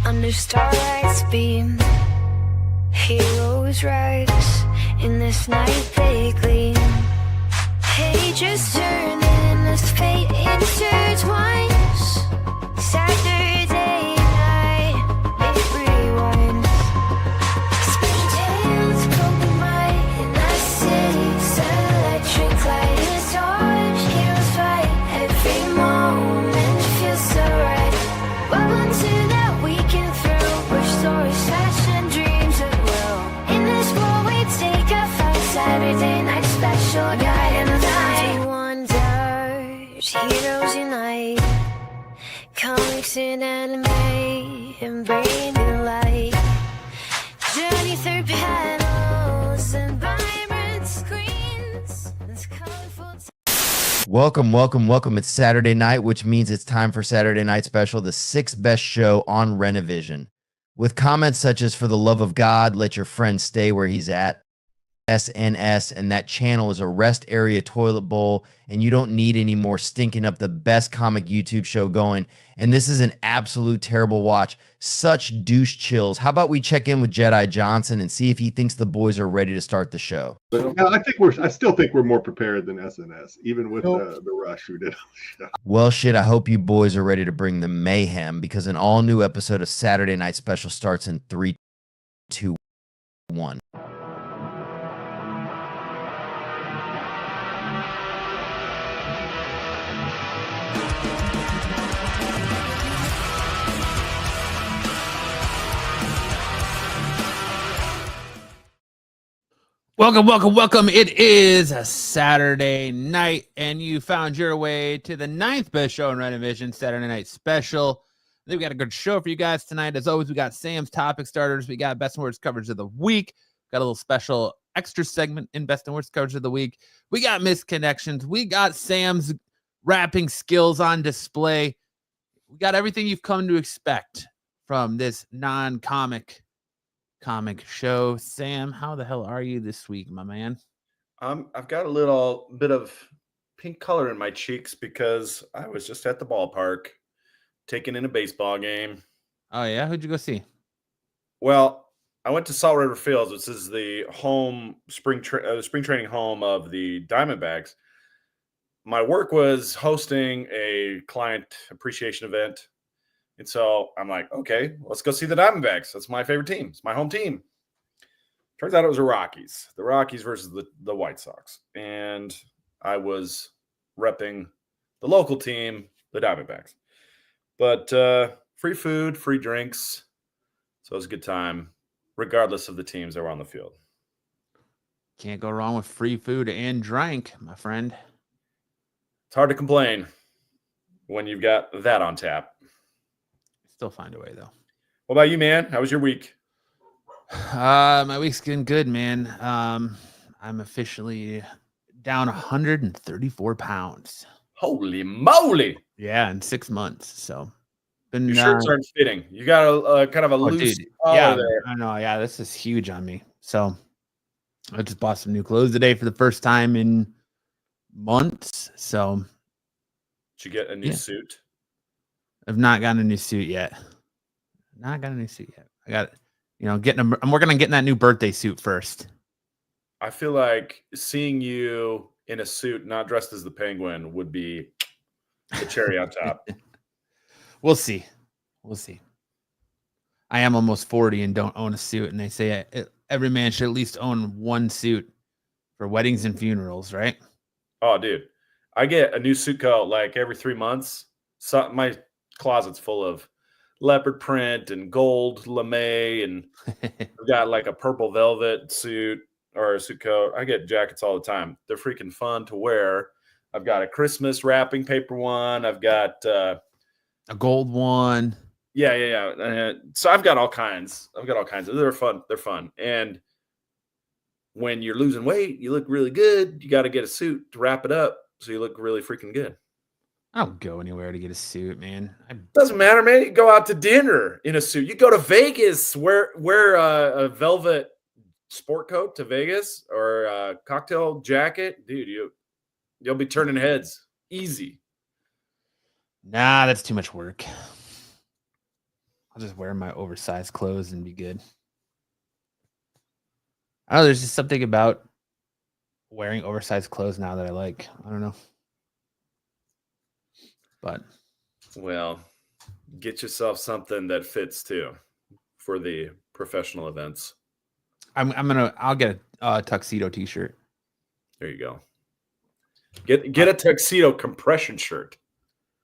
under starlight's beam. Heroes rise in this night they gleam. Pages turn and this fate intertwines. Saturday night, it rewinds. Spinning tales, broken mind in that city's electric light is on. Heroes fight, every moment feels so right. Welcome to that weekend thrill, where stories fashion dreams at will. In this world we take a fight, Saturday night special guide and night. Wonders, heroes unite. Comics and anime and brain and light. Journey through panels and vibrant screens. It's colorful. Welcome. It's Saturday night, which means it's time for Saturday Night Special, the sixth best show on Renovision. With comments such as, for the love of God, let your friend stay where he's at. SNS, and that channel is a rest area toilet bowl, and you don't need any more stinking up the best comic YouTube show going. And this is an absolute terrible watch. Such douche chills. How about we check in with Jedi Johnson and see if he thinks the boys are ready to start the show? But I still think we're more prepared than SNS, even with the rush who did on the show. Well, shit, I hope you boys are ready to bring the mayhem, because an all-new episode of Saturday Night Special starts in 3, 2, 1. Welcome. It is a Saturday night, and you found your way to the ninth best show in Renovision, Saturday Night Special. I think we got a good show for you guys tonight. As always, we got Sam's topic starters. We got Best and Worst coverage of the week. Got a little special extra segment in Best and Worst coverage of the week. We got misconnections. We got Sam's rapping skills on display. We got everything you've come to expect from this non-comic show. Sam, how the hell are you this week, my man? I've got a little bit of pink color in my cheeks because I was just at the ballpark taking in a baseball game. Oh yeah, who'd you go see? Well, I went to Salt River Fields, which is the home spring training home of the Diamondbacks. My work was hosting a client appreciation event. And so I'm like, okay, let's go see the Diamondbacks. That's my favorite team. It's my home team. Turns out it was the Rockies versus the White Sox. And I was repping the local team, the Diamondbacks. But free food, free drinks. So it was a good time, regardless of the teams that were on the field. Can't go wrong with free food and drink, my friend. It's hard to complain when you've got that on tap. Still find a way, though. What about you, man? How was your week? My week's been good, man. I'm officially down 134 pounds. Holy moly! Yeah, in 6 months. So, your shirts aren't fitting. You got a kind of a loose collar there. I know. Yeah, this is huge on me. So, I just bought some new clothes today for the first time in months. So, did you get a new suit? I've not gotten a new suit yet. I got, I'm working on getting that new birthday suit first. I feel like seeing you in a suit, not dressed as the Penguin, would be the cherry on top. We'll see. I am almost 40 and don't own a suit. And they say every man should at least own one suit for weddings and funerals, right? Oh, dude. I get a new suit coat like every 3 months. So my closet's full of leopard print and gold lame, and I've got like a purple velvet suit or a suit coat. I get jackets all the time. They're freaking fun to wear. I've got a Christmas wrapping paper one. I've got a gold one. Yeah. So I've got all kinds. They're fun. And when you're losing weight, you look really good. You got to get a suit to wrap it up so you look really freaking good. I don't go anywhere to get a suit, man. Doesn't matter, man. You go out to dinner in a suit. You go to Vegas, wear a velvet sport coat to Vegas or a cocktail jacket. Dude, you'll be turning heads. Easy. Nah, that's too much work. I'll just wear my oversized clothes and be good. I don't know. There's just something about wearing oversized clothes now that I like. I don't know. But Well, get yourself something that fits too for the professional events. I'll get a tuxedo t-shirt. There you go. Get a tuxedo compression shirt.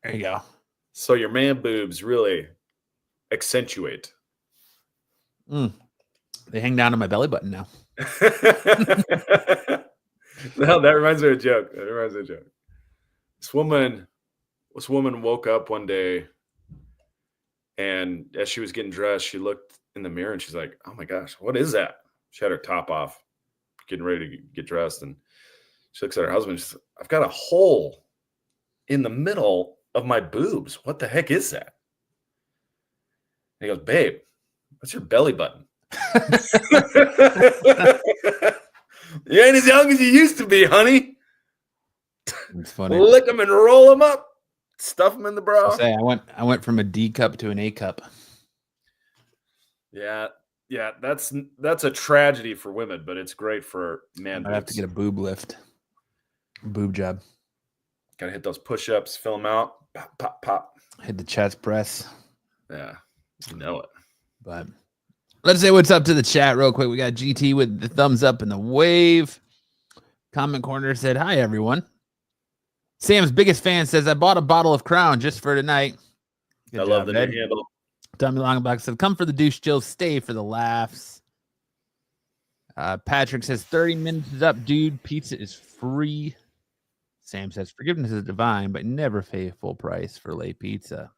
There you go. So your man boobs really accentuate. They hang down to my belly button now. No, that reminds me of a joke. This woman woke up one day, and as she was getting dressed, she looked in the mirror and she's like, "Oh my gosh, what is that?" She had her top off, getting ready to get dressed, and she looks at her husband. She's like, "I've got a hole in the middle of my boobs. What the heck is that?" And he goes, "Babe, that's your belly button." You ain't as young as you used to be, honey. It's funny. Lick them and roll them up. Stuff them in the bra. I went from a D cup to an A cup. Yeah, that's a tragedy for women, but it's great for man. I have to get a boob lift, boob job. Gotta hit those push-ups, fill them out, pop, pop, pop. Hit the chest press. Yeah, you know it. But let's say what's up to the chat real quick. We got GT with the thumbs up and the wave. Comment corner said, "Hi everyone." Sam's biggest fan says, "I bought a bottle of Crown just for tonight." Good job, love the new handle. Tommy Longbox said, "Come for the douche, Jill. Stay for the laughs." Patrick says, 30 minutes is up, dude. Pizza is free. Sam says, "Forgiveness is divine, but never pay full price for late pizza."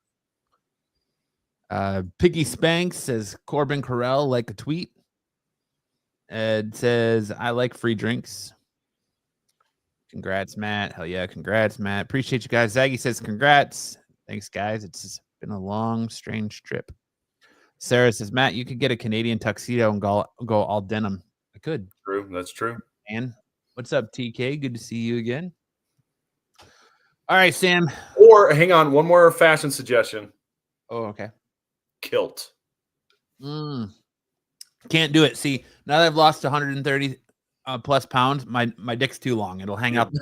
Piggy Spanks says, "Corbin Carell like a tweet." Ed says, "I like free drinks." Congrats, Matt. Hell yeah, congrats, Matt. Appreciate you guys. Zaggy says, "Congrats." Thanks, guys. It's been a long, strange trip. Sarah says, "Matt, you could get a Canadian tuxedo and go all denim." I could. True. That's true. And what's up, TK? Good to see you again. All right, Sam. Or hang on, one more fashion suggestion. Oh, okay. Kilt. Can't do it. See, now that I've lost 130 plus pounds, my dick's too long. It'll hang up.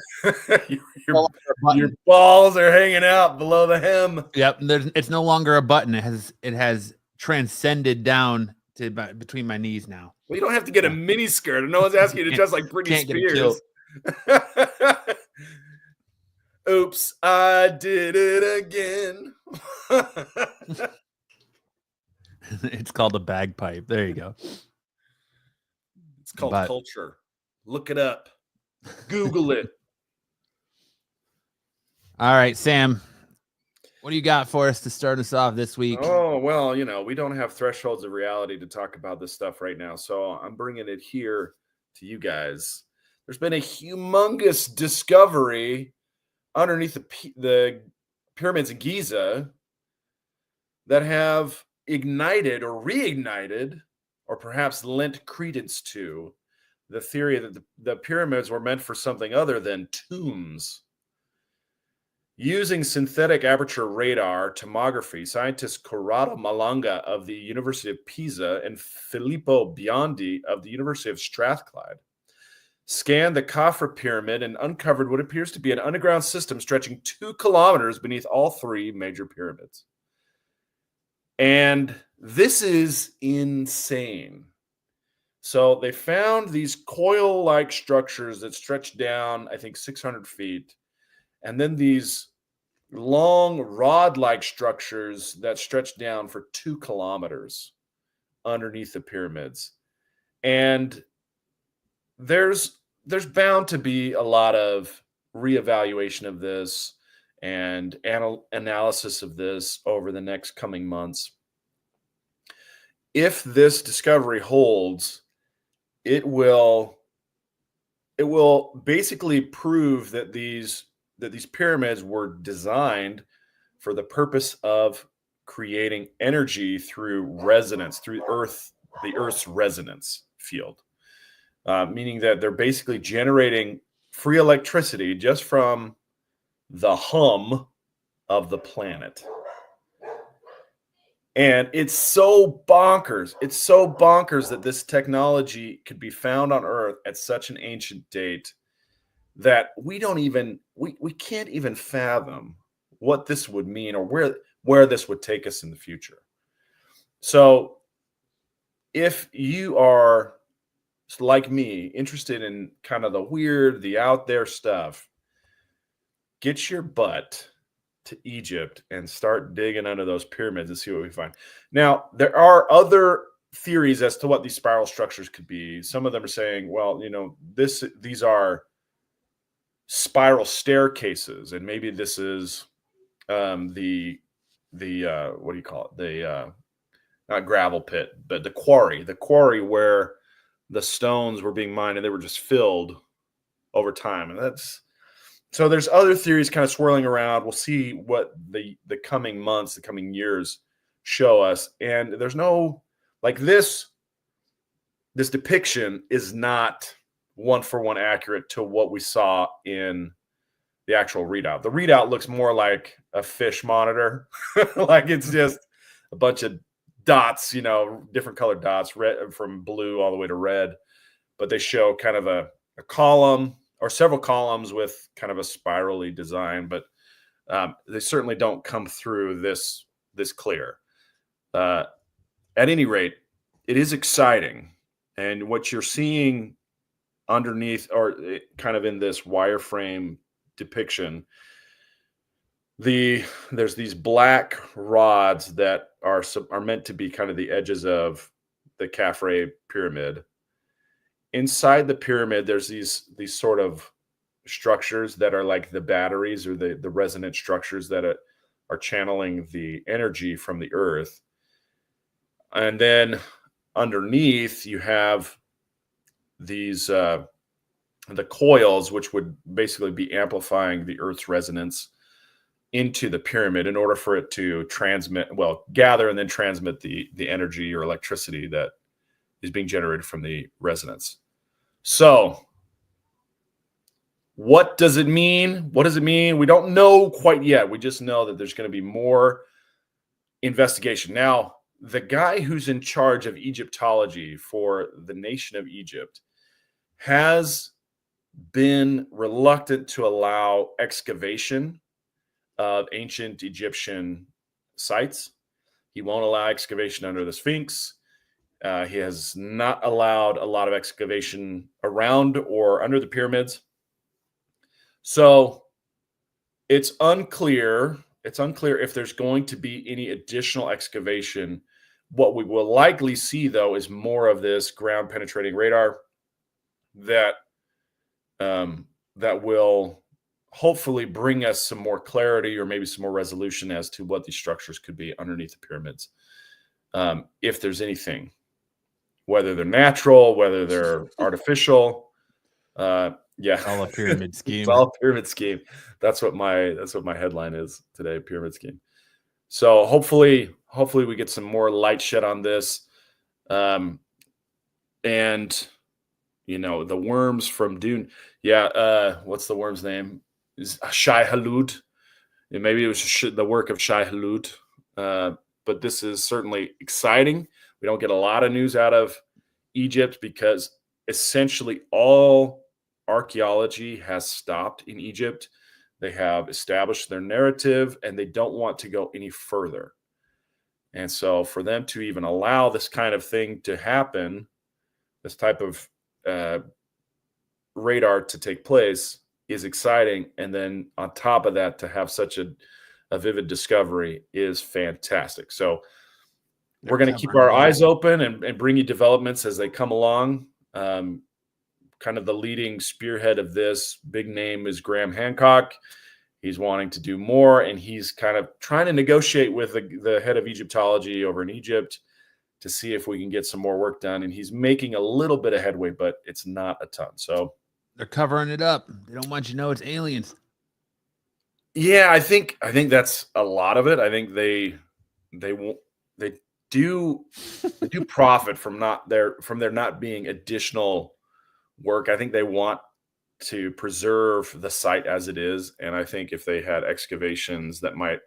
your balls are hanging out below the hem. Yep. It's no longer a button. It has transcended down to between my knees now. Well, you don't have to get a mini skirt. No one's asking you to dress like Britney Spears. Oops, I did it again. It's called a bagpipe. There you go. It's called culture. Look it up. Google it. All right, Sam. What do you got for us to start us off this week? Oh, well, we don't have thresholds of reality to talk about this stuff right now. So I'm bringing it here to you guys. There's been a humongous discovery underneath the pyramids of Giza that have ignited or reignited or perhaps lent credence to the theory that the pyramids were meant for something other than tombs. Using synthetic aperture radar tomography, scientists Corrado Malanga of the University of Pisa and Filippo Biondi of the University of Strathclyde scanned the Khafra pyramid and uncovered what appears to be an underground system stretching 2 kilometers beneath all 3 major pyramids. And this is insane. So they found these coil-like structures that stretch down, I think, 600 feet. And then these long rod-like structures that stretch down for 2 kilometers underneath the pyramids. And there's bound to be a lot of reevaluation of this and analysis of this over the next coming months. If this discovery holds, it will basically prove that these pyramids were designed for the purpose of creating energy through resonance, through the Earth's resonance field, meaning that they're basically generating free electricity just from the hum of the planet. And it's so bonkers. It's so bonkers that this technology could be found on Earth at such an ancient date that we can't even fathom what this would mean or where this would take us in the future. So if you are, like me, interested in kind of the weird, the out there stuff, get your butt to Egypt and start digging under those pyramids and see what we find. Now, there are other theories as to what these spiral structures could be. Some of them are saying, well, these are spiral staircases, and maybe this is the what do you call it? The not gravel pit, but the quarry where the stones were being mined and they were just filled over time. And so there's other theories kind of swirling around. We'll see what the coming months, the coming years show us. And there's no, like, this depiction is not one for one accurate to what we saw in the actual readout. The readout looks more like a fish monitor. Like it's just a bunch of dots, different colored dots, red from blue all the way to red. But they show kind of a column or several columns with kind of a spirally design, but they certainly don't come through this clear. At any rate, it is exciting. And what you're seeing underneath, or kind of in this wireframe depiction, there's these black rods that are meant to be kind of the edges of the Khafre pyramid. Inside the pyramid, there's these sort of structures that are like the batteries or the resonant structures that are channeling the energy from the earth. And then underneath, you have these the coils, which would basically be amplifying the earth's resonance into the pyramid in order for it to gather and then transmit the energy or electricity that is being generated from the resonance. So what does it mean? What does it mean? We don't know quite yet. We just know that there's going to be more investigation. Now, the guy who's in charge of Egyptology for the nation of Egypt has been reluctant to allow excavation of ancient Egyptian sites. He won't allow excavation under the Sphinx. He has not allowed a lot of excavation around or under the pyramids. So it's unclear. It's unclear if there's going to be any additional excavation. What we will likely see, though, is more of this ground penetrating radar that will hopefully bring us some more clarity or maybe some more resolution as to what these structures could be underneath the pyramids. If there's anything, whether they're natural, whether they're artificial. Yeah. All a pyramid scheme. It's all a pyramid scheme. That's what my headline is today, pyramid scheme. So hopefully we get some more light shed on this. And the worms from Dune. Yeah, what's the worm's name? Is Shai Hulud. And maybe it was the work of Shai Hulud. But this is certainly exciting. We don't get a lot of news out of Egypt because essentially all archaeology has stopped in Egypt. They have established their narrative and they don't want to go any further. And so for them to even allow this kind of thing to happen, this type of radar to take place, is exciting. And then on top of that, to have such a vivid discovery is fantastic. So we're going to keep our eyes open and bring you developments as they come along. Kind of the leading spearhead of this big name is Graham Hancock. He's wanting to do more, and he's kind of trying to negotiate with the head of Egyptology over in Egypt to see if we can get some more work done. And he's making a little bit of headway, but it's not a ton. So they're covering it up. They don't want you to know it's aliens. Yeah, I think that's a lot of it. I think they do profit from there not being additional work. I think they want to preserve the site as it is, and I think if they had excavations that might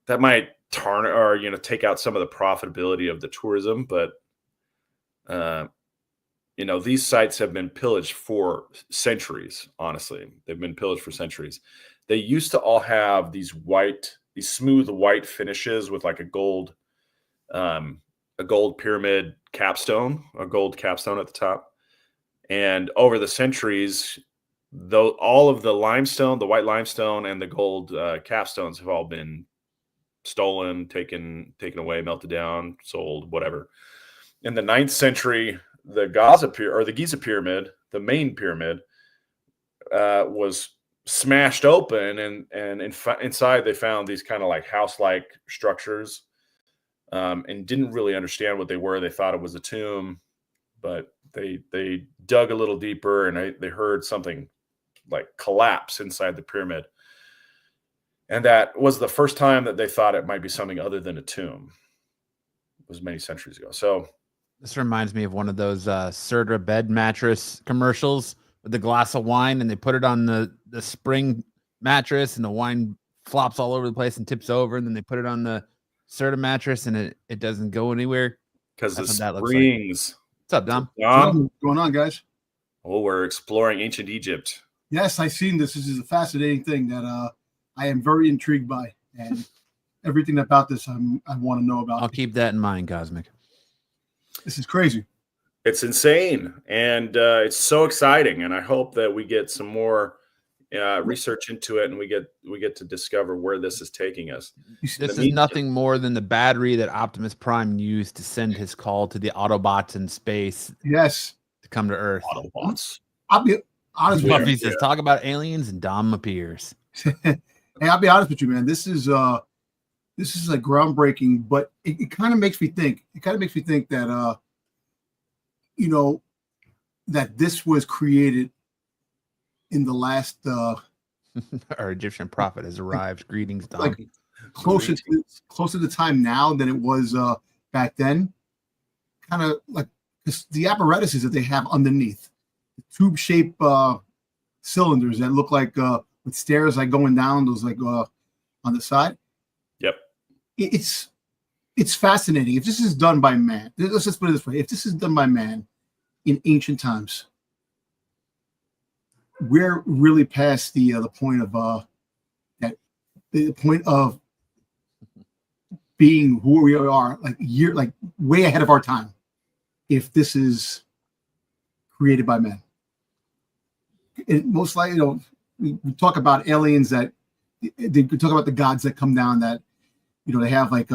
that might tarnish or take out some of the profitability of the tourism, but these sites have been pillaged for centuries. Honestly, they've been pillaged for centuries. They used to all have these smooth white finishes with like a gold pyramid capstone, a gold capstone at the top. And over the centuries, though, all of the limestone, the white limestone, and the gold capstones have all been stolen, taken away, melted down, sold, whatever. In the 9th century, the Giza pyramid, the main pyramid, was smashed open, and inside they found these kind of like house-like structures, and didn't really understand what they were. They thought it was a tomb, but they dug a little deeper, and they heard something like collapse inside the pyramid. And that was the first time that they thought it might be something other than a tomb. It was many centuries ago. So this reminds me of one of those Serta bed mattress commercials with the glass of wine, and they put it on the spring mattress, and the wine flops all over the place and tips over, and then they put it on the Serta mattress, and it doesn't go anywhere. Because the springs. Like. What's up, Dom? What's going on, guys? Oh, we're exploring ancient Egypt. Yes, I've seen this. This is a fascinating thing that I am very intrigued by, and everything about this I want to know about. I'll keep that in mind, Cosmic. This is crazy. It's insane, and it's so exciting. And I hope that we get some more research into it, and we get to discover where this is taking us. This is nothing more than the battery that Optimus Prime used to send his call to the Autobots in space. Yes, to come to Earth. Autobots. I'll be honest with you. Buffy says, "Talk about aliens," and Dom appears. Hey, I'll be honest with you, man. This is like groundbreaking, but it kind of makes me think. It kind of makes me think that that this was created in the last. Our Egyptian prophet has arrived. Greetings, Dom. Like closer to the time now than it was back then. Kind of like the apparatuses that they have underneath, the tube-shaped cylinders that look like with stairs like going down, those like on the side. Yep. It's fascinating. If this is done by man, let's just put it this way: if this is done by man in ancient times, we're really past the point of the point of being who we are, like way ahead of our time. If this is created by men, and most likely, we talk about aliens that they could talk about the gods that come down that they have like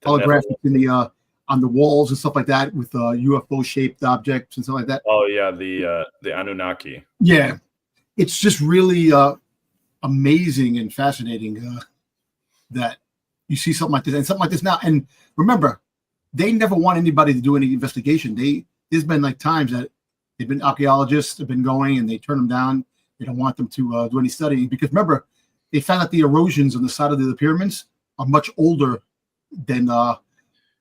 holographic in the on the walls and stuff like that with UFO shaped objects and stuff like that. Oh yeah, the Anunnaki. Yeah, it's just really amazing and fascinating that you see something like this and something like this now. And remember, they never want anybody to do any investigation. There's been like times that they've been archaeologists have been going and they turn them down. They don't want them to do any studying because remember, they found that the erosions on the side of the pyramids are much older than.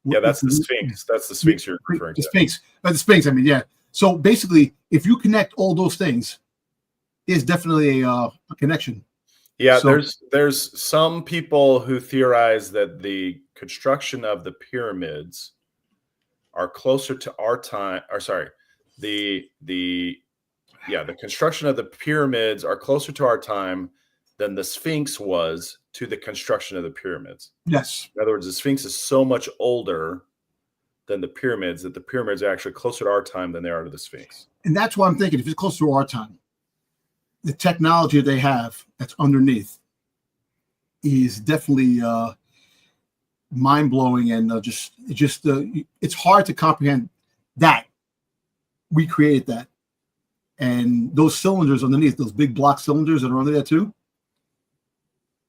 That's the Sphinx. That's the Sphinx you're referring to. The Sphinx. I mean, yeah. So basically, if you connect all those things, there's definitely a connection. Yeah, so, there's some people who theorize that the construction of the pyramids are closer to our time. Or sorry, the construction of the pyramids are closer to our time than the Sphinx was to the construction of the pyramids. Yes. In other words, the Sphinx is so much older than the pyramids that the pyramids are actually closer to our time than they are to the Sphinx. And that's why I'm thinking if it's close to our time, the technology they have that's underneath is definitely mind-blowing and it's hard to comprehend that we created that. And those cylinders underneath, those big block cylinders that are under there too,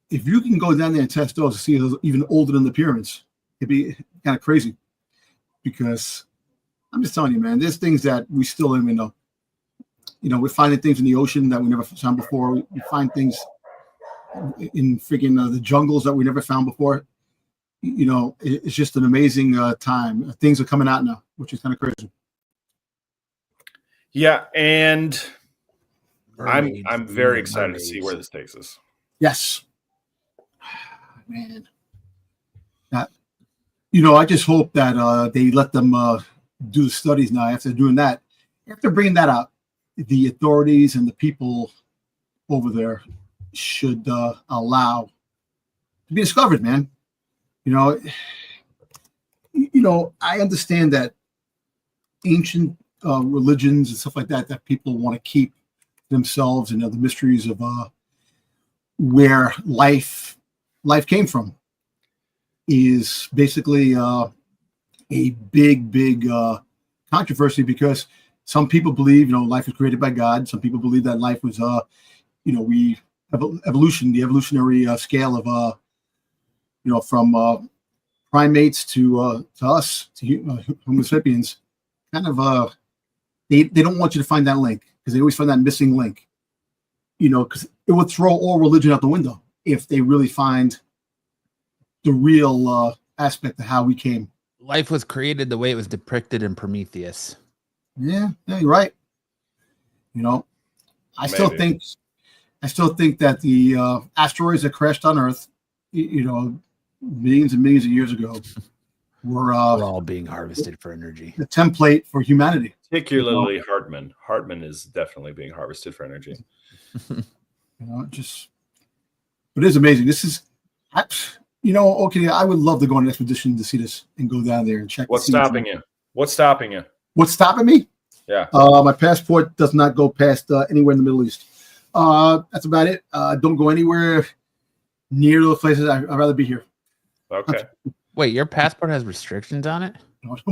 if you can go down there and test those to see those even older than the pyramids, it'd be kind of crazy. Because I'm just telling you, man, there's things that we still don't even know. We're finding things in the ocean that we never found before. We find things in freaking the jungles that we never found before. It's just an amazing time. Things are coming out now, which is kind of crazy. Yeah, and I'm very excited to see where this takes us. Yes, man. I just hope that they let them do the studies now. After doing that, after bringing that out, the authorities and the people over there should allow to be discovered, man. I understand that ancient religions and stuff like that people want to keep themselves and the mysteries of where life came from is basically a big controversy, because some people believe life was created by God. Some people believe that life was the evolutionary scale of from primates to us, to Homo sapiens. Kind of they don't want you to find that link, because they always find that missing link. Because it would throw all religion out the window if they really find the real aspect of how we came. Life was created the way it was depicted in Prometheus. Yeah, you're right. I still think that the asteroids that crashed on Earth, millions and millions of years ago, were all being harvested for energy. The template for humanity. Particularly Hartman. Hartman is definitely being harvested for energy. But it is amazing. This is, okay, I would love to go on an expedition to see this and go down there and check. What's stopping you? What's stopping you? What's stopping me? Yeah. My passport does not go past anywhere in the Middle East. That's about it. Don't go anywhere near those places. I'd rather be here. Okay. Wait, your passport has restrictions on it?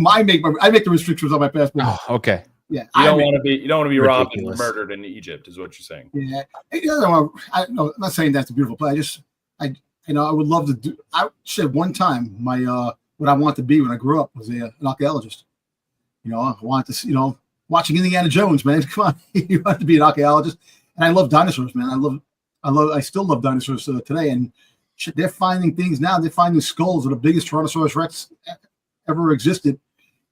I make the restrictions on my passport. Oh, okay. Yeah. You don't want to be robbed and Ridiculous. murdered in Egypt, is what you're saying. Yeah. I'm not saying that's a beautiful place. I would love to do. I said one time my what I wanted to be when I grew up was an archaeologist. I wanted to, watching Indiana Jones, man. Come on, you want to be an archaeologist. And I love dinosaurs, man. I still love dinosaurs today. And they're finding things now. They're finding skulls of the biggest Tyrannosaurus Rex ever existed,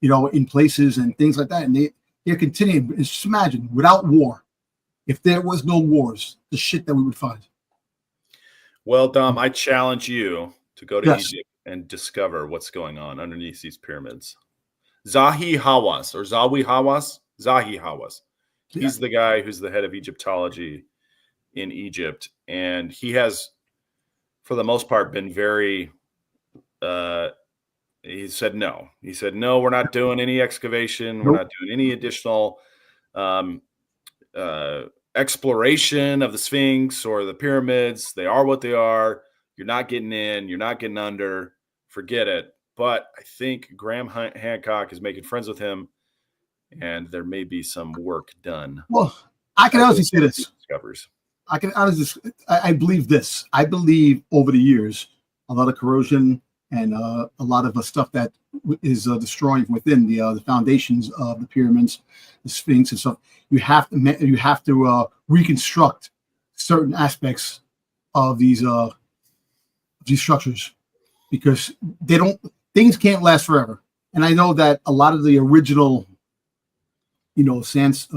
in places and things like that. And they're continuing. Just imagine, without war, if there was no wars, the shit that we would find. Well, Dom, I challenge you to go to Yes. Egypt and discover what's going on underneath these pyramids. Zahi Hawass or Zawi Hawass? Zahi Hawass. He's the guy who's the head of Egyptology in Egypt. And he has, for the most part, been very he said no. He said, no, we're not doing any excavation. We're not doing any additional exploration of the Sphinx or the pyramids. They are what they are. You're not getting in. You're not getting under. Forget it. But I think Graham Hancock is making friends with him, and there may be some work done. Well, I can honestly say this. Discoveries. I can honestly, I believe this. I believe over the years, a lot of corrosion and a lot of the stuff that is destroying within the foundations of the pyramids, the Sphinx and stuff. You have to reconstruct certain aspects of these structures, because things can't last forever. And I know that a lot of the original, sands,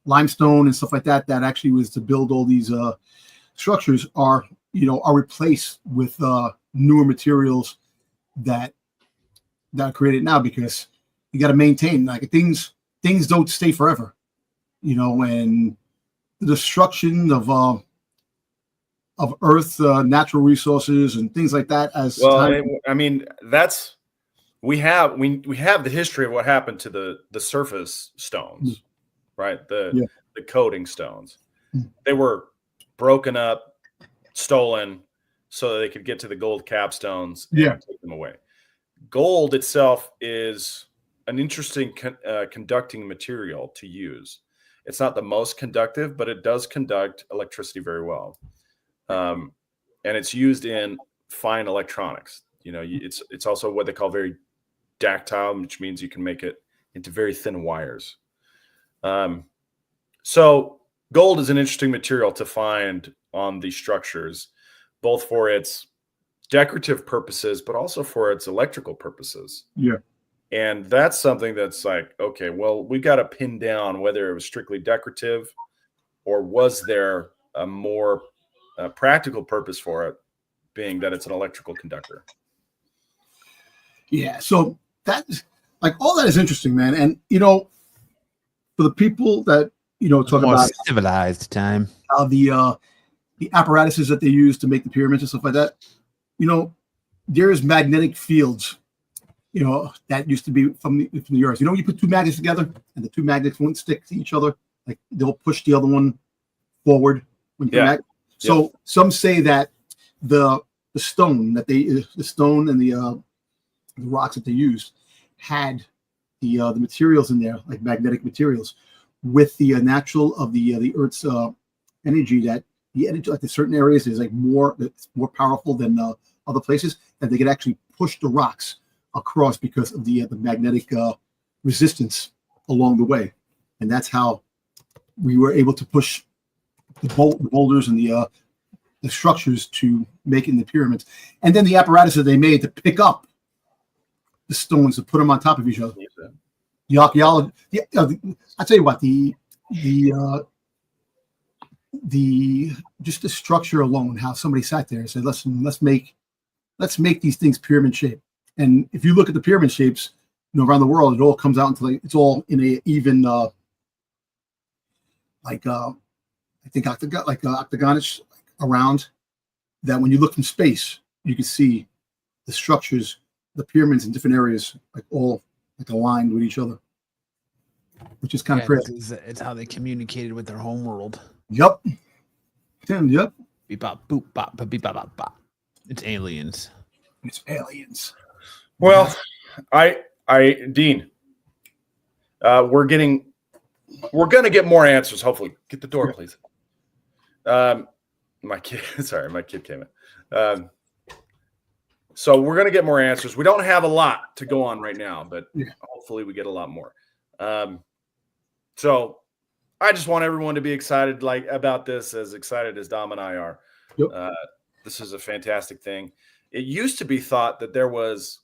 limestone and stuff like that actually was to build all these structures are replaced with newer materials that are created now, because you got to maintain, like, things don't stay forever, and the destruction of Earth, natural resources and things like that. We have the history of what happened to the surface stones, right? The coating stones. They were broken up, stolen, so that they could get to the gold capstones and take them away. Gold itself is an interesting conducting material to use. It's not the most conductive, but it does conduct electricity very well. And it's used in fine electronics. It's also what they call very ductile, which means you can make it into very thin wires. So gold is an interesting material to find on these structures, both for its decorative purposes, but also for its electrical purposes. Yeah. And that's something that's like, okay, well, we got to pin down whether it was strictly decorative or was there a more practical purpose for it, being that it's an electrical conductor. Yeah. So that's like all that is interesting, man. And for the people that talk More about civilized time. how the apparatuses that they use to make the pyramids and stuff like that, there's magnetic fields, that used to be from the earth. You put two magnets together and the two magnets won't stick to each other. Like they'll push the other one forward when you connect. So some say that the stone and the rocks that they used had the materials in there, like magnetic materials, with the natural of the Earth's energy. That the energy, like in certain areas, is like it's more powerful than other places. That they could actually push the rocks across because of the magnetic resistance along the way, and that's how we were able to push the boulders and the structures to make it in the pyramids, and then the apparatus that they made to pick up the stones to put them on top of each other. The archaeology, I tell you what, the just the structure alone, how somebody sat there and said, let's make these things pyramid shape. And if you look at the pyramid shapes, around the world, it all comes out into it's all in a even I think octagonish around, that when you look from space, you can see the structures, the pyramids in different areas, like all like aligned with each other, which is kind of crazy. It's how they communicated with their home world. Yep. Yep. Beep bop boop bop beep bop bop bop. It's aliens. It's aliens. Well, Dean, we're gonna get more answers. Hopefully, get the door, please. My kid came in. So we're gonna get more answers. We don't have a lot to go on right now, but hopefully we get a lot more. So I just want everyone to be excited, about this, as excited as Dom and I are. Yep. This is a fantastic thing. It used to be thought that it was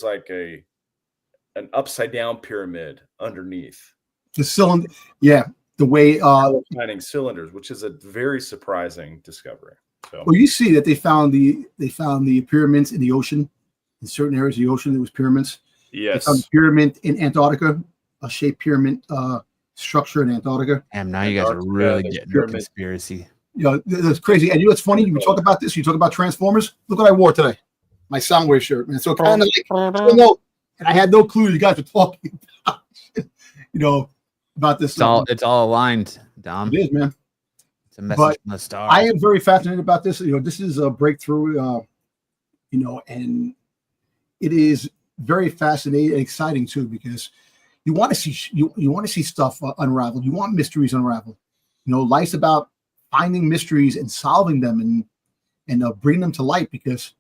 like an upside down pyramid underneath the cylinder. Yeah, the way shining cylinders, which is a very surprising discovery. So, well, you see that they found the pyramids in the ocean, in certain areas of the ocean. There was pyramids. Yes, they found a pyramid in Antarctica, a shaped pyramid structure in Antarctica. Damn, now you guys are really getting the conspiracy. That's crazy. And what's funny? You talk about this. You talk about Transformers. Look what I wore today. My Soundwave shirt, man. So kind of and I had no clue you guys were talking about, about this. It's all aligned, Dom. It is, man. It's a message from the stars. I am very fascinated about this. This is a breakthrough. And it is very fascinating and exciting too, because you want to see you want to see stuff unraveled. You want mysteries unraveled. Life's about finding mysteries and solving them and bringing them to light, because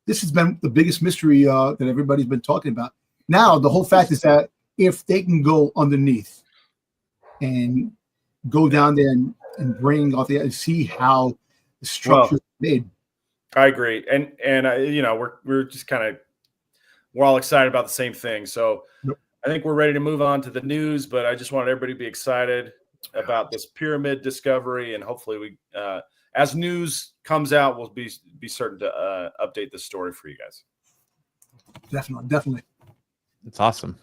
this has been the biggest mystery that everybody's been talking about. Now, the whole fact is that if they can go underneath and go down there and bring off and see how the structure is made. I agree. And we're just we're all excited about the same thing. So I think we're ready to move on to the news, but I just wanted everybody to be excited about this pyramid discovery, and hopefully we as news comes out, we'll be certain to update this story for you guys. Definitely. It's awesome.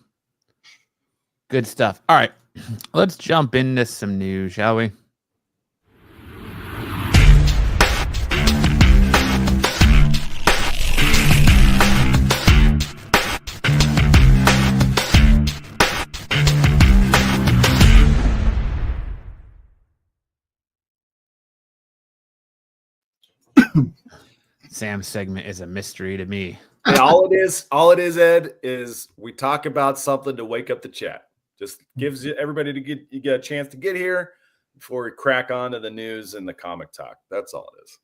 Good stuff. All right, let's jump into some news, shall we? Sam's segment is a mystery to me. And all it is, Ed, is we talk about something to wake up the chat. Just gives everybody you get a chance to get here before we crack on to the news and the comic talk. That's all it is.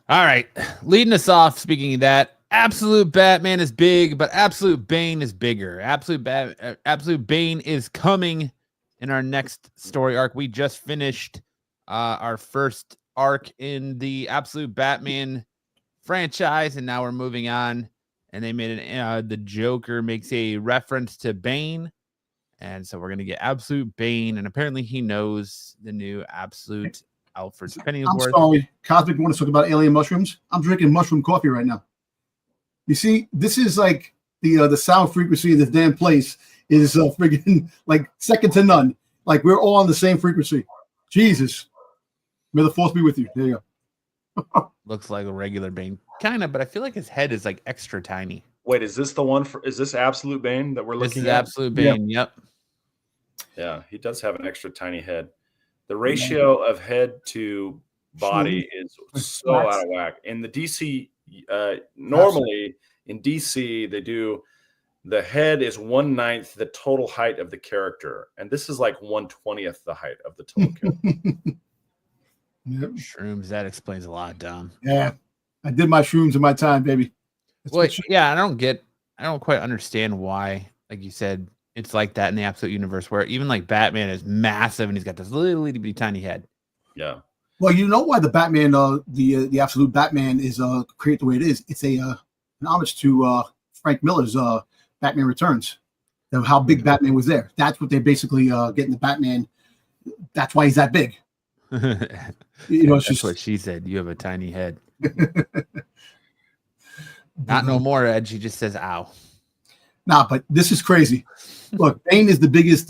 All right, leading us off. Speaking of that, Absolute Batman is big, but Absolute Bane is bigger. Absolute Bane is coming in our next story arc. We just finished our first arc in the Absolute Batman franchise, and now we're moving on. And they made the Joker makes a reference to Bane, and so we're gonna get Absolute Bane, and apparently he knows the new Absolute Alfred Pennyworth. I'm sorry, Cosmic. Want to talk about alien mushrooms? I'm drinking mushroom coffee right now. You see, this is like the sound frequency of this damn place is friggin' like second to none. Like we're all on the same frequency. Jesus. May the force be with you. There you go. Looks like a regular Bane, kind of, but I feel like his head is like extra tiny. Wait, is this the one is this Absolute Bane that we're This looking is at? Absolute Bane. Yep. Yeah, he does have an extra tiny head. The ratio of head to body is so out of whack. In the DC, normally in DC, they do the head is 1/9 the total height of the character, and this is like 1/20th the height of the total character. Yep. Shrooms, that explains a lot, Dom. Yeah, I did my shrooms in my time, baby. Well, yeah, I don't quite understand why, like you said, it's like that in the Absolute universe, where even like Batman is massive and he's got this little itty bitty tiny head. Yeah. Well, you know why the Batman, the Absolute Batman is created the way it is. It's an homage to Frank Miller's Batman Returns. Of how big Batman was there. That's what they're basically getting the Batman. That's why he's that big. You know, it's That's just what she said. You have a tiny head. Not no more, Ed. She just says, "Ow." Nah, but this is crazy. Look, Bane is the biggest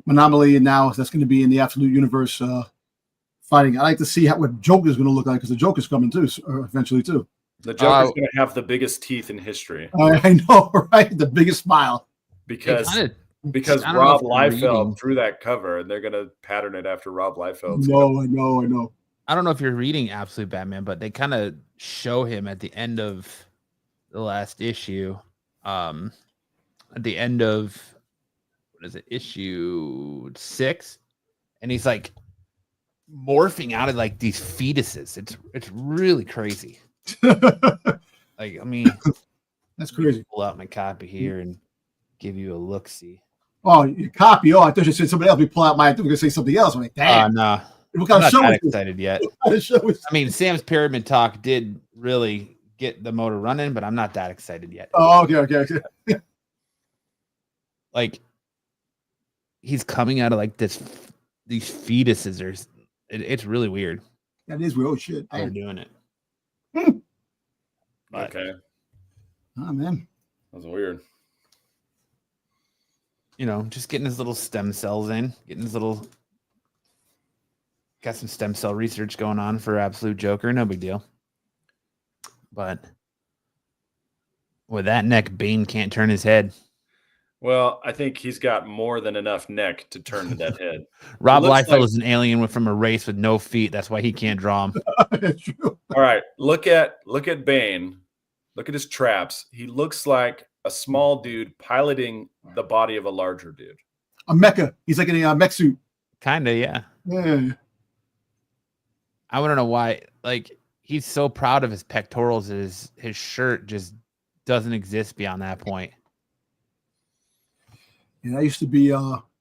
anomaly, and now that's going to be in the Absolute universe fighting. I like to see what Joker's going to look like because the Joker's coming too eventually too. The Joker's going to have the biggest teeth in history. I know, right? The biggest smile. Because I don't know Rob if you're Liefeld reading. drew that cover, and they're going to pattern it after Rob Liefeld. No, I know. I don't know if you're reading Absolute Batman, but they kind of show him at the end of the last issue. At the end of what is it, issue 6, and he's like morphing out of like these fetuses. It's really crazy. Like, I mean, That's crazy. Pull out my copy here and give you a look. See. Oh, you copy. Oh, I thought you said somebody else. We pull out my. I thought we were going to say something else. I'm like, damn. Nah. What I'm kind of not show that is this? excited yet. What kind of show is I mean, Sam's Pyramid Talk did really get the motor running, but I'm not that excited yet. Oh, okay. Like, he's coming out of like these fetuses. It's really weird. That is weird. Oh, shit. How they're doing it. But, Okay. Oh, man. That was weird. you know, just getting his little stem cells in, getting his little. Got some stem cell research going on for Absolute Joker. No big deal. But with that neck, Bane can't turn his head. Well, I think he's got more than enough neck to turn that head. Rob looks Liefeld like- is an alien from a race with no feet. That's why he can't draw him. That's true. All right, look at Bane. Look at his traps. He looks like a small dude piloting the body of a larger dude. A mecha. He's like in a mech suit. Kinda, yeah. Yeah. I want to know why. Like, he's so proud of his pectorals. His shirt just doesn't exist beyond that point. Yeah, that used to be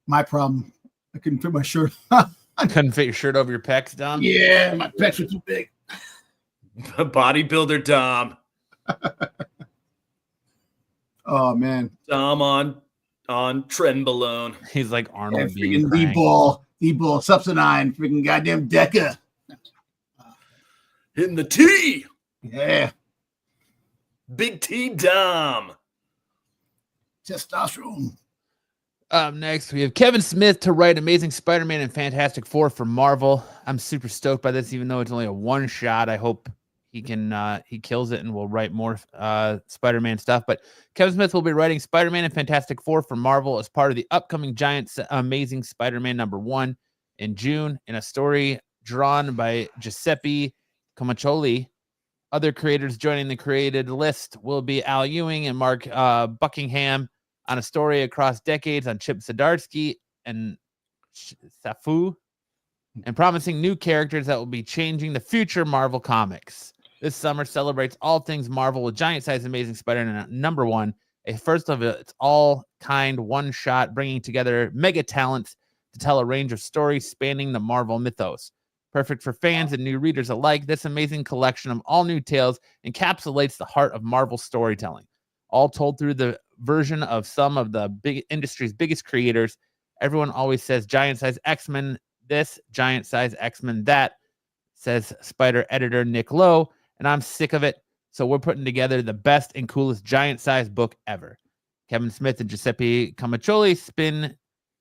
my problem. I couldn't fit my shirt. Couldn't fit your shirt over your pecs, Dom? Yeah, my pecs were too big. Bodybuilder Dom. Oh man. Dom on Trenbolone. He's like Yeah, Arnold being freaking crank. D-ball, Subsidine, freaking goddamn Deca. Hitting the T. Yeah. Big T Dom. Testosterone. Up next, we have Kevin Smith to write Amazing Spider-Man and Fantastic Four for Marvel. I'm super stoked by this, even though it's only a one shot. I hope he kills it and will write more Spider-Man stuff. But Kevin Smith will be writing Spider-Man and Fantastic Four for Marvel as part of the upcoming giant Amazing Spider-Man #1 in June, in a story drawn by Giuseppe Comaccioli. Other creators joining the created list will be Al Ewing and Mark Buckingham on a story across decades on Chip Zdarsky and Safu, and promising new characters that will be changing the future Marvel Comics. This summer celebrates all things Marvel with giant-sized Amazing Spider-Man #1, a first of its all-kind one-shot bringing together mega talents to tell a range of stories spanning the Marvel mythos. Perfect for fans and new readers alike, this amazing collection of all new tales encapsulates the heart of Marvel storytelling, all told through the version of some of the big industry's biggest creators. Everyone always says giant-size X-Men this, giant-size X-Men that, says Spider editor Nick Lowe, and I'm sick of it. So we're putting together the best and coolest giant-sized book ever. Kevin Smith and Giuseppe Camaccioli spin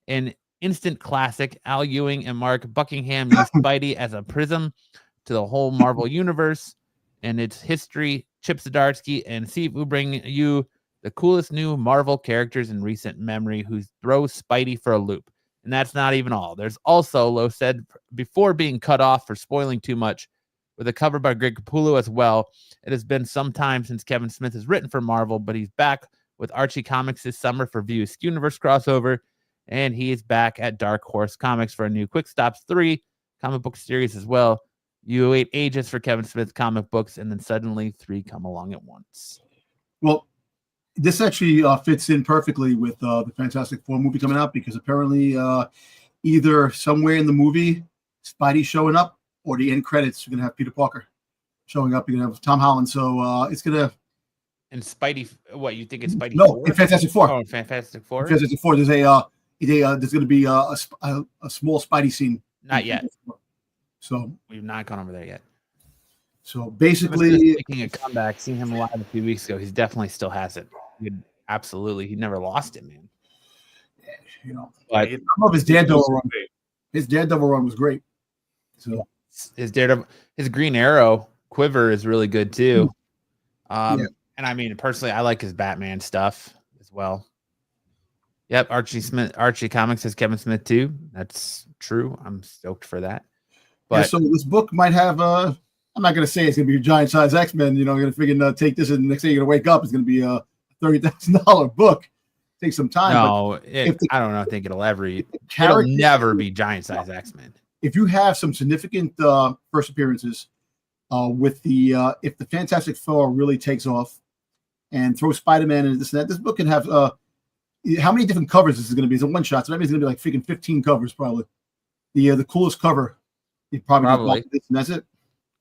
an instant classic. Al Ewing and Mark Buckingham use Spidey as a prism to the whole Marvel universe and its history. Chip Zdarsky and Steve will bring you the coolest new Marvel characters in recent memory who throw Spidey for a loop. And that's not even all. There's also, Lowe said before being cut off for spoiling too much, with a cover by Greg Capullo as well. It has been some time since Kevin Smith has written for Marvel, but he's back with Archie Comics this summer for View Universe crossover, and he is back at Dark Horse Comics for a new Quick Stops 3 comic book series as well. You wait ages for Kevin Smith comic books, and then suddenly 3 come along at once. Well, this actually fits in perfectly with the Fantastic Four movie coming out, because apparently either somewhere in the movie, Spidey's showing up, or the end credits, you're going to have Peter Parker showing up. You're going to have Tom Holland. So it's going to... And Spidey, what, you think it's Spidey? No, 4? in Fantastic Four. Oh, Fantastic Four? Fantastic Four, there's there's going to be a small Spidey scene. Not yet. So we've not gone over there yet. So basically, making a comeback, seeing him live a few weeks ago, he definitely still has it. Absolutely, he never lost it, man. You know, but I love his Daredevil run. His Daredevil run was great. So his Daredevil, his Green Arrow quiver is really good too. And I mean, personally, I like his Batman stuff as well. Yep, Archie Comics has Kevin Smith too. That's true. I'm stoked for that. But so this book might have I'm not going to say it's going to be a giant size X-Men. You know, you're going to take this, and the next day you're going to wake up, it's going to be a $30,000 book. Take some time. No, I don't know. I think it'll never be giant size X-Men. If you have some significant first appearances with if the Fantastic Four really takes off and throw Spider-Man and this and that, this book can have how many different covers this is going to be? It's a one shot, so that means it's going to be like freaking 15 covers probably. The coolest cover, you probably. This, and that's it.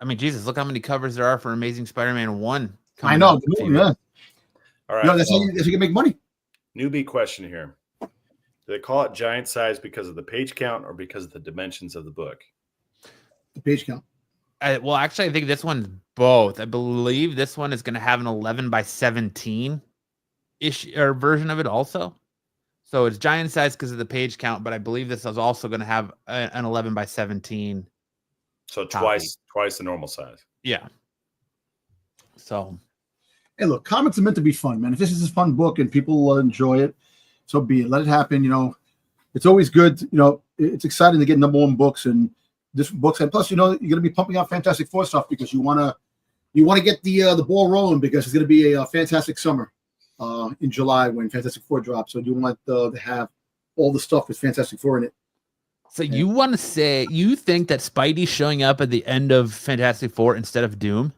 I mean, Jesus, look how many covers there are for Amazing Spider-Man 1. I know. Yeah. All right. No, that's how you can make money. Newbie question here. Do they call it giant size because of the page count or because of the dimensions of the book? The page count. Well, actually, I think this one's both. I believe this one is going to have an 11 by 17 version of it also. So it's giant size because of the page count, but I believe this is also going to have an 11 by 17. So twice the normal size. Yeah. So, hey, look, comics are meant to be fun, man. If this is a fun book and people enjoy it, so be it. Let it happen. You know, it's always good. You know, it's exciting to get #1 books and different books, and plus, you know, you're going to be pumping out Fantastic Four stuff because you want to get the ball rolling, because it's going to be a fantastic summer in July when Fantastic Four drops. So you want to have all the stuff with Fantastic Four in it. So you want to say you think that Spidey's showing up at the end of Fantastic Four instead of Doom?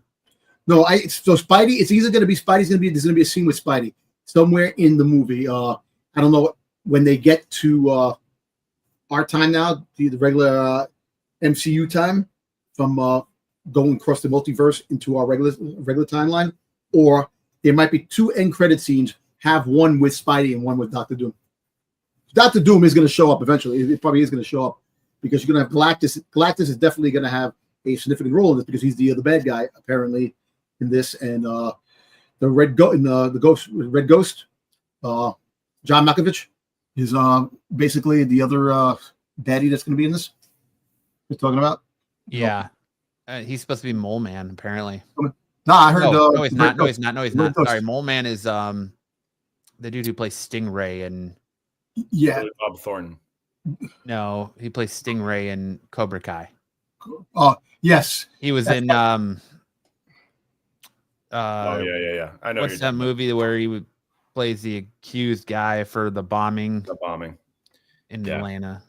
No, so Spidey. It's either going to be Spidey's going to be. There's going to be a scene with Spidey somewhere in the movie. I don't know when they get to our time now, the regular MCU time, from going across the multiverse into our regular timeline, or there might be 2 end credit scenes. Have one with Spidey and one with Doctor Doom. Doctor Doom is going to show up eventually. It probably is going to show up because you're going to have Galactus. Galactus is definitely going to have a significant role in this because he's the bad guy apparently in this, and the Red Ghost, John Malkovich is basically the other baddie that's going to be in this. You're talking about? Yeah, he's supposed to be Mole Man apparently. No, I heard. No, he's not. No, he's not. No, he's not. Sorry, Mole Man is the dude who plays Stingray and. Yeah, Bob Thornton. No, he plays Stingray in Cobra Kai. Yes, he was in. Yeah. I know. What's that movie where he plays the accused guy for the bombing? In Atlanta.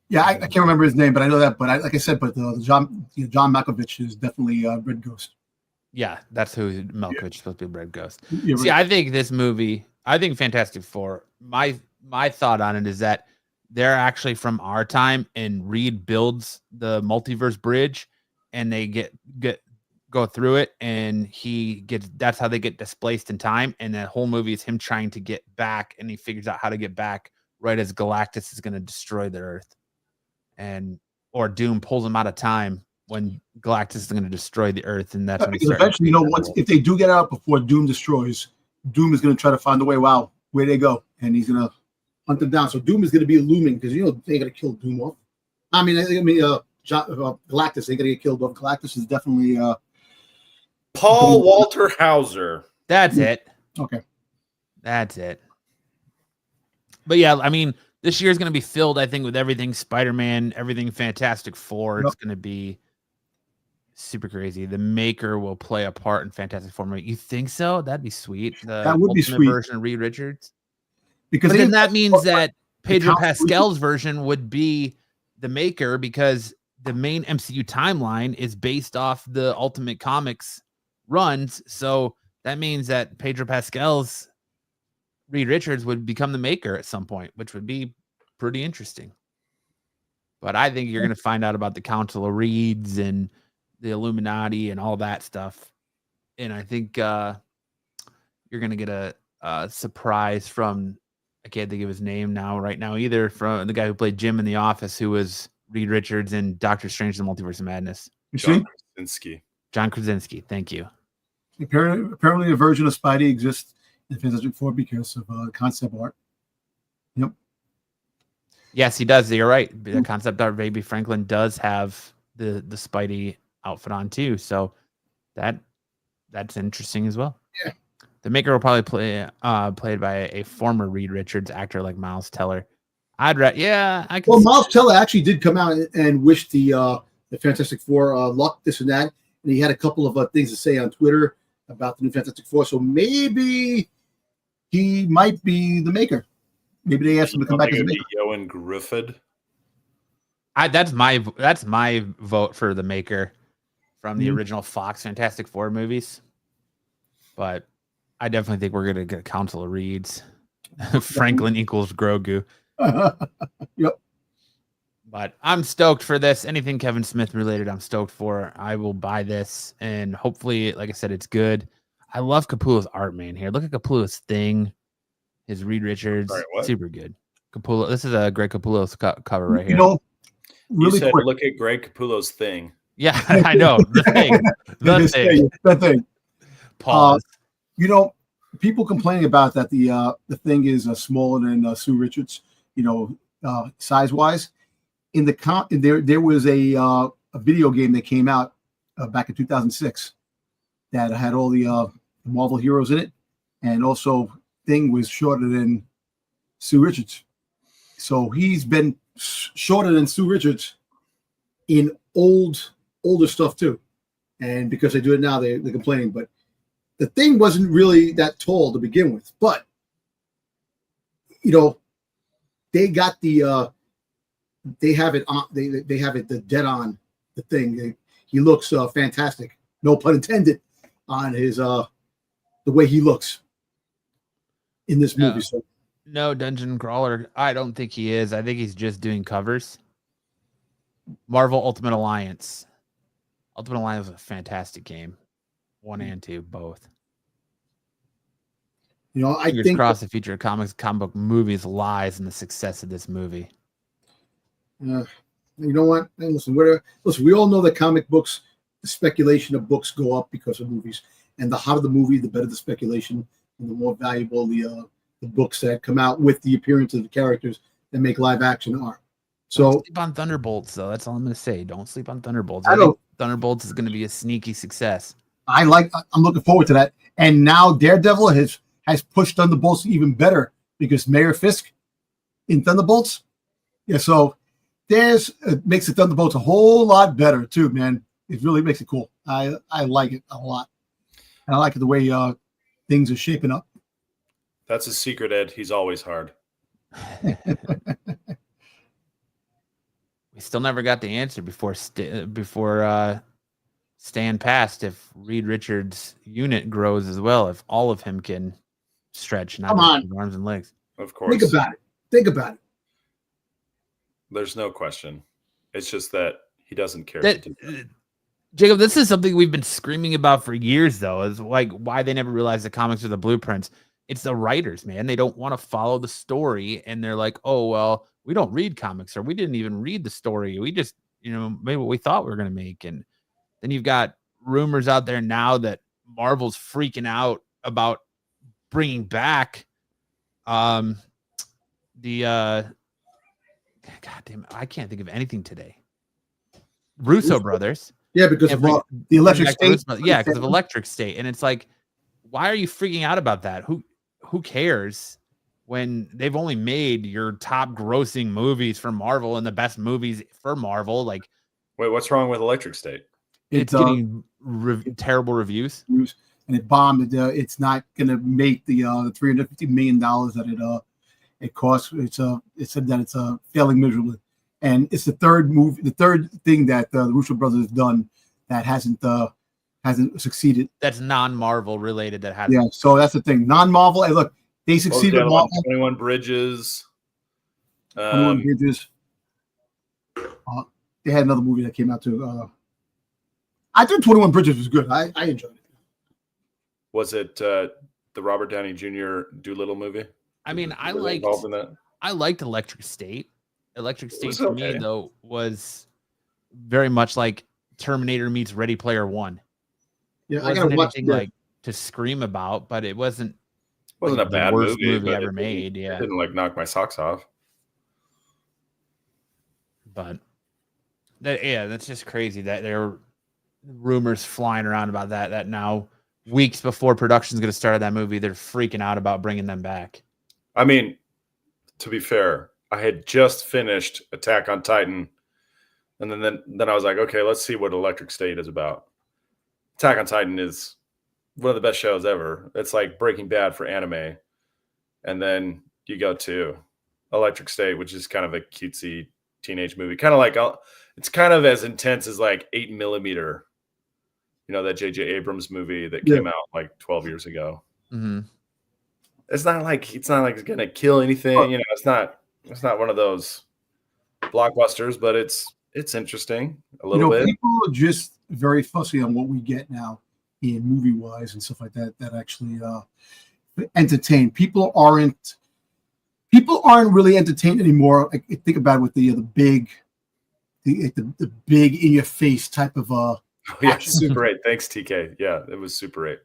Yeah, I can't remember his name, but I know that. But like I said, John Malkovich is definitely Red Ghost. Yeah, that's who Malkovich is supposed to be, Red Ghost. See, I think this movie, I think Fantastic Four, my thought on it is that they're actually from our time, and Reed builds the multiverse bridge, and they go through it, and that's how they get displaced in time, and the whole movie is him trying to get back, and he figures out how to get back right as Galactus is going to destroy the Earth, or Doom pulls him out of time when Galactus is going to destroy the Earth, and that's when Because eventually, if they do get out before Doom destroys, Doom is going to try to find a way. Wow, where'd they go? And he's going to hunt them down. So Doom is going to be looming because they're going to kill Doom off. Galactus, they got to get killed off. Galactus is definitely Paul Walter Hauser. That's it. Okay. That's it. But yeah, I mean, this year is going to be filled, I think, with everything Spider-Man, everything Fantastic Four. It's going to be super crazy. The Maker will play a part in Fantastic Four. You think so? That'd be sweet. That would be sweet. Version of Reed Richards. Because then that means that Pedro Pascal's version would be the Maker, because the main MCU timeline is based off the Ultimate Comics runs. So that means that Pedro Pascal's Reed Richards would become the Maker at some point, which would be pretty interesting. But I think you're going to find out about the Council of Reeds and the Illuminati and all that stuff. And I think you're going to get a surprise from, I can't think of his name right now either, from the guy who played Jim in The Office, who was Reed Richards in Doctor Strange: The Multiverse of Madness. John Krasinski. John Krasinski. Thank you. Apparently, a version of Spidey exists in Fantastic Four because of concept art. Yep. Yes, he does. You're right. The concept art, Baby Franklin does have the Spidey outfit on too. So that's interesting as well. Yeah. The Maker will probably played by a former Reed Richards actor like Miles Teller. I can. Well, Miles Teller actually did come out and wish the Fantastic Four luck, this and that, and he had a couple of things to say on Twitter about the new Fantastic Four. So maybe he might be the Maker. Maybe they asked him to come back as a Maker. Yoan Griffith. That's my vote for the Maker from the original Fox Fantastic Four movies. But I definitely think we're going to get a Council of Reeds. Franklin equals Grogu. Yep. But I'm stoked for this. Anything Kevin Smith related, I'm stoked for. I will buy this, and hopefully, like I said, it's good. I love Capullo's art, man. Here, look at Capullo's thing. His Reed Richards, super good. Capullo. This is a Greg Capullo's cover right here. Really you said, quick. Look at Greg Capullo's thing. Yeah, I know the thing. The thing. Pause. People complaining about that the thing is smaller than Sue Richards. Size wise. In the there was a video game that came out back in 2006 that had all the Marvel heroes in it, and also Thing was shorter than Sue Richards. So he's been shorter than Sue Richards in older stuff too. And because they do it now, they're complaining. But the Thing wasn't really that tall to begin with. But they got the they have it on. They have it the dead on the Thing. He looks fantastic. No pun intended on his the way he looks in this movie. No dungeon crawler. I don't think he is. I think he's just doing covers. Marvel Ultimate Alliance. Ultimate Alliance was a fantastic game. 1 and 2, both. I think across the future of comic book movies lies in the success of this movie. You know what? Listen, we all know that comic books, the speculation of books go up because of movies. And the hotter the movie, the better the speculation, and the more valuable the books that come out with the appearance of the characters that make live action are. So don't sleep on Thunderbolts, though. That's all I'm going to say. Don't sleep on Thunderbolts. I think Thunderbolts is going to be a sneaky success. I'm looking forward to that. And now Daredevil has pushed Thunderbolts even better because Mayor Fisk in Thunderbolts. Yeah, so makes the Thunderbolts a whole lot better too, man. It really makes it cool. I like it a lot. And I like it the way things are shaping up. That's a secret, Ed. He's always hard. We still never got the answer before Stan passed if Reed Richards' unit grows as well, if all of him can stretch, not just arms and legs. Of course. Think about it. There's no question. It's just that he doesn't care. Jacob, this is something we've been screaming about for years, though, is like why they never realized the comics are the blueprints. It's the writers, man. They don't want to follow the story, and they're like, oh, well, we don't read comics, or we didn't even read the story. We just maybe what we thought we were going to make. And then you've got rumors out there now that Marvel's freaking out about bringing back God damn it, I can't think of anything today. Russo brothers. Yeah, because of the Electric State. Yeah, because of Electric State. And it's like, why are you freaking out about that? Who cares when they've only made your top grossing movies for Marvel and the best movies for Marvel? Like, wait, what's wrong with Electric State? It's getting terrible reviews, and it bombed. It's not going to make the $350 million that it costs. It said that it's failing miserably, and it's the third thing that the Russo brothers have done that hasn't succeeded. That's non-Marvel related. That hasn't. Yeah, so that's the thing. Non-Marvel. Hey, look, they succeeded. Marvel. 21 Bridges. 21 Bridges. They had another movie that came out too. I thought 21 Bridges was good. I enjoyed it. Was it the Robert Downey Jr. Doolittle movie? I mean, I liked Electric State. Electric State to me though was very much like Terminator meets Ready Player One. Yeah, I gotta watch anything like to scream about, but it wasn't a bad movie ever made. Yeah, it didn't like knock my socks off. But that's just crazy that there are rumors flying around about that now weeks before production's going to start of that movie, they're freaking out about bringing them back. I mean, to be fair, I had just finished Attack on Titan, and then I was like, okay, let's see what Electric State is about. Attack on Titan is one of the best shows ever. It's like Breaking Bad for anime. And then you go to Electric State, which is kind of a cutesy teenage movie. Kind of like, it's kind of as intense as like 8mm. That J.J. Abrams movie that came out like 12 years ago. Mm-hmm. It's not like it's going to kill anything. It's not one of those blockbusters, but it's interesting a little bit. People are just very fussy on what we get now in movie wise and stuff like that actually entertain. People aren't really entertained anymore. Like, think about it with the big in your face type of Super 8. Thanks, TK. Yeah, it was Super 8.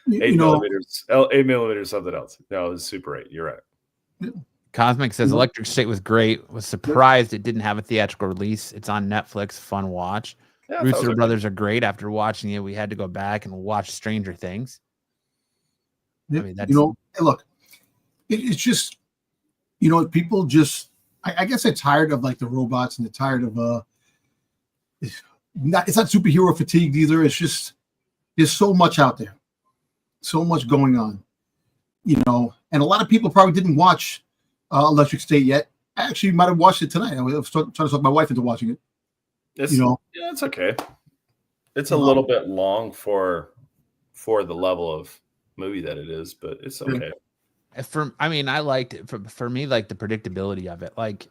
8mm, something else. No, it was Super 8. You're right. Cosmic says Electric State was great. Was surprised it didn't have a theatrical release. It's on Netflix. Fun watch. Yeah, Russo brothers are great. After watching it, we had to go back and watch Stranger Things. I mean, look, it's just, people just, I guess they're tired of like the robots, and they're tired of it's not superhero fatigue either. It's just there's so much out there, so much going on, and a lot of people probably didn't watch Electric State yet. I actually might have watched it tonight. I was trying to talk my wife into watching it. Yeah, it's okay. It's a little bit long for the level of movie that it is, but it's okay. I liked it. For me, like the predictability of it. Like,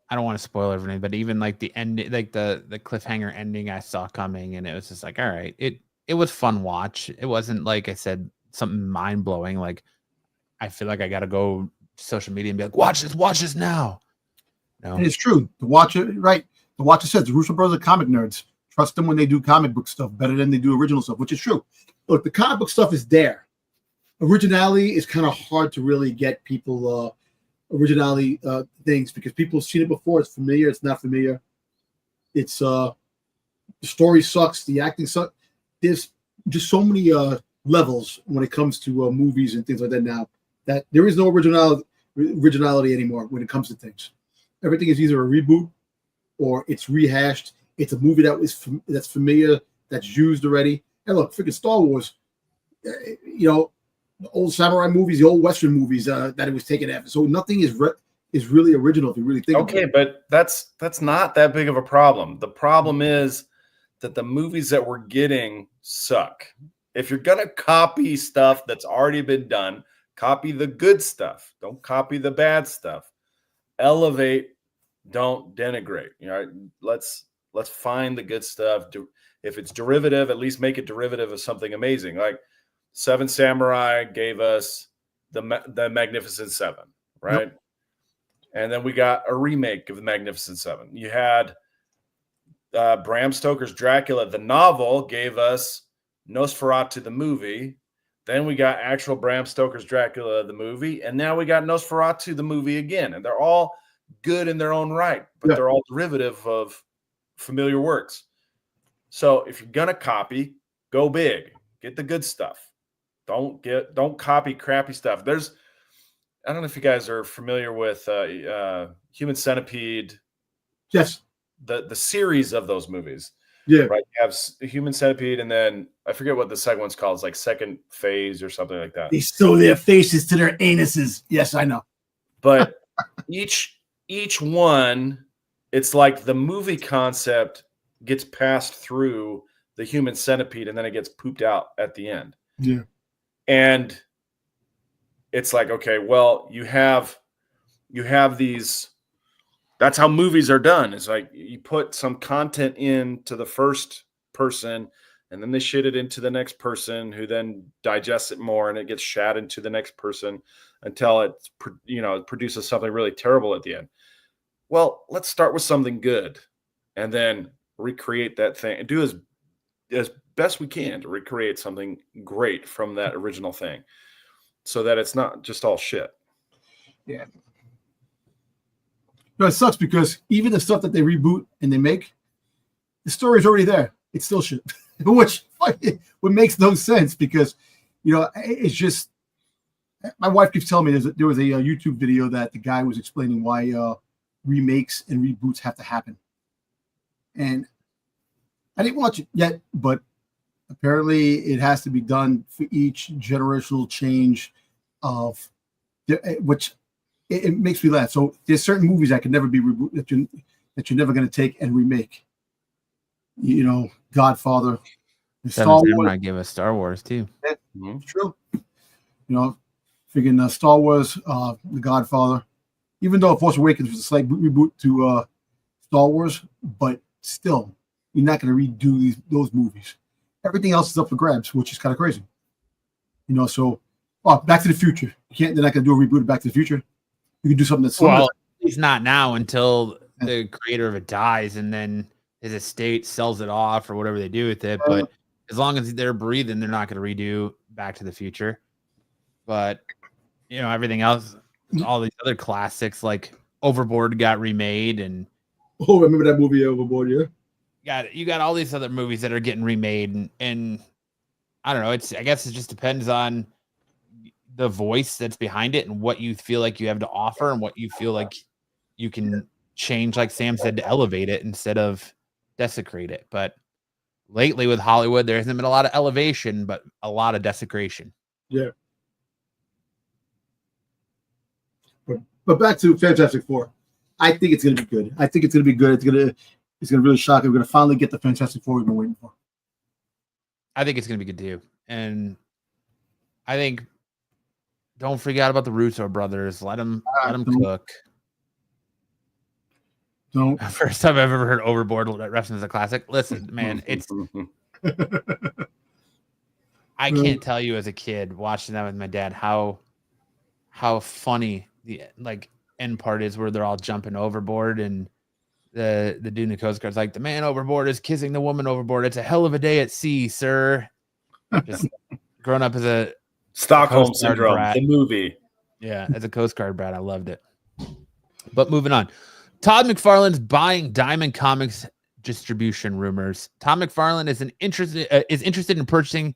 I don't want to spoil everything, but even like the end, like the cliffhanger ending, I saw coming, and it was just like, all right, it was fun watch. It wasn't, like I said, something mind blowing. Like, I feel like I got to go social media and be like, watch this now. No, and it's true. The Watcher, right? The Watcher says the Russo brothers are comic nerds. Trust them when they do comic book stuff better than they do original stuff, which is true. Look, the comic book stuff is there. Originality is kind of hard to really get people originality things, because people have seen it before. It's familiar. It's not familiar. It's the story sucks. The acting sucks. There's just so many levels when it comes to movies and things like that now, that there is no originality anymore when it comes to things. Everything is either a reboot or it's rehashed. It's a movie that's familiar, that's used already. And look, freaking Star Wars, the old samurai movies, the old Western movies that it was taken after. So nothing is really original if you really think about it. Okay, but that's not that big of a problem. The problem is that the movies that we're getting suck. If you're going to copy stuff that's already been done, copy the good stuff. Don't copy the bad stuff. Elevate, don't denigrate. Let's find the good stuff. If it's derivative, at least make it derivative of something amazing. Like Seven Samurai gave us the Magnificent Seven, right? Yep. And then we got a remake of the Magnificent Seven. You had Bram Stoker's Dracula, the novel, gave us Nosferatu, the movie. Then we got actual Bram Stoker's Dracula, the movie. And now we got Nosferatu, the movie again. And they're all good in their own right, but they're all derivative of familiar works. So if you're going to copy, go big. Get the good stuff. Don't copy crappy stuff. I don't know if you guys are familiar with Human Centipede. Yes. The series of those movies. Yeah. Right. You have Human Centipede, and then I forget what the second one's called. It's like Second Phase or something like that. They sew their faces to their anuses. Yes, I know. But each one, it's like the movie concept gets passed through the Human Centipede, and then it gets pooped out at the end. Yeah. And it's like, okay, well, you have these. That's how movies are done. It's like you put some content into the first person, and then they shit it into the next person, who then digests it more, and it gets shat into the next person until it produces something really terrible at the end. Well, let's start with something good, and then recreate that thing and do as best we can to recreate something great from that original thing, so that it's not just all shit. Yeah. No, it sucks because even the stuff that they reboot and they make, the story's already there. It's still shit, which makes no sense because, it's just. My wife keeps telling me there was a YouTube video that the guy was explaining why remakes and reboots have to happen, and I didn't watch it yet, but apparently it has to be done for each generational change of which. It makes me laugh. So there's certain movies that can never be rebooted, that you're never going to take and remake. Godfather, Star Wars. Give us Star Wars too. It's true. Figuring Star Wars, The Godfather. Even though Force Awakens was a slight reboot to Star Wars, but still, you're not going to redo those movies. Everything else is up for grabs, which is kind of crazy. So, Back to the Future. They're not going to do a reboot of Back to the Future. You can do something that's well, he's not now until the creator of it dies, and then his estate sells it off or whatever they do with it. But as long as they're breathing, they're not going to redo Back to the Future. But everything else, all these other classics like Overboard got remade, and remember that movie Overboard? Yeah, you got all these other movies that are getting remade, and I don't know. I guess it just depends on the voice that's behind it and what you feel like you have to offer and what you feel like you can change, like Sam said, to elevate it instead of desecrate it. But lately with Hollywood, there hasn't been a lot of elevation, but a lot of desecration. Yeah. But back to Fantastic Four. I think it's going to be good. It's going to really shock. We're going to finally get the Fantastic Four we've been waiting for. I think it's going to be good too. And I think don't forget about the Russo brothers. Let them cook. Don't. First time I've ever heard Overboard referenced as a classic. Listen, man, it's. I can't tell you as a kid watching that with my dad how funny the end part is where they're all jumping overboard and the dude in the Coast Guard's like, the man overboard is kissing the woman overboard. It's a hell of a day at sea, sir. Just growing up as a Stockholm Syndrome, brat. The movie. Yeah, as a Coast Guard brat, I loved it. But moving on. Todd McFarlane's buying Diamond Comics distribution rumors. Todd McFarlane is interested in purchasing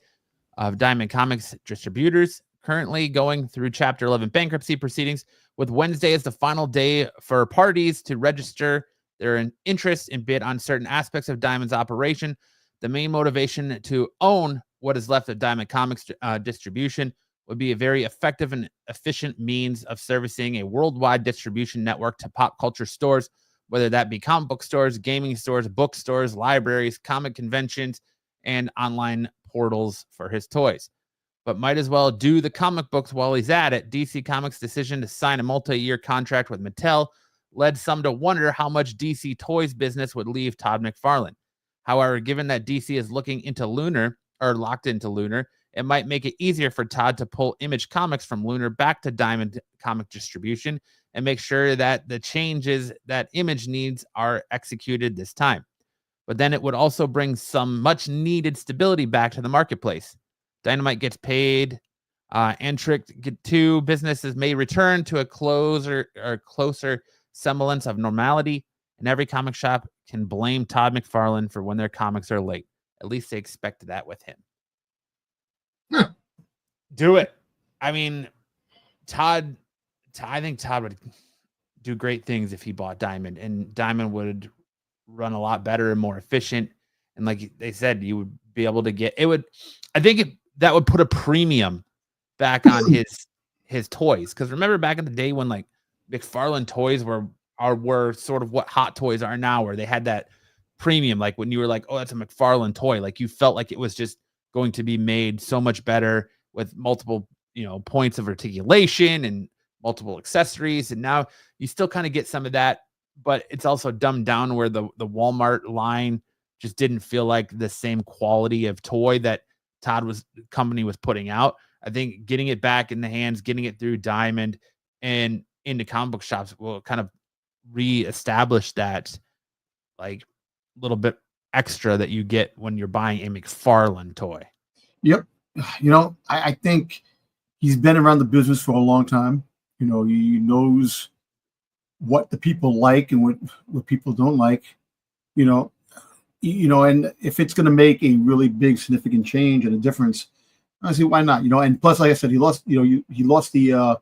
of Diamond Comics distributors, currently going through Chapter 11 bankruptcy proceedings, with Wednesday as the final day for parties to register their interest and bid on certain aspects of Diamond's operation. The main motivation to own what is left of Diamond Comics distribution would be a very effective and efficient means of servicing a worldwide distribution network to pop culture stores, whether that be comic book stores, gaming stores, bookstores, libraries, comic conventions, and online portals for his toys. But might as well do the comic books while he's at it. DC Comics' decision to sign a multi-year contract with Mattel led some to wonder how much DC Toys business would leave Todd McFarlane. However, given that DC is locked into Lunar, it might make it easier for Todd to pull Image Comics from Lunar back to Diamond Comic distribution and make sure that the changes that Image needs are executed this time. but then it would also bring some much needed stability back to the marketplace. Dynamite gets paid. And Trick 2 businesses may return to a closer semblance of normality, and every comic shop can blame Todd McFarlane for when their comics are late. At least they expect that with him. Huh. Do it. I mean, I think Todd would do great things if he bought Diamond, and Diamond would run a lot better and more efficient. And like they said, you would be able to get it. That would put a premium back on his toys, because remember back in the day when like McFarlane toys were sort of what Hot Toys are now, where they had that premium, like when you were like, oh, that's a McFarlane toy, like you felt like it was just going to be made so much better with multiple points of articulation and multiple accessories. And now you still kind of get some of that, but it's also dumbed down where the Walmart line just didn't feel like the same quality of toy that company was putting out. I think getting it back in the hands, getting it through Diamond and into comic book shops will kind of reestablish that like little bit extra that you get when you're buying a McFarlane toy. Yep. I think he's been around the business for a long time. He knows what the people like and what people don't like, and if it's going to make a really big significant change and a difference, I see why not, and plus, like I said, he lost the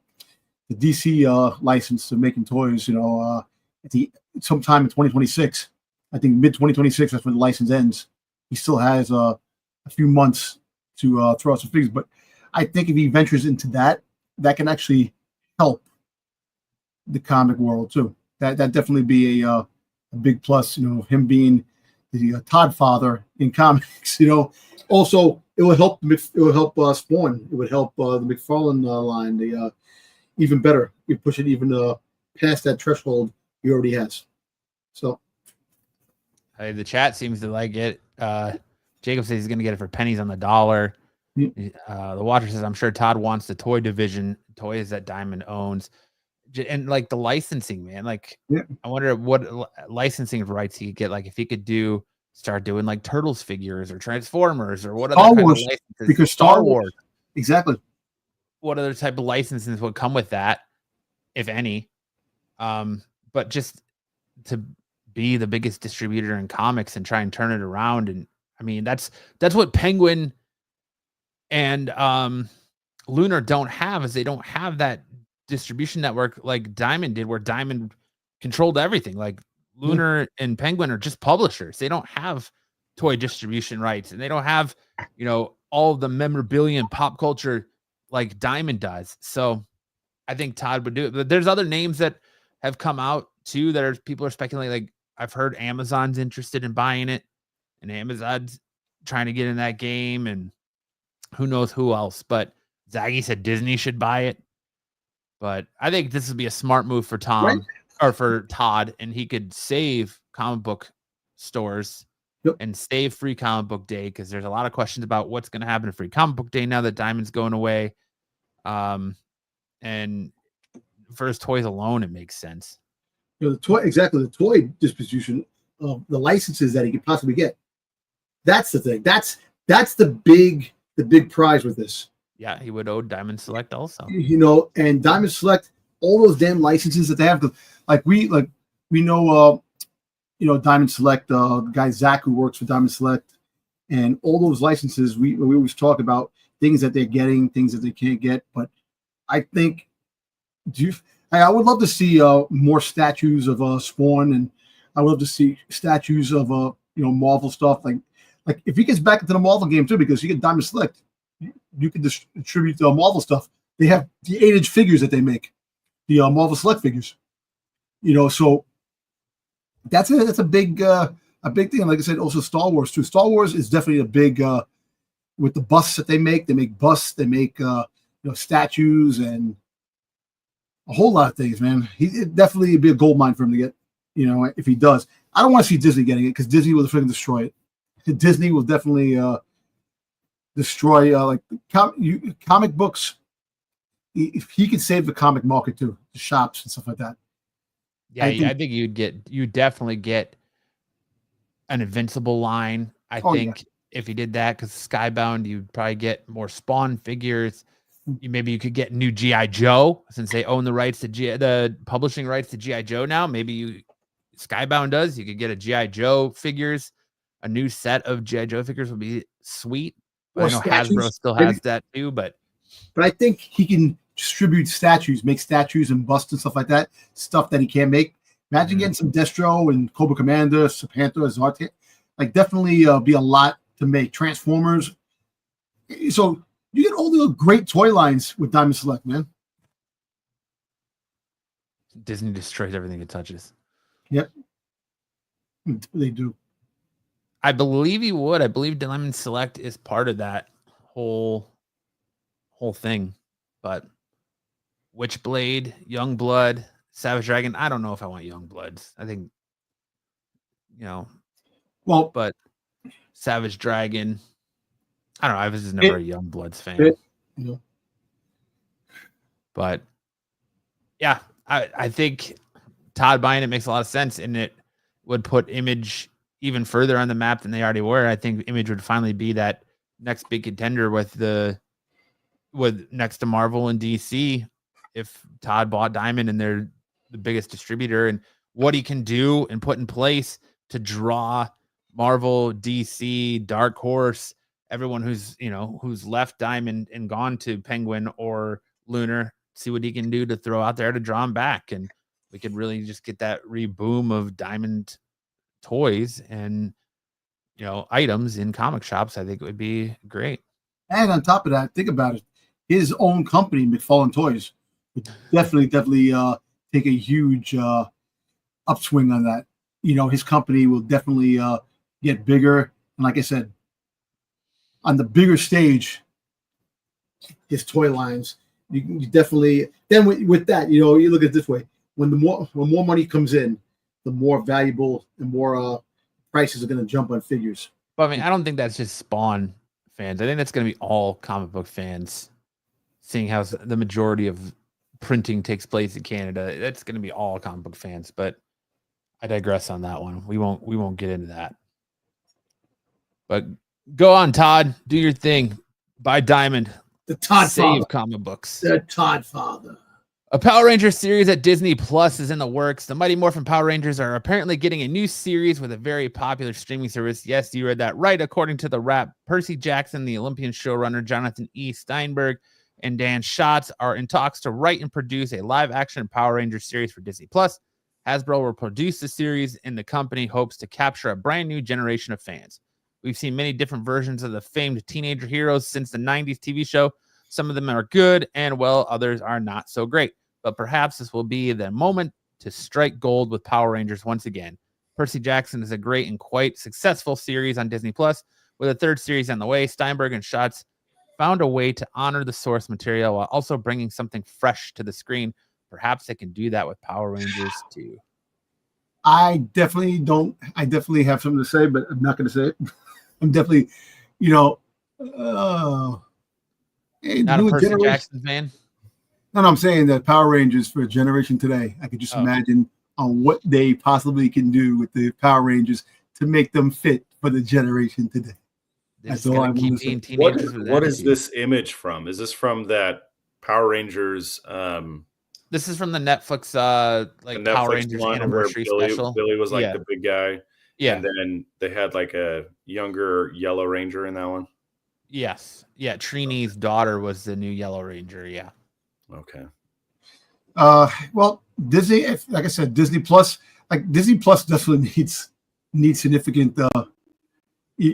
DC license to making toys, sometime in 2026. I think mid 2026, that's when the license ends. He still has a few months to throw out some figures, but I think if he ventures into that can actually help the comic world too. That definitely be a big plus. Him being the Todd father in comics. Also it would help. It would help Spawn. It would help the McFarlane line. Even better. You push it even past that threshold he already has. So. Hey, the chat seems to like it. Jacob says he's going to get it for pennies on the dollar. The Watcher says, I'm sure Todd wants the toy division, toys that Diamond owns. And like the licensing, man, like I wonder what licensing rights he could get. Like if he could start doing like Turtles figures or Transformers or what other kind of licenses. Because Star Wars. Exactly. What other type of licenses would come with that, if any? But just to be the biggest distributor in comics and try and turn it around. And I mean, that's what Penguin and Lunar don't have, is they don't have that distribution network like Diamond did, where Diamond controlled everything. Like Lunar and Penguin are just publishers. They don't have toy distribution rights, and they don't have, all the memorabilia and pop culture like Diamond does. So I think Todd would do it. But there's other names that have come out too that people are speculating. Like I've heard Amazon's interested in buying it, and Amazon's trying to get in that game, and who knows who else. But Zaggy said Disney should buy it. But I think this would be a smart move for Tom or for Todd, and he could save comic book stores and save Free Comic Book Day, because there's a lot of questions about what's going to happen to Free Comic Book Day now that Diamond's going away. And for his toys alone, it makes sense. The toy distribution of the licenses that he could possibly get. That's the thing. That's the big prize with this. Yeah, he would owe Diamond Select also. And Diamond Select, all those damn licenses that they have. Like we know, Diamond Select, the guy Zach who works for Diamond Select, and all those licenses. We always talk about things that they're getting, things that they can't get. But I think, I would love to see more statues of Spawn, and I would love to see statues of Marvel stuff. Like if he gets back into the Marvel game too, because you get Diamond Select. You can distribute the Marvel stuff. They have the 8-inch figures that they make, the Marvel Select figures. So that's a big thing. Like I said, also Star Wars too. Star Wars is definitely a big with the busts that they make. They make busts. They make statues and a whole lot of things. Man, it'd definitely be a gold mine for him to get. If he does, I don't want to see Disney getting it, because Disney will freaking destroy it. Disney will definitely. Destroy like comic books. If he could save the comic market too, the shops and stuff like that. Yeah, I think you'd definitely get an Invincible line. I think if he did that, because Skybound, you'd probably get more Spawn figures. Maybe you could get new G.I. Joe, since they own the rights to the publishing rights to G.I. Joe now. Maybe Skybound does. You could get a G.I. Joe figures. A new set of G.I. Joe figures would be sweet. But I know Hasbro still has that too, but I think he can distribute statues, make statues and busts and stuff like that, stuff that he can't make. Imagine getting some Destro and Cobra Commander, Serpentro, Zarte. Like, definitely be a lot to make. Transformers. So you get all the great toy lines with Diamond Select, man. Disney destroys everything it touches. Yep. They do. I believe he would. I believe Diamond Select is part of that whole thing. But Witchblade, Youngblood, Savage Dragon. I don't know if I want Youngbloods. I think, but Savage Dragon. I don't know. I was just never a Youngbloods fan. But yeah, I think Todd buying it makes a lot of sense, and it would put Image even further on the map than they already were. I think Image would finally be that next big contender with next to Marvel and DC if Todd bought Diamond and they're the biggest distributor, and what he can do and put in place to draw Marvel, DC, Dark Horse, everyone who's left Diamond and gone to Penguin or Lunar, see what he can do to throw out there to draw them back. And we could really just get that reboom of Diamond toys and items in comic shops. I think it would be great. And on top of that, think about it, his own company, McFarlane Toys, would definitely take a huge upswing on that. His company will definitely get bigger, and like I said, on the bigger stage, his toy lines, you definitely, then with that, you look at it this way, when more money comes in, the more valuable and more prices are going to jump on figures. But I mean, I don't think that's just Spawn fans. I think that's going to be all comic book fans, seeing how the majority of printing takes place in Canada. That's going to be all comic book fans. But I digress on that one. We won't get into that. But go on, Todd. Do your thing. Buy Diamond. The Todd Save Father. Comic books. The Todd Father. A Power Ranger series at Disney Plus is in the works. The Mighty Morphin Power Rangers are apparently getting a new series with a very popular streaming service. Yes, you read that right. According to the Wrap, Percy Jackson, the Olympian showrunner, Jonathan E. Steinberg, and Dan Schatz are in talks to write and produce a live-action Power Ranger series for Disney Plus. Hasbro will produce the series, and the company hopes to capture a brand new generation of fans. We've seen many different versions of the famed teenager heroes since the 90s TV show. Some of them are good, and others are not so great. But perhaps this will be the moment to strike gold with Power Rangers once again. Percy Jackson is a great and quite successful series on Disney Plus. With a third series on the way, Steinberg and Schatz found a way to honor the source material while also bringing something fresh to the screen. Perhaps they can do that with Power Rangers too. I definitely have something to say, but I'm not going to say it. I'm definitely, not a Percy Jackson fan. No, I'm saying that Power Rangers for a generation today, I could just imagine on what they possibly can do with the Power Rangers to make them fit for the generation today. That's all I want to say. What is this image from? Is this from that Power Rangers? This is from the Netflix Power Rangers anniversary special. Billy was like the big guy. Yeah. And then they had like a younger Yellow Ranger in that one. Yes. Yeah. Trini's daughter was the new Yellow Ranger. Yeah. Okay. Well, Disney, like I said, Disney Plus definitely needs significant. They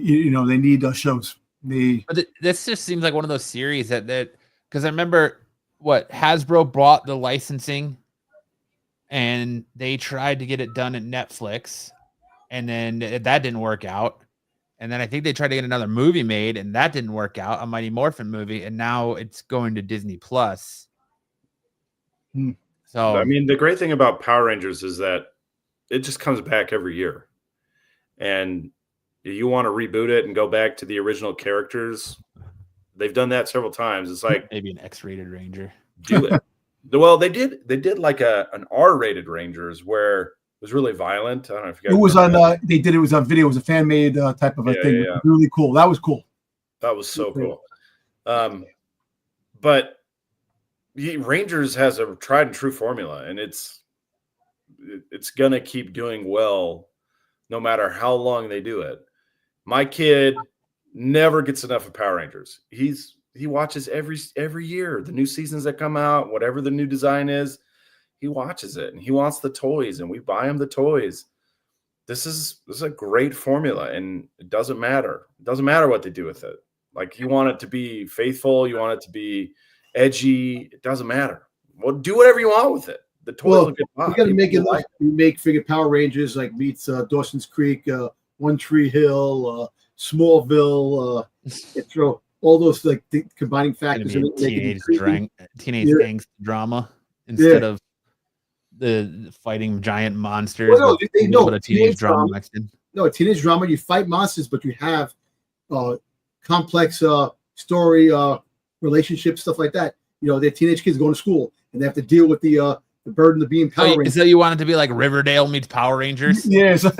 need shows. But this just seems like one of those series that because I remember Hasbro bought the licensing, and they tried to get it done at Netflix, and then that didn't work out. And then I think they tried to get another movie made, and that didn't work out, a Mighty Morphin movie, and now it's going to Disney Plus. So I mean, the great thing about Power Rangers is that it just comes back every year. And you want to reboot it and go back to the original characters. They've done that several times. It's like maybe an X-rated Ranger. Do it. Well, they did like an R-rated Rangers where it was really violent. I don't know if you guys It was on. remember that. They did it was on video. It was a fan made type of a Yeah, thing. yeah. Really cool. That was cool. That was so cool. But Rangers has a tried and true formula, and it's gonna keep doing well no matter how long they do it. My kid never gets enough of Power Rangers. He watches every year the new seasons that come out, whatever the new design is, he watches it, and he wants the toys, and we buy him the toys. This is a great formula, and it doesn't matter. It doesn't matter what they do with it. Like, you want it to be faithful, you want it to be edgy. It doesn't matter. Well, do whatever you want with it. The toys look good. You got to make it like you make figure Power Rangers like meets Dawson's Creek, One Tree Hill, Smallville, throw all those like combining factors. Teenage angst drama instead of the fighting giant monsters. Well, no, a teenage drama mixed in. No, teenage drama. You fight monsters, but you have complex story, relationships, stuff like that. You know, they're teenage kids going to school, and they have to deal with the burden of being Power Rangers. So you want it to be like Riverdale meets Power Rangers? Yeah. So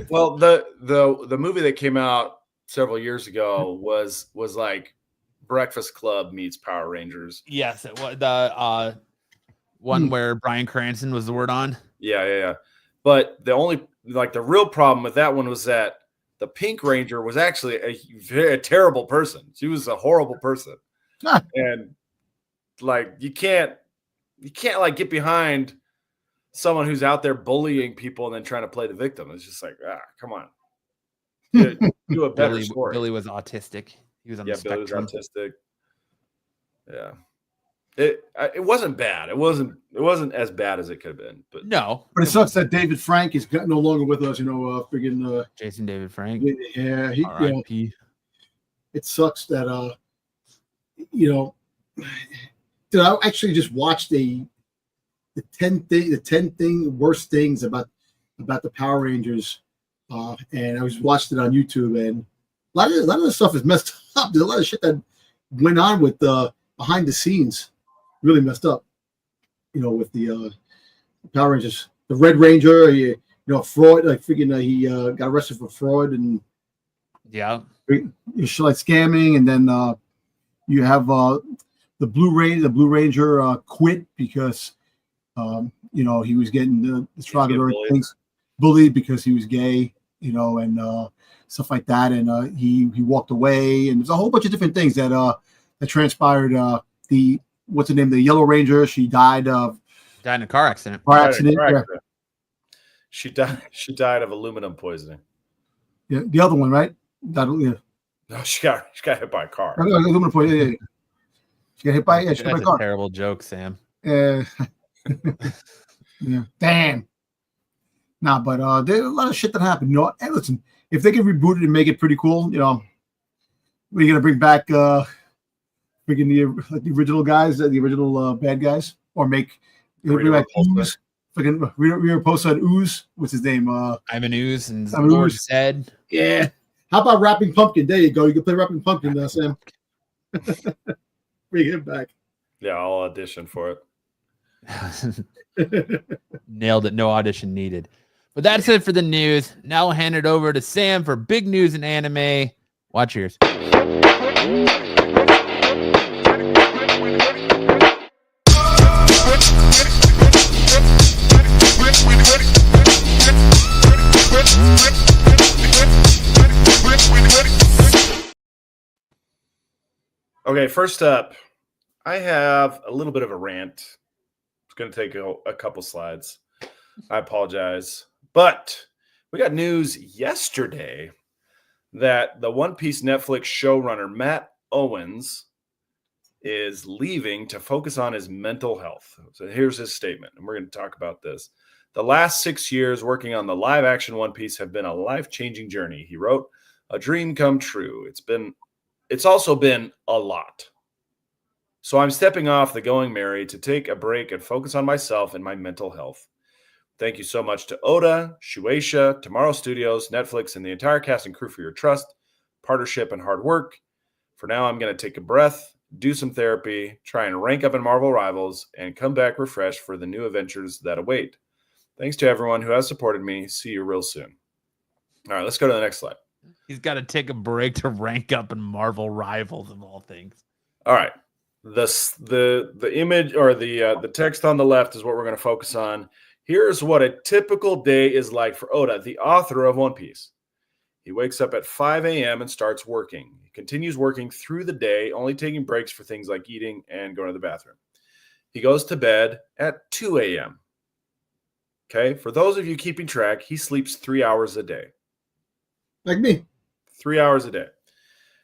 well, the movie that came out several years ago was like Breakfast Club meets Power Rangers. Yes, it was the one where Bryan Cranston was the word on. Yeah. But the only the real problem with that one was that the Pink Ranger was actually a terrible person. She was a horrible person, and like you can't like get behind someone who's out there bullying people and then trying to play the victim. It's just like, come on, do a better sport. Billy was autistic. He was on the spectrum. Billy was autistic. Yeah, it wasn't bad. It wasn't as bad as it could have been. But it sucks that David Frank is no longer with us. You know, friggin' Jason David Frank. Yeah, R.I.P. It sucks that Dude, I actually just watched the 10 worst things about the Power Rangers, and I was watching it on YouTube, and a lot of the stuff is messed up. There's a lot of shit that went on with behind the scenes, really messed up. You know, with the Power Rangers, the Red Ranger, fraud, like freaking he got arrested for fraud and shit like scamming, and then you have the Blue Ranger quit because he was getting derogatory things, bullied because he was gay, and stuff like that, and he walked away, and there's a whole bunch of different things that transpired. What's the name? The Yellow Ranger, she died in a car accident. Yeah. She died of aluminum poisoning. Yeah, the other one, right? No, she got hit by a car. Aluminum poisoning. Yeah. She got hit by a car. A terrible joke, Sam. Yeah. Damn. Nah, but there's a lot of shit that happened. Hey, listen, if they can reboot it and make it pretty cool, we're gonna bring back the original guys, the original bad guys, or bring back Ooze. Fucking Rita Posa and Ooze. What's his name? Ivan Ooze and Lord Zed. Yeah. How about Rapping Pumpkin? There you go. You can play Rapping Pumpkin, Sam. Bring him back. Yeah, I'll audition for it. Nailed it. No audition needed. But that's it for the news. Now I'll hand it over to Sam for big news in anime. Watch yours. Okay, first up, I have a little bit of a rant. It's going to take a couple slides. I apologize. But we got news yesterday that the One Piece Netflix showrunner, Matt Owens, is leaving to focus on his mental health. So here's his statement, and we're going to talk about this. The last 6 years working on the live-action One Piece have been a life-changing journey. He wrote, "A dream come true. It's also been a lot. So I'm stepping off the Going Merry to take a break and focus on myself and my mental health. Thank you so much to Oda, Shueisha, Tomorrow Studios, Netflix, and the entire cast and crew for your trust, partnership, and hard work. For now, I'm going to take a breath, do some therapy, try and rank up in Marvel Rivals, and come back refreshed for the new adventures that await. Thanks to everyone who has supported me. See you real soon. All right, let's go to the next slide. He's got to take a break to rank up in Marvel Rivals of all things. All right. The image or the text on the left is what we're going to focus on. Here's what a typical day is like for Oda, the author of One Piece. He wakes up at 5 a.m. and starts working. He continues working through the day, only taking breaks for things like eating and going to the bathroom. He goes to bed at 2 a.m. Okay, for those of you keeping track, he sleeps 3 hours a day. Like me. 3 hours a day.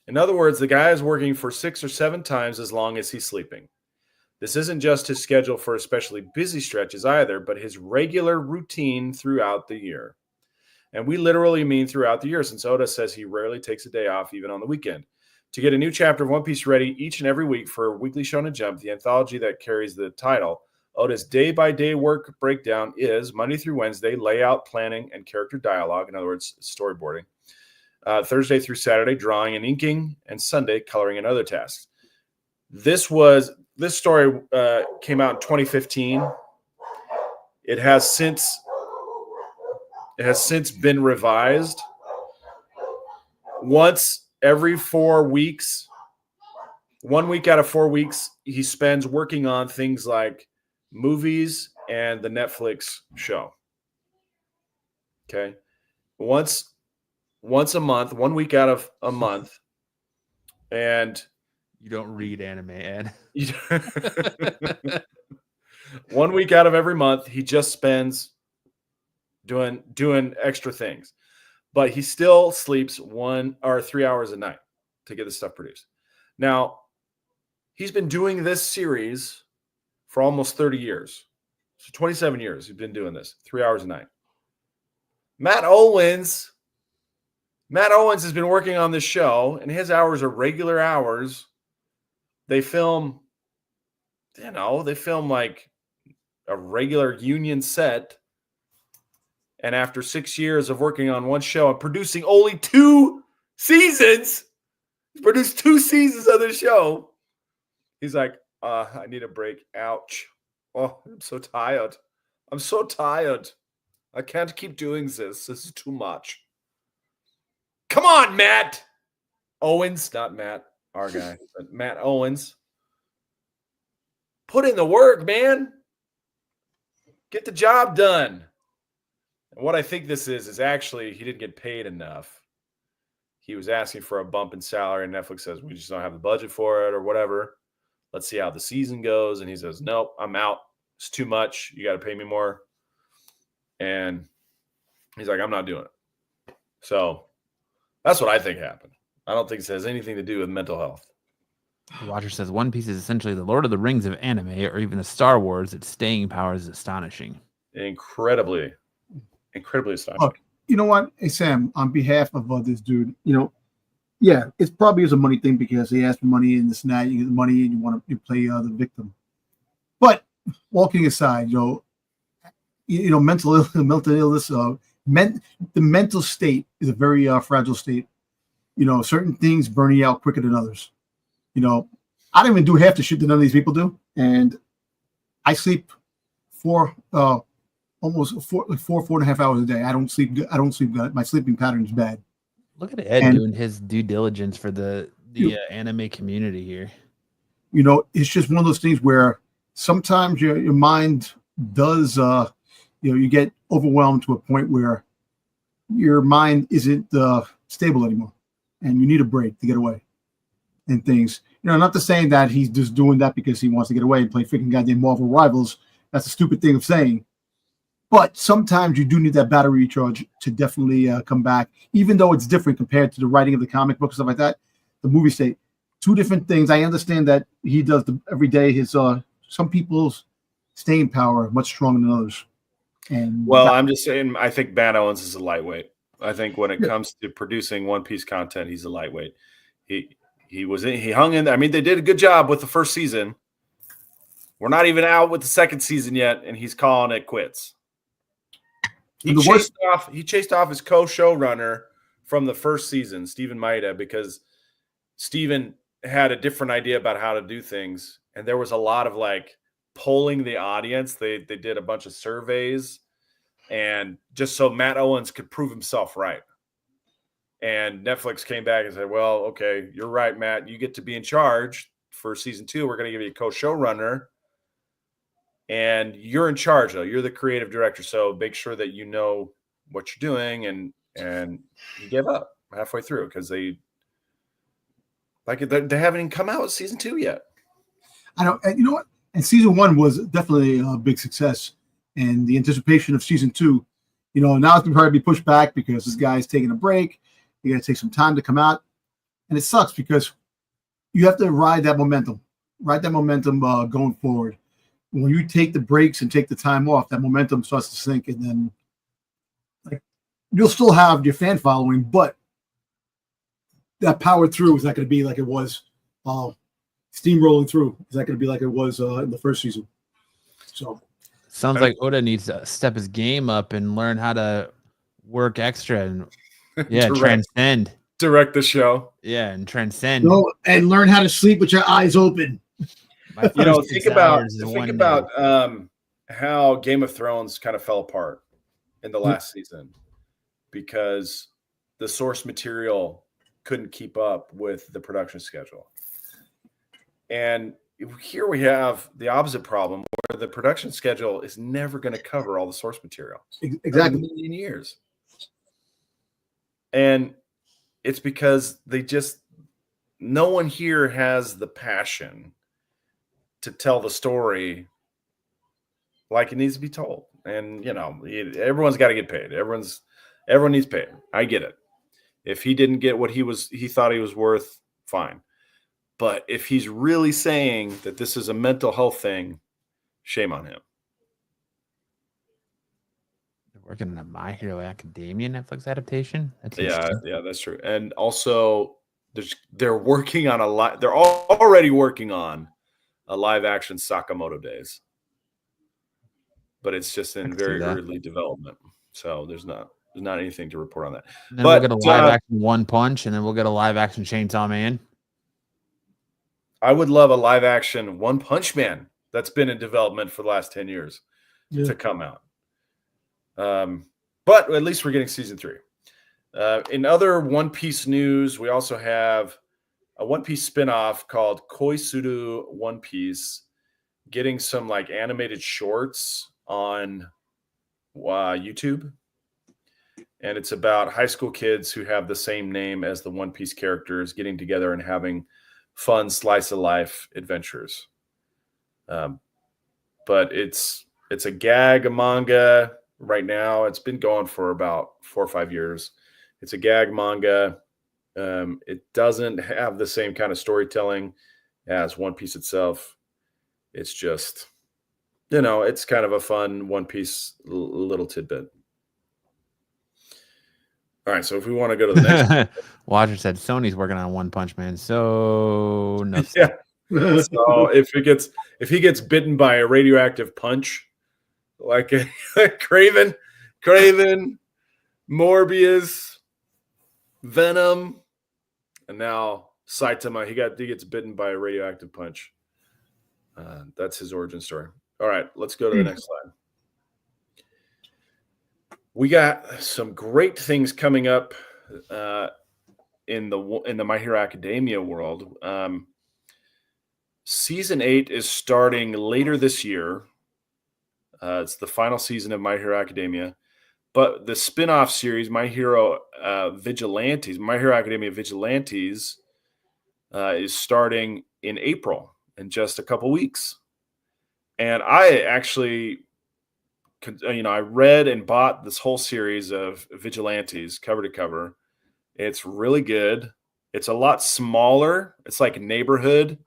In other words, the guy is working for 6 or 7 times as long as he's sleeping. This isn't just his schedule for especially busy stretches either, but his regular routine throughout the year. And we literally mean throughout the year, since Oda says he rarely takes a day off, even on the weekend. To get a new chapter of One Piece ready each and every week for Weekly Shonen Jump, the anthology that carries the title, Oda's day-by-day work breakdown is Monday through Wednesday, layout, planning, and character dialogue. In other words, storyboarding. Thursday through Saturday, drawing and inking, and Sunday, coloring and other tasks. This story came out in 2015. It has since been revised. Once every 4 weeks, 1 week out of 4 weeks, he spends working on things like movies and the Netflix show. Okay. Once a month, 1 week out of a month. And you don't read anime, Ed. 1 week out of every month, he just spends doing extra things. But he still sleeps 1 or 3 hours a night to get this stuff produced. Now, he's been doing this series for almost 30 years. So 27 years he's been doing this, 3 hours a night. Matt Owens has been working on this show, and his hours are regular hours. They film like a regular union set. And after 6 years of working on one show and producing only 2 seasons, he's produced 2 seasons of the show. He's like, I need a break. Ouch. Oh, I'm so tired. I can't keep doing this. This is too much. Come on, Matt Owens, not Matt, our guy, but Matt Owens. Put in the work, man. Get the job done. And what I think this is actually he didn't get paid enough. He was asking for a bump in salary, and Netflix says, we just don't have the budget for it or whatever. Let's see how the season goes. And he says, nope, I'm out. It's too much. You got to pay me more. And he's like, I'm not doing it. So that's what I think happened. I don't think it has anything to do with mental health. Roger says One Piece is essentially the Lord of the Rings of anime, or even the Star Wars. Its staying power is astonishing. Incredibly astonishing. Oh, you know what? Hey, Sam, on behalf of this dude, yeah, it probably is a money thing because he asked for money and this and that. You get the money and you want to play the victim. But walking aside, mental illness, the mental state is a very fragile state. Certain things burn you out quicker than others. I don't even do half the shit that none of these people do, and I sleep almost 4.5 hours a day. I don't sleep good. My sleeping pattern is bad. Look at Ed doing his due diligence for the anime community here. It's just one of those things where sometimes your mind does, you get overwhelmed to a point where your mind isn't stable anymore, and you need a break to get away and things. Not to say that he's just doing that because he wants to get away and play freaking goddamn Marvel Rivals. That's a stupid thing of saying. But sometimes you do need that battery recharge to definitely come back, even though it's different compared to the writing of the comic book and stuff like that. The movie state, 2 different things. I understand that he does every day. His some people's staying power much stronger than others. And I'm just saying, I think Matt Owens is a lightweight. I think when it comes to producing One Piece content, he's a lightweight. He hung in there. I mean, they did a good job with the first season. We're not even out with the second season yet, and he's calling it quits. He chased off his co-showrunner from the first season, Stephen Maida, because Stephen had a different idea about how to do things, and there was a lot of polling the audience. They did a bunch of surveys and just so Matt Owens could prove himself right. And Netflix came back and said, well, okay, you're right, Matt. You get to be in charge for season 2. We're going to give you a co-showrunner. And you're in charge, though. You're the creative director. So make sure that you know what you're doing. And he gave up halfway through because they haven't even come out with season 2 yet. I don't, and you know what? And season 1 was definitely a big success. And the anticipation of season 2, now it's going to probably be pushed back because this guy's taking a break. You got to take some time to come out. And it sucks because you have to ride that momentum going forward. When you take the breaks and take the time off, that momentum starts to sink. And then you'll still have your fan following, but that power through is not going to be like it was steamrolling through. It's not going to be like it was in the first season. So sounds like Oda needs to step his game up and learn how to work extra and transcend. Direct the show. Yeah, and transcend. No, and learn how to sleep with your eyes open. Think about how Game of Thrones kind of fell apart in the last season because the source material couldn't keep up with the production schedule. And here we have the opposite problem where the production schedule is never going to cover all the source material. Exactly. In a million years. And it's because no one here has the passion to tell the story like it needs to be told. And, everyone's got to get paid. Everyone needs paid. I get it. If he didn't get what he thought he was worth, fine. But if he's really saying that this is a mental health thing, shame on him. They're working on a My Hero Academia Netflix adaptation. Yeah, that's true. And also, they're working on They're already working on a live action Sakamoto Days, but it's just in very early development. So there's not anything to report on that. And then we'll get a live action One Punch, and then we'll get a live action Chainsaw Man. I would love a live action One Punch Man that's been in development for the last 10 years to come out. But at least we're getting season 3. In other One Piece news, we also have a One Piece spinoff called Koisuru One Piece, getting some animated shorts on YouTube. And it's about high school kids who have the same name as the One Piece characters getting together and having fun slice of life adventures. But it's a gag manga right now. It's been going for about 4 or 5 years. It's a gag manga. It doesn't have the same kind of storytelling as One Piece itself. It's just, it's kind of a fun One Piece little tidbit. All right, so if we want to go to the next, Watcher said Sony's working on One Punch Man. So no, yeah. So if he gets bitten by a radioactive punch, like Craven, Morbius, Venom, and now Saitama, he gets bitten by a radioactive punch. That's his origin story. All right, let's go to the next slide. We got some great things coming up in the My Hero Academia world. Season 8 is starting later this year. It's the final season of My Hero Academia. But the spin-off series, My Hero Vigilantes, My Hero Academia Vigilantes, is starting in April, in just a couple weeks. And I actually, I read and bought this whole series of Vigilantes cover to cover. It's really good. It's a lot smaller. It's like neighborhood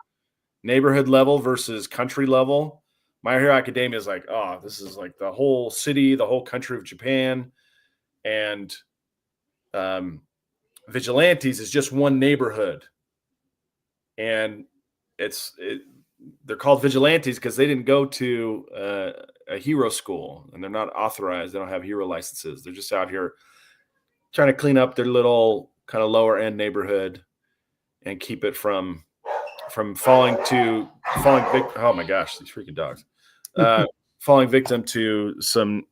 level versus country level. My Hero Academia is like, oh, this is like the whole city, the whole country of Japan. And Vigilantes is just one neighborhood. And they're called Vigilantes because they didn't go to a hero school, and they're not authorized. They don't have hero licenses. They're just out here trying to clean up their little kind of lower end neighborhood and keep it from falling victim. Oh my gosh, these freaking dogs! Falling victim to some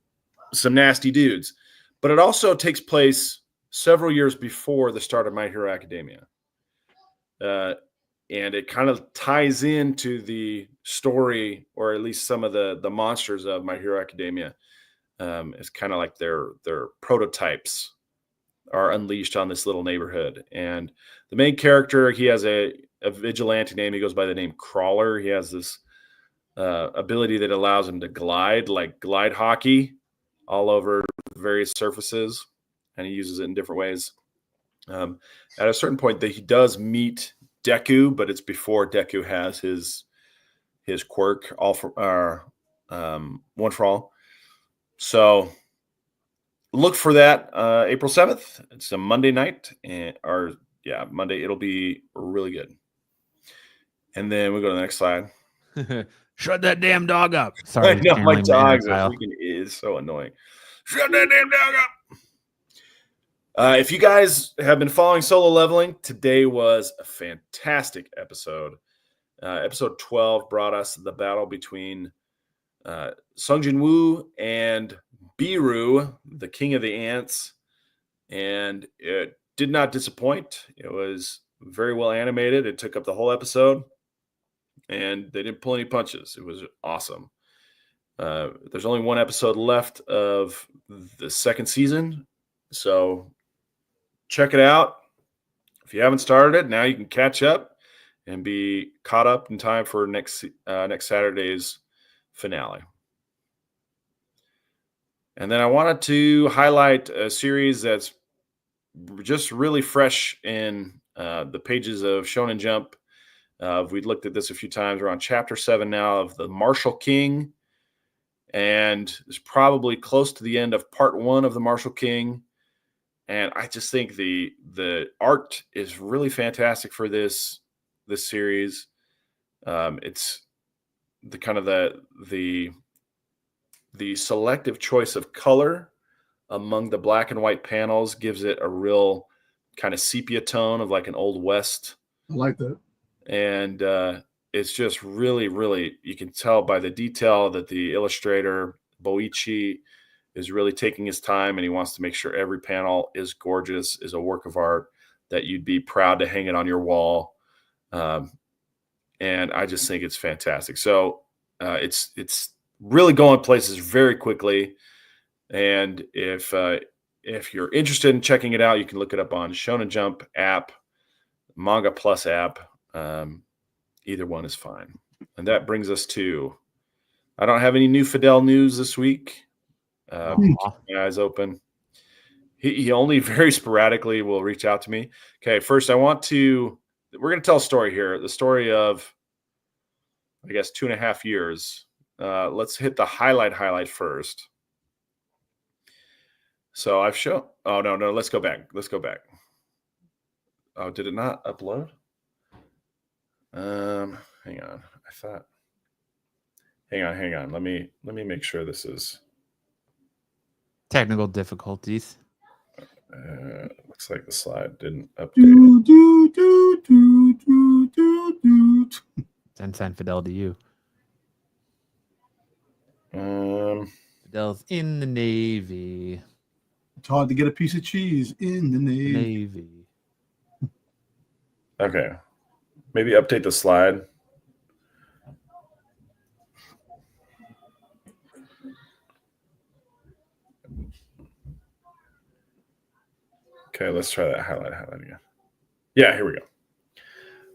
some nasty dudes. But it also takes place several years before the start of My Hero Academia. And it kind of ties into the story, or at least some of the monsters of My Hero Academia. It's kind of like their prototypes are unleashed on this little neighborhood. And the main character, he has a vigilante name. He goes by the name Crawler. He has this ability that allows him to glide, like glide hockey, all over various surfaces, and he uses it in different ways. At a certain point, that he does meet Deku, but it's before Deku has his quirk, all for one for all. So look for that April 7th. It's a Monday night, Monday. It'll be really good. And then we go to the next slide. Shut that damn dog up. Sorry, I know my channeling dogs Maynard are freaking is so annoying. Shut that damn dog up. If you guys have been following Solo Leveling, today was a fantastic episode. Episode 12 brought us the battle between Sung Jin Woo and Biru, the king of the ants. And it did not disappoint. It was very well animated. It took up the whole episode. And they didn't pull any punches. It was awesome. There's only one episode left of the second season. So check it out. If you haven't started it, now you can catch up and be caught up in time for next Saturday's finale. And then I wanted to highlight a series that's just really fresh in the pages of Shonen Jump. We've looked at this a few times. We're on chapter 7 now of The Martial King. And it's probably close to the end of part 1 of The Martial King. And I just think the art is really fantastic for this series. It's the kind of the selective choice of color among the black and white panels gives it a real kind of sepia tone of like an Old West. I like that. And it's just really, really, you can tell by the detail that the illustrator, Boichi, is really taking his time, and he wants to make sure every panel is gorgeous, is a work of art, that you'd be proud to hang it on your wall. And I just think it's fantastic. So it's really going places very quickly. And if you're interested in checking it out, you can look it up on Shonen Jump app, Manga Plus app. Either one is fine. And that brings us to, I don't have any new Fidel news this week. My eyes open. He only very sporadically will reach out to me. Okay, first we're going to tell a story here. The story of, I guess, 2.5 years. Let's hit the highlight first. So I've shown, oh, no, let's go back. Oh, did it not upload? Hang on. I thought. Hang on. Let me make sure this is technical difficulties. Looks like the slide didn't update. Send Fidel to you. Fidel's in the Navy. It's hard to get a piece of cheese in the Navy. Okay. Maybe update the slide. Okay, let's try that highlight again. Yeah, here we go.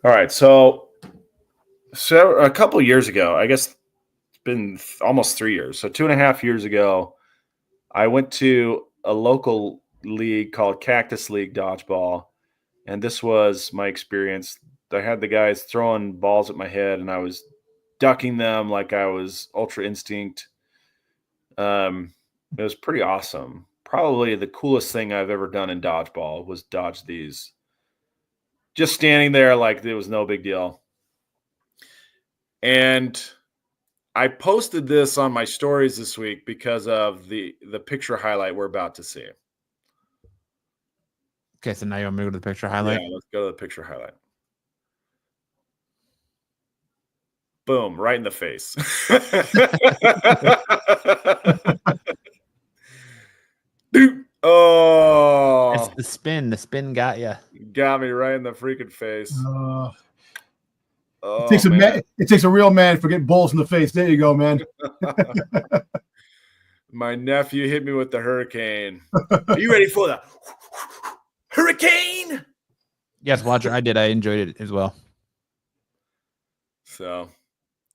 All right, so a couple of years ago, I guess it's been almost 3 years. So 2.5 years ago, I went to a local league called Cactus League Dodgeball, and this was my experience. I had the guys throwing balls at my head, and I was ducking them like I was Ultra Instinct. It was pretty awesome. Probably the coolest thing I've ever done in dodgeball was dodge these. Just standing there like it was no big deal. And I posted this on my stories this week because of the picture highlight we're about to see. Okay, so now you want me to go to the picture highlight? Yeah, let's go to the picture highlight. Boom, right in the face. Oh, It's the spin. The spin got you. got me right in the freaking face. It takes a man. It takes a real man to get balls in the face. There you go, man. My nephew hit me with the hurricane. Are you ready for the hurricane? Yes, Watcher. I did. I enjoyed it as well. So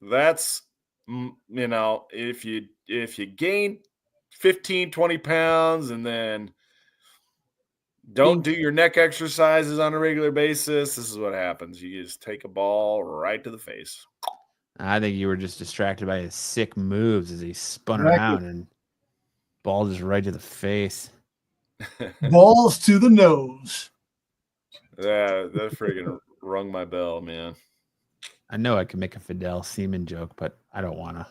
that's, if you gain 15, 20 pounds and then don't do your neck exercises on a regular basis, this is what happens. You just take a ball right to the face. I think you were just distracted by his sick moves as he spun around and ball just right to the face. Balls to the nose. Yeah, that friggin' rung my bell, man. I know I could make a Fidel Seaman joke, but I don't want to.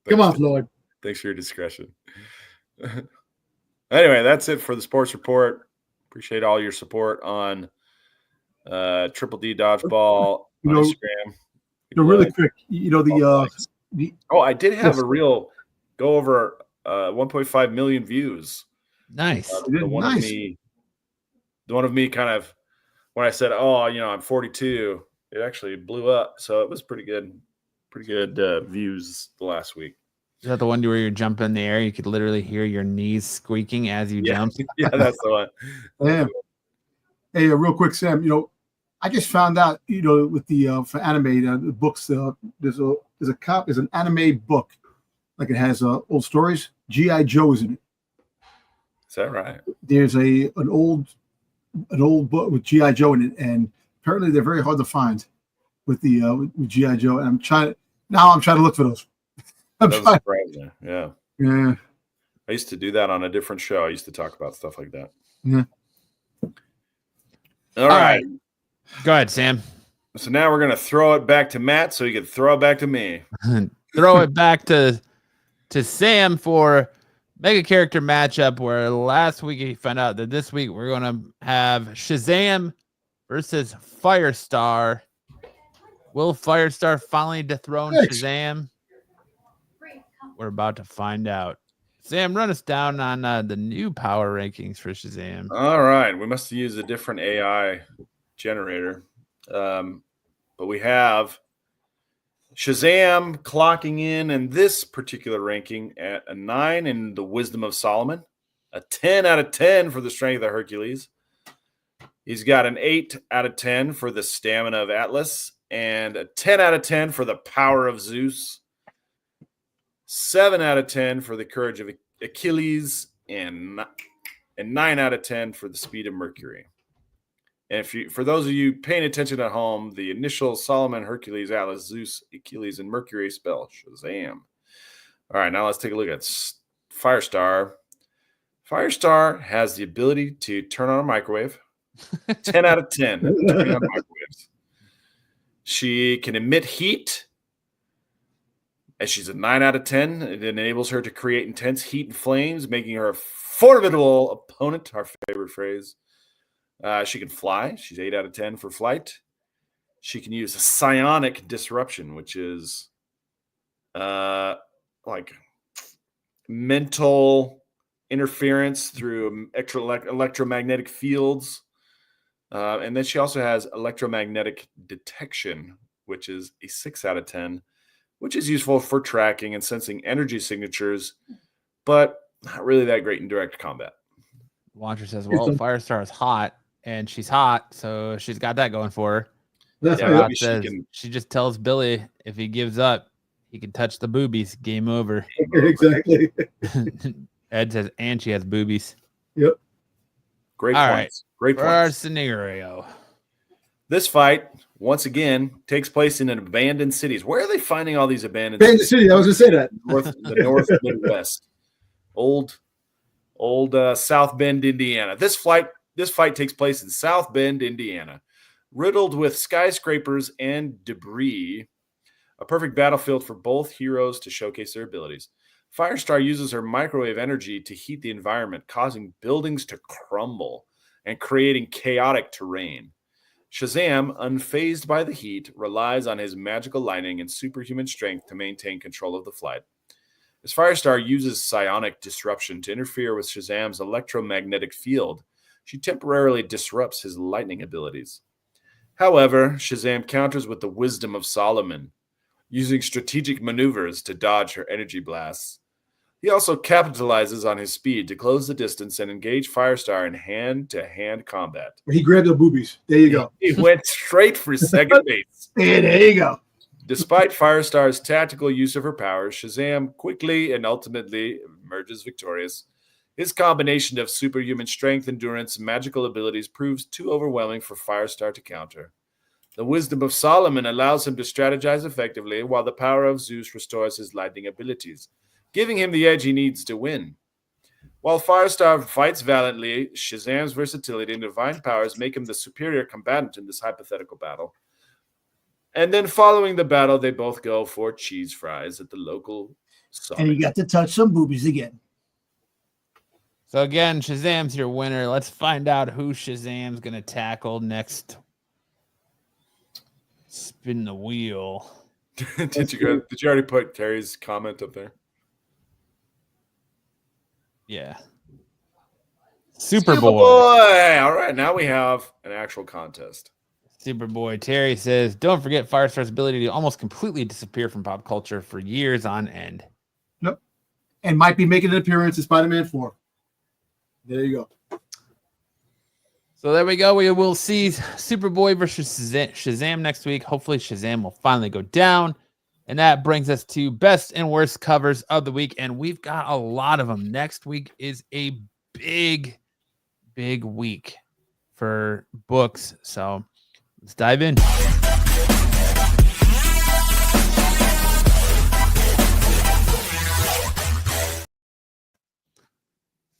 Come on, Floyd. Thanks for your discretion. Anyway, that's it for the sports report. Appreciate all your support on Triple D Dodgeball on Instagram. Really quick, I did have a real go over 1.5 million views. Nice. The one of me kind of when I said, I'm 42, it actually blew up. So it was pretty good views the last week. Is that the one where you're jumping in the air? You could literally hear your knees squeaking as you jump. Yeah, that's the one. Yeah. Hey, real quick, Sam. I just found out, with the for anime the books. There's an anime book, like it has old stories. G.I. Joe is in it. Is that right? There's an old book with G.I. Joe in it, and apparently they're very hard to find with the with G.I. Joe. And I'm trying to look for those. Yeah. Yeah. I used to do that on a different show. I used to talk about stuff like that. Yeah. All right. Go ahead, Sam. So now we're going to throw it back to Matt so he can throw it back to me. Throw it back to Sam for mega character matchup, where last week he found out that this week we're going to have Shazam versus Firestar. Will Firestar finally dethrone Shazam? We're about to find out. Sam, run us down on the new power rankings for Shazam. All right. We must use a different AI generator. But we have Shazam clocking in this particular ranking at a 9 in the wisdom of Solomon, a 10 out of 10 for the strength of Hercules. He's got an 8 out of 10 for the stamina of Atlas and a 10 out of 10 for the power of Zeus. 7 out of 10 for the courage of Achilles, and 9 out of 10 for the speed of Mercury. And for those of you paying attention at home, the initial Solomon, Hercules, Atlas, Zeus, Achilles, and Mercury spell Shazam. All right, now let's take a look at Firestar. Firestar has the ability to turn on a microwave. 10 out of 10. Turning on microwaves. She can emit heat. As she's a 9 out of 10, it enables her to create intense heat and flames, making her a formidable opponent, our favorite phrase. She can fly. She's 8 out of 10 for flight. She can use a psionic disruption, which is like mental interference through electromagnetic fields. And then she also has electromagnetic detection, which is a 6 out of 10. Which is useful for tracking and sensing energy signatures, but not really that great in direct combat. Watcher says, well, Firestar is hot, and she's hot, so she's got that going for her. That's Rod says she just tells Billy if he gives up, he can touch the boobies. Game over. Exactly. Ed says, and she has boobies. Yep. Great All points. Great For points. our scenario. This fight, once again, takes place in abandoned cities. Where are they finding all these abandoned Kansas City. I was going to say that. The North Midwest. Old South Bend, Indiana. This fight takes place in South Bend, Indiana, riddled with skyscrapers and debris. A perfect battlefield for both heroes to showcase their abilities. Firestar uses her microwave energy to heat the environment, causing buildings to crumble and creating chaotic terrain. Shazam, unfazed by the heat, relies on his magical lightning and superhuman strength to maintain control of the flight. As Firestar uses psionic disruption to interfere with Shazam's electromagnetic field, she temporarily disrupts his lightning abilities. However, Shazam counters with the wisdom of Solomon, using strategic maneuvers to dodge her energy blasts. He also capitalizes on his speed to close the distance and engage Firestar in hand-to-hand combat. He grabbed the boobies. There you go. He went straight for second base. Yeah, there you go. Despite Firestar's tactical use of her powers, Shazam quickly and ultimately emerges victorious. His combination of superhuman strength, endurance, and magical abilities proves too overwhelming for Firestar to counter. The wisdom of Solomon allows him to strategize effectively, while the power of Zeus restores his lightning abilities, giving him the edge he needs to win. While Firestar fights valiantly, Shazam's versatility and divine powers make him the superior combatant in this hypothetical battle. And then following the battle, they both go for cheese fries at the local Sonic. And you got to touch some boobies again. So again, Shazam's your winner. Let's find out who Shazam's going to tackle next. Spin the wheel. Did you already put Terry's comment up there? Yeah. Superboy. All right, now we have an actual contest. Superboy Terry says, don't forget Firestar's ability to almost completely disappear from pop culture for years on end. Nope. And might be making an appearance in Spider-Man 4. There you go. So there we go. We will see Superboy versus Shazam next week. Hopefully Shazam will finally go down. And that brings us to best and worst covers of the week. And we've got a lot of them. Next week is a big week for books. So let's dive in.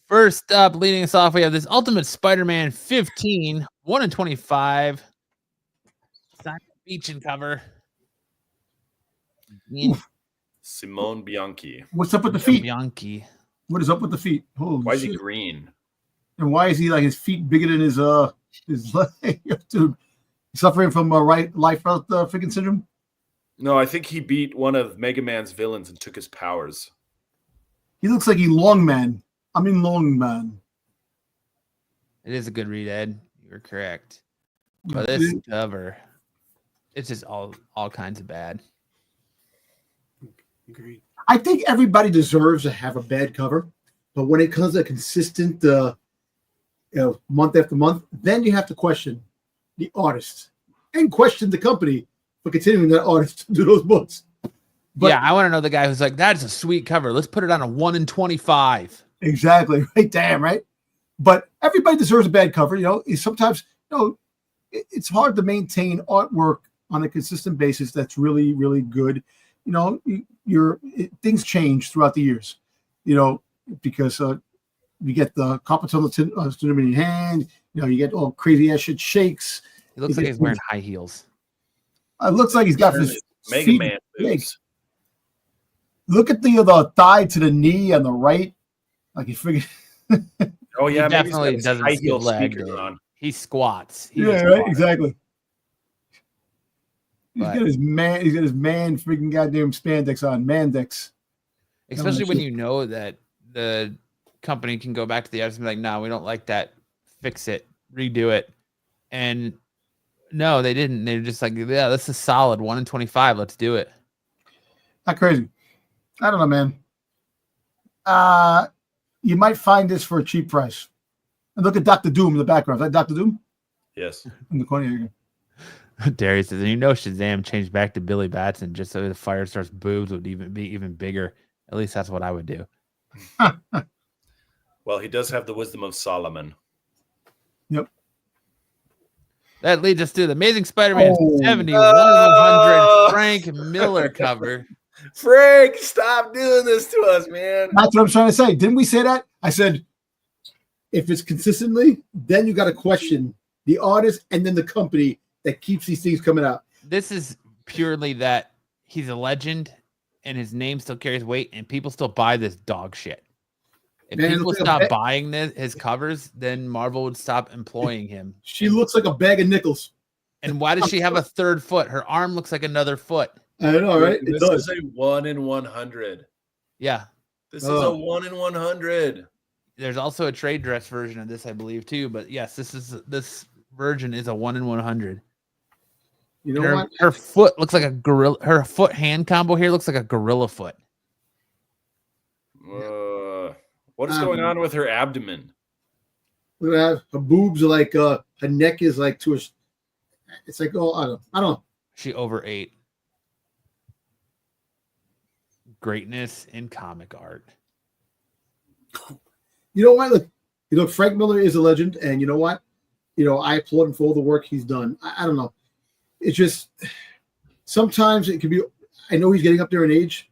First up, leading us off, we have this Ultimate Spider-Man 15, 1/25. Simon Beachin cover. Simone Bianchi. What's up with the feet? Bianchi. What is up with the feet? Holy Why is he shit. green? And why is he like his feet bigger than his leg? Dude, suffering from life-out freaking syndrome? No, I think he beat one of Mega Man's villains and took his powers. He looks like Long Man. Long Man. It is a good read, Ed. You're correct. But this cover, it's just all kinds of bad. Agreed. I think everybody deserves to have a bad cover, but when it comes to consistent, month after month, then you have to question the artist and question the company for continuing that artist to do those books. But, yeah, I want to know the guy who's like, that's a sweet cover. Let's put it on a 1/25. Exactly. Right. Damn right. But everybody deserves a bad cover. Sometimes, it's hard to maintain artwork on a consistent basis that's really, really good. Things change throughout the years, because you get the copper tunnel in your hand, you get all crazy ass shit shakes. He looks like he's wearing high heels. It looks like he's got his Mega Man boots. Look at the thigh to the knee on the right. Like he figured. Oh yeah, he definitely doesn't high skip heel leg. speakers on. He squats. Right, exactly. He's got his man freaking goddamn spandex on, Mandex. Especially when you know that the company can go back to the artist and be like, no, we don't like that. Fix it, redo it. And no, they didn't. They're just like, yeah, this is solid 1/25. Let's do it. Not crazy. I don't know, man. You might find this for a cheap price. And look at Dr. Doom in the background. Is that Dr. Doom? Yes. In the corner here. Darius says, and Shazam changed back to Billy Batson just so the Firestar's boobs would be even bigger. At least that's what I would do. Well, he does have the wisdom of Solomon. Yep. That leads us to the Amazing Spider-Man 70 1/100 Frank Miller cover. Frank, stop doing this to us, man. That's what I'm trying to say. Didn't we say that? I said, if it's consistently, then you got to question the artist and then the company that keeps these things coming out. This is purely that he's a legend and his name still carries weight and people still buy this dog shit. If people stop buying his covers, then Marvel would stop employing him. She looks like a bag of nickels. And why does she have a third foot? Her arm looks like another foot. I know, right? This is a 1/100. Yeah. This is a 1 in 100. There's also a trade dress version of this, I believe, too. But yes, this version is a 1 in 100. You know her, what? Her foot looks like a gorilla. Her foot hand combo here looks like a gorilla foot. What is going on with her abdomen? Look at that. Her boobs are like her neck is like to a. It's like I don't know. She overate. Greatness in comic art. You know what? Look, Frank Miller is a legend, and you know what? I applaud him for all the work he's done. I don't know. It's just sometimes it can be. I know he's getting up there in age.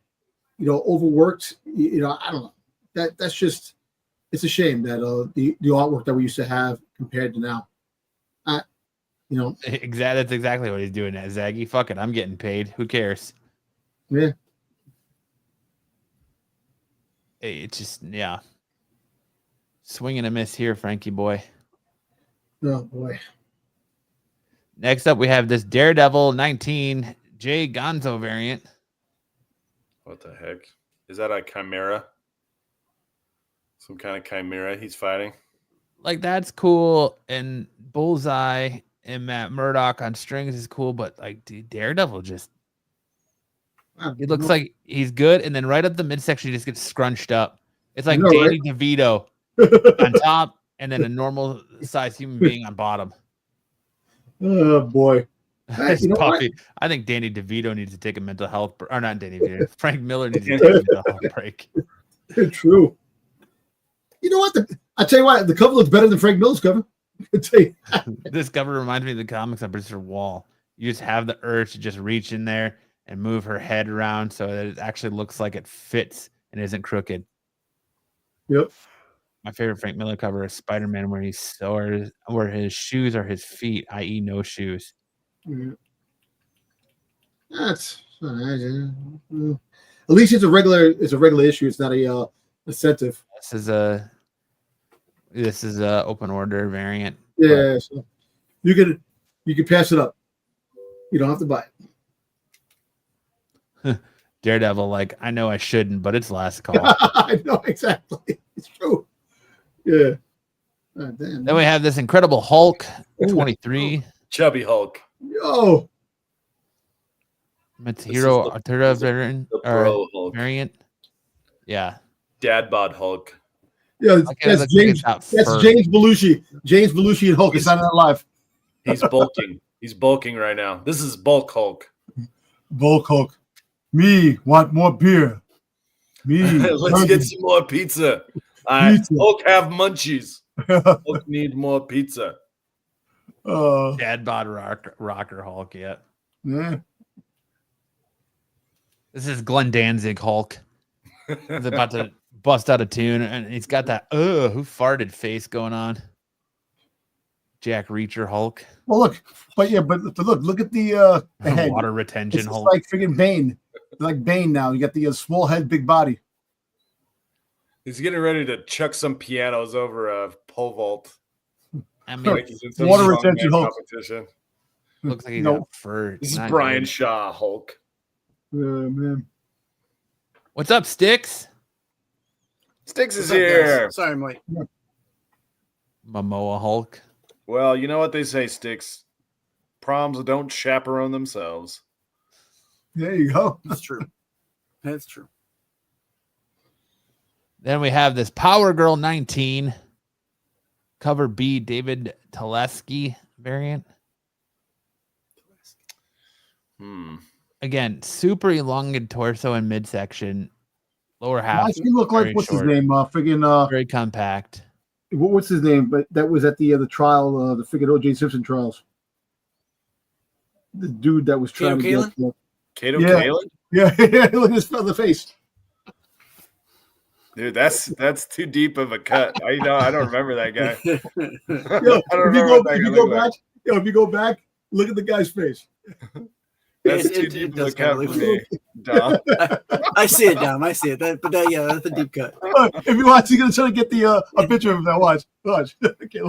Overworked. I don't know. That's just. It's a shame that the artwork that we used to have compared to now. That's exactly what he's doing at Zaggy. Fuck it, I'm getting paid. Who cares? Yeah. It's just swing and a miss here, Frankie boy. Oh boy. Next up, we have this Daredevil 19 Jay Gonzo variant. What the heck? Is that a chimera? Some kind of chimera he's fighting? Like, that's cool. And Bullseye and Matt Murdock on strings is cool, but like, dude, Daredevil just it looks like he's good, and then right up the midsection he just gets scrunched up. It's like Danny DeVito on top, and then a normal sized human being on bottom. Oh boy. Puffy. I think Danny DeVito needs to take a mental health or not Danny DeVito. Frank Miller needs to take a mental health break. True. You know what? I tell you what, the cover looks better than Frank Miller's cover. I tell you. This cover reminds me of the comics on Producer Wall. You just have the urge to just reach in there and move her head around so that it actually looks like it fits and isn't crooked. Yep. My favorite Frank Miller cover is Spider-Man, where where his shoes are his feet, i.e., no shoes. Yeah. That's at least it's a regular issue. It's not a incentive. This is a open order variant. Yeah, so you can pass it up. You don't have to buy it. Daredevil, like, I know I shouldn't, but it's last call. I know exactly. It's true. Yeah. Oh, damn. Then we have this Incredible Hulk 23. Chubby Hulk. Yo. Matsuhiro Artura variant. Yeah. Dad bod Hulk. Yeah, that's James Belushi. James Belushi and Hulk is not alive. He's bulking. He's bulking right now. This is Bulk Hulk. Bulk Hulk. Me want more beer. Me. Let's get some more pizza. Hulk have munchies. Hulk need more pizza. Dad bod rocker Hulk. Yeah. This is Glenn Danzig Hulk. He's about to bust out a tune, and he's got that who farted face going on. Jack Reacher Hulk. Well, look at the head. Water retention Hulk. Like freaking Bane. Like Bane now. You got the small head, big body. He's getting ready to chuck some pianos over a pole vault. I mean, like he's in some water retention Hulk. Competition. Looks like he's got fur. This is Brian Shaw Hulk. Man. What's up, Sticks? Sticks is here. Sorry, Mike. Momoa Hulk. Well, you know what they say, Sticks. Proms don't chaperone themselves. There you go. That's true. That's true. Then we have this Power Girl 19 cover B David Teleski variant. Again, super elongated torso and midsection. Lower half. I can look like what's short, his name? Very compact. What's his name? But that was at the trial, the friggin' O.J. Simpson trials. The dude that was trying to get Kato Kaelin? Yeah, look at the face. Dude, that's too deep of a cut. I don't remember that guy. If you go back, look at the guy's face. That's too deep of a cut for me, Dom. I see it, Dom. I see it. That's a deep cut. If you watch, you're gonna try to get the a picture of that. Watch. Okay.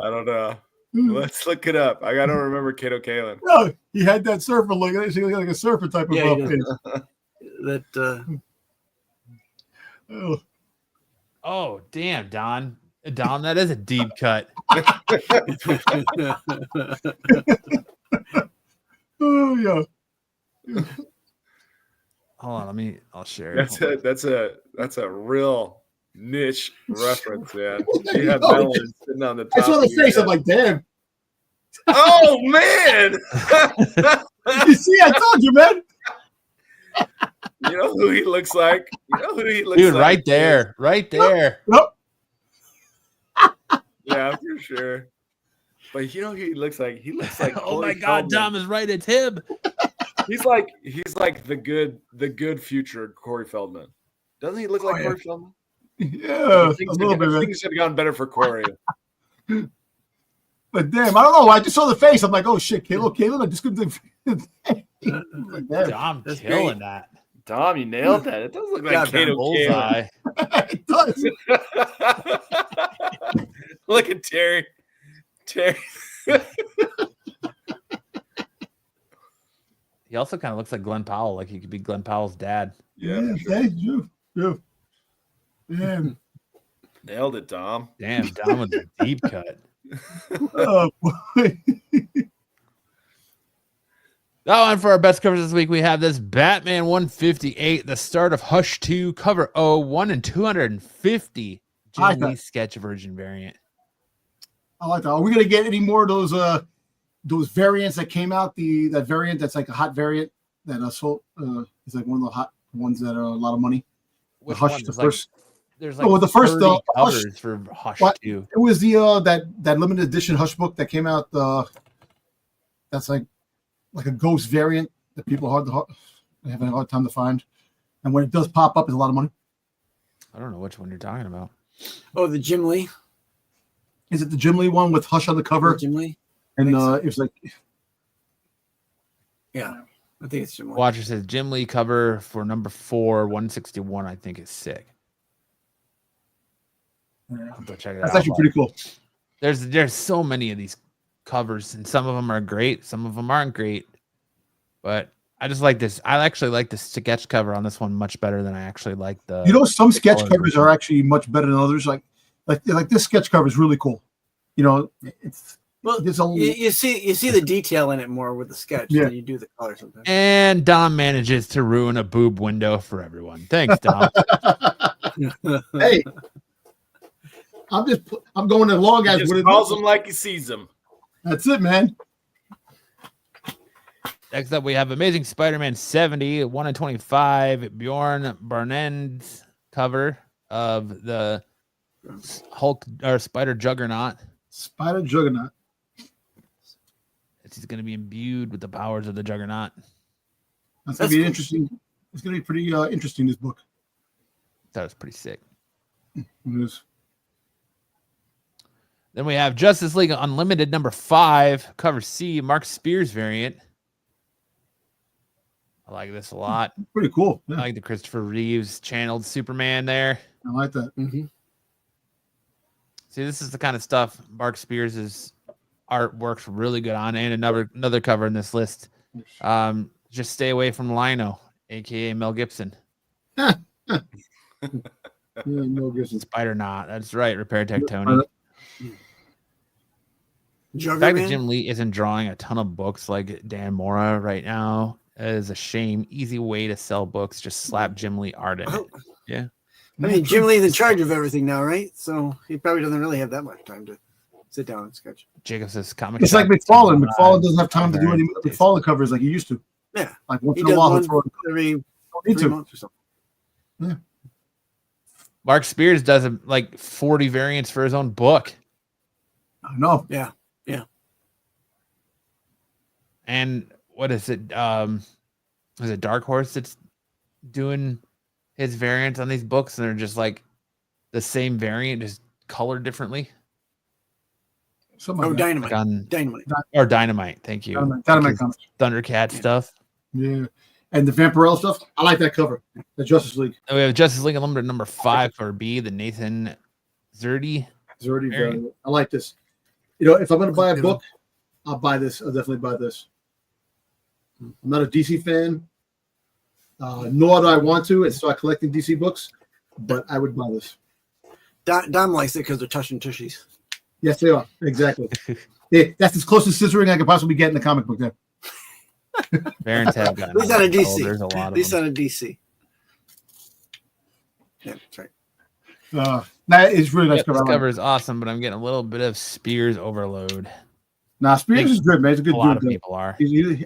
I don't know. Let's look it up. I don't remember Kato Kaelin. No, he had that surfer look. He looked like a surfer type of face. Oh, Oh, damn, Don. Don, that is a deep cut. oh yeah. Hold on, I'll share it. That's a real niche reference, man. You had Oh, that one sitting on the top. I saw the of your face. I'm head. like, damn. Oh man! You see, I told you, man. You know who he looks like? Dude, right there. Right there. Nope. Yeah, for sure. But you know who he looks like? He looks like Oh my Corey God, Feldman. Dom is right. It's him. He's like the good future Corey Feldman. Doesn't he look like yeah. Corey Feldman? Yeah, a little bit, man. Things should have gone better for Corey. But damn, I don't know. I just saw the face. I'm like, oh shit, Caleb. I just couldn't think. Like, damn. Dom That's killing that. Dom, you nailed that. It does look like Goddamn Kato Bullseye. It does. Look at Terry. He also kind of looks like Glenn Powell, like he could be Glenn Powell's dad. Yeah, sure. Thank you. Damn. Nailed it, Dom. Damn, Dom with a deep cut. Oh boy. Oh, and for our best covers this week, we have this Batman 158, the start of Hush 2, cover 1 and 250 I like Jim that. Lee sketch version variant. I like that. Are we gonna get any more of those variants that came out? That variant that's like a hot variant that is like one of the hot ones that are a lot of money. Which Hush, one? the first. There's like Oh, the first 30 Hush. covers for Hush What? 2. It was the that limited edition Hush book that came out. That's like a ghost variant that people having a hard time to find, and when it does pop up, it's a lot of money. I don't know which one you're talking about. Oh, the Jim Lee. Is it the Jim Lee one with Hush on the cover? Jim Lee. And think so. it was like, Yeah, I think it's Jim Lee. Watcher says Jim Lee cover for number 4, 161. I think is sick. I'll have to check it that's out. actually pretty cool. There's so many of these covers, and some of them are great, some of them aren't great. But I just like this. I actually like the sketch cover on this one much better than I actually like the. Some sketch color covers version. are actually much better than others. Like this sketch cover is really cool. It's Well, there's a you see the detail in it more with the sketch Yeah. than you do the color sometimes. And Dom manages to ruin a boob window for everyone. Thanks, Dom. hey, I'm going along as Just what it calls is. him like he sees him. That's it, man. Next up, we have Amazing Spider-Man 70, 1 and 25, Bjorn Barnend's cover of the Hulk or Spider Juggernaut. Spider Juggernaut. He's going to be imbued with the powers of the Juggernaut. That's gonna That's be cool. interesting. It's gonna be pretty interesting. This book. That was pretty sick. It is. Then we have Justice League Unlimited number 5, cover C, Mark Spears variant. I like this a lot. Pretty cool. I Yeah, like the Christopher Reeves channeled Superman there. I like that. Mm-hmm. See, this is the kind of stuff Mark Spears' art works really good on. And another cover in this list. Just stay away from Lino, aka Mel Gibson. Yeah, no Gibson. Spider Knot. That's right. Repair Tech Tony. The fact that Juggerman. Jim Lee isn't drawing a ton of books like Dan Mora right now is a shame. Easy way to sell books. Just slap Jim Lee art in it. Oh, Yeah. I mean, Jim Lee's in charge of everything now, right? So he probably doesn't really have that much time to sit down and sketch. Jacob says comic. It's like shop McFarlane. is McFarlane doesn't have time to do very any McFarlane covers like he used to. Yeah, Like once he in a does while, one he'll throw every Don't need 3 to. months or something. Mark Spears does like 40 variants for his own book. I know. Yeah, And what is it? Is it Dark Horse that's doing his variants on these books, and they're just like the same variant, just colored differently? Something Oh, like that. Dynamite. Like on Dynamite. or Dynamite. Thank you. Dynamite His comics. Thundercat stuff. Yeah, and the Vampirella stuff. I like that cover. The Justice League. And we have Justice League Unlimited number 5 for B, the Nathan Zerdy. It's already Very- I like this. If I'm going to buy a book, I'll buy this. I'll definitely buy this. I'm not a DC fan, nor do I want to and start collecting DC books. but I would buy this. Dom likes it because they're touching tushies. Yes, they are. Exactly. That's as close to scissoring I could possibly get in the comic book there. Variants have gotten. At least on a DC. There's a lot At of least them. on a DC. Yeah, that's right. That is really nice Yep, this cover. cover is awesome, but I'm getting a little bit of Spears overload. Nah, Spears is good, man. He's a good A lot dude. of people are.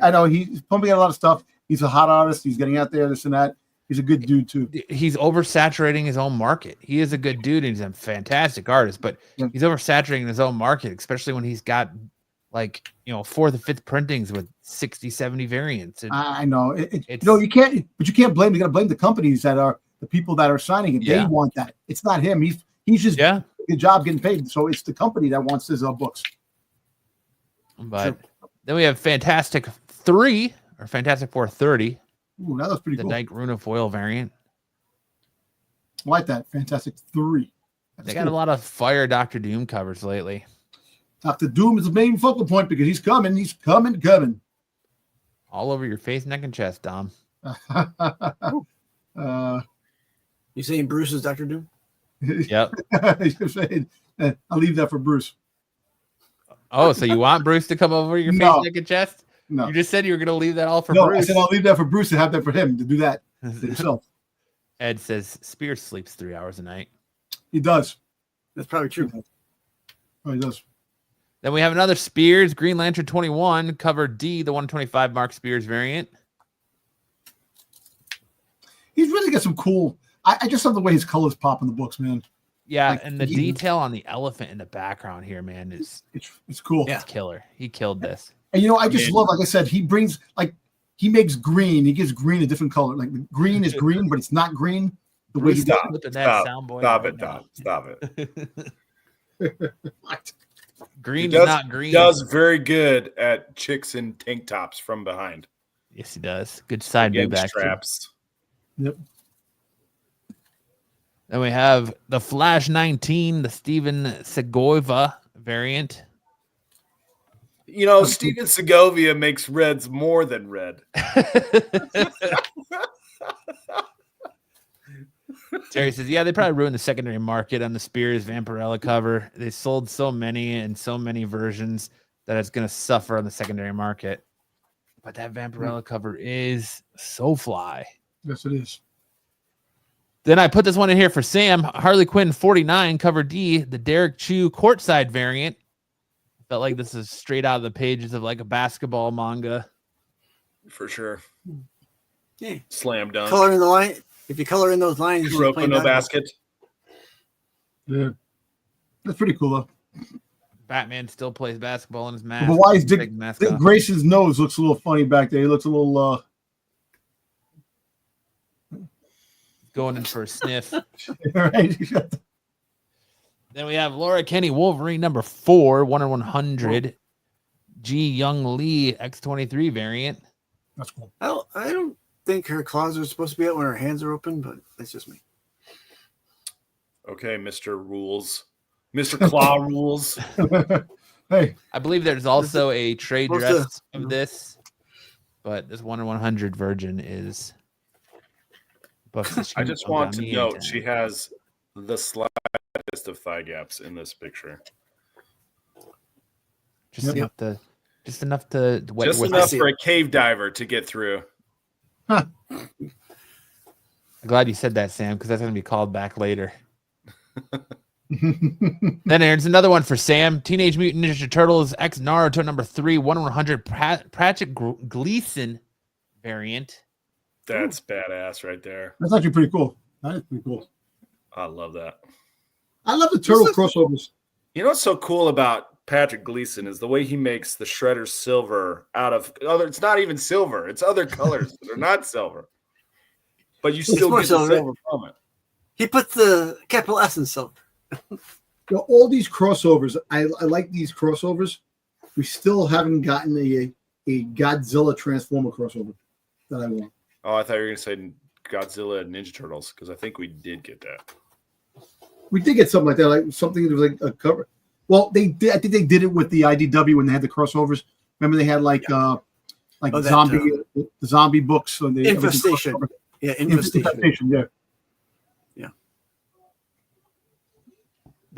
I know he's pumping out a lot of stuff. He's a hot artist. He's getting out there, this and that. He's a good dude too. He's oversaturating his own market. He is a good dude and he's a fantastic artist, but he's oversaturating his own market, especially when he's got like, fourth and fifth printings with 60, 70 variants. And I know. You can't blame. You got to blame the companies that are the people that are signing it. Yeah. They want that. It's not him. He's just doing a good job getting paid. So it's the company that wants his books. But then we have Fantastic 3 or Fantastic 430. Ooh, that was pretty the cool. Dyke Runa foil variant. I like that. Fantastic 3. They got a lot of Fire Doctor Doom covers lately. Dr. Doom is the main focal point because he's coming. He's coming. All over your face, neck, and chest, Dom. You saying Bruce is Dr. Doom? Yep. I'll leave that for Bruce. Oh, so you want Bruce to come over your face, neck, and chest? No. You just said you were going to leave that all for No, Bruce. I said I'll leave that for Bruce and have that for him to do that himself. Ed says Spears sleeps 3 hours a night. He does. That's probably true. Oh, he does. Then we have another Spears, Green Lantern 21, cover D, the 125 Mark Spears variant. He's really got some cool. I just love the way his colors pop in the books, man. Yeah, like, and the detail on the elephant in the background here, man, is it's cool. It's killer. He killed this. And I just love, like I said, he makes green. He gives green a different color. Like green is green, but it's not green. The way Stop it. What? Green is not green. He does very good at chicks in tank tops from behind. Yes, he does. Good side boob straps. Yep. Then we have the Flash 19, the Steven Segovia variant. Steven Segovia makes reds more than red. Terry says, yeah, they probably ruined the secondary market on the Spears Vampirella cover. They sold so many and so many versions that it's going to suffer on the secondary market. But that Vampirella cover is so fly. Yes, it is. Then I put this one in here for Sam. Harley Quinn 49, cover D, the Derek Chu courtside variant. Felt like this is straight out of the pages of like a basketball manga. For sure. Yeah. Slam dunk. Color in the line. If you color in those lines, you Kuroko no basket. Yeah. That's pretty cool, though. Batman still plays basketball in his mask. But why is Dick off. Grayson's nose looks a little funny back there? He looks a little going in for a sniff. Right. Then we have Laura Kenny Wolverine number 4, 1/100. G Young Lee X23 variant. That's cool. I don't think her claws are supposed to be out when her hands are open, but that's just me. Okay, Mr. Rules. Mr. Claw Rules. Hey. I believe there's also a trade dress of this, but this 1/100 virgin is. I just want to note she has the slightest of thigh gaps in this picture. Just enough to for a cave diver to get through. Huh. I'm glad you said that, Sam, because that's going to be called back later. Then there's another one for Sam. Teenage Mutant Ninja Turtles X Naruto number 3, 1/100 Pratchett Gleason variant. That's badass right there. That's actually pretty cool. That is pretty cool. I love that. I love the turtle crossovers. You know what's so cool about Patrick Gleason is the way he makes the Shredder silver out of other. It's not even silver. It's other colors that are not silver. But you still get the silver from it. He puts the capital S in silver. All these crossovers, I like these crossovers. We still haven't gotten a Godzilla Transformer crossover that I want. Oh, I thought you were going to say Godzilla and Ninja Turtles, because I think we did get that. We did get something like that, like something that was like a cover. Well, they did. I think they did it with the IDW when they had the crossovers. Remember, they had the zombie books. So Infestation. Yeah, Infestation. Yeah. Yeah.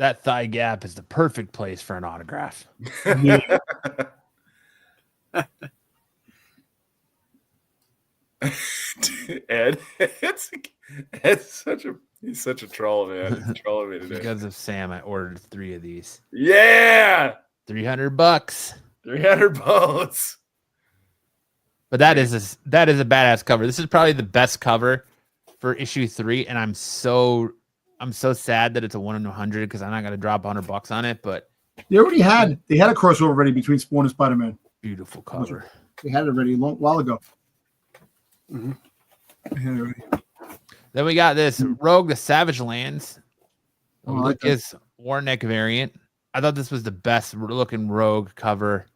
that thigh gap is the perfect place for an autograph. Ed, he's such a troll, man. He's trolling me today. Because of Sam, I ordered 3 of these. Yeah, $300. 300 bones. But that is a badass cover. This is probably the best cover for issue 3, and I'm so sad that it's a 1 in 100 because I'm not gonna drop $100 on it. But they had a crossover already between Spawn and Spider-Man. Beautiful cover. They had it already a long while ago. Mm-hmm. Then we got this Rogue the Savage Lands. Oh, I like that. Lucas Warneck variant. I thought this was the best looking Rogue cover.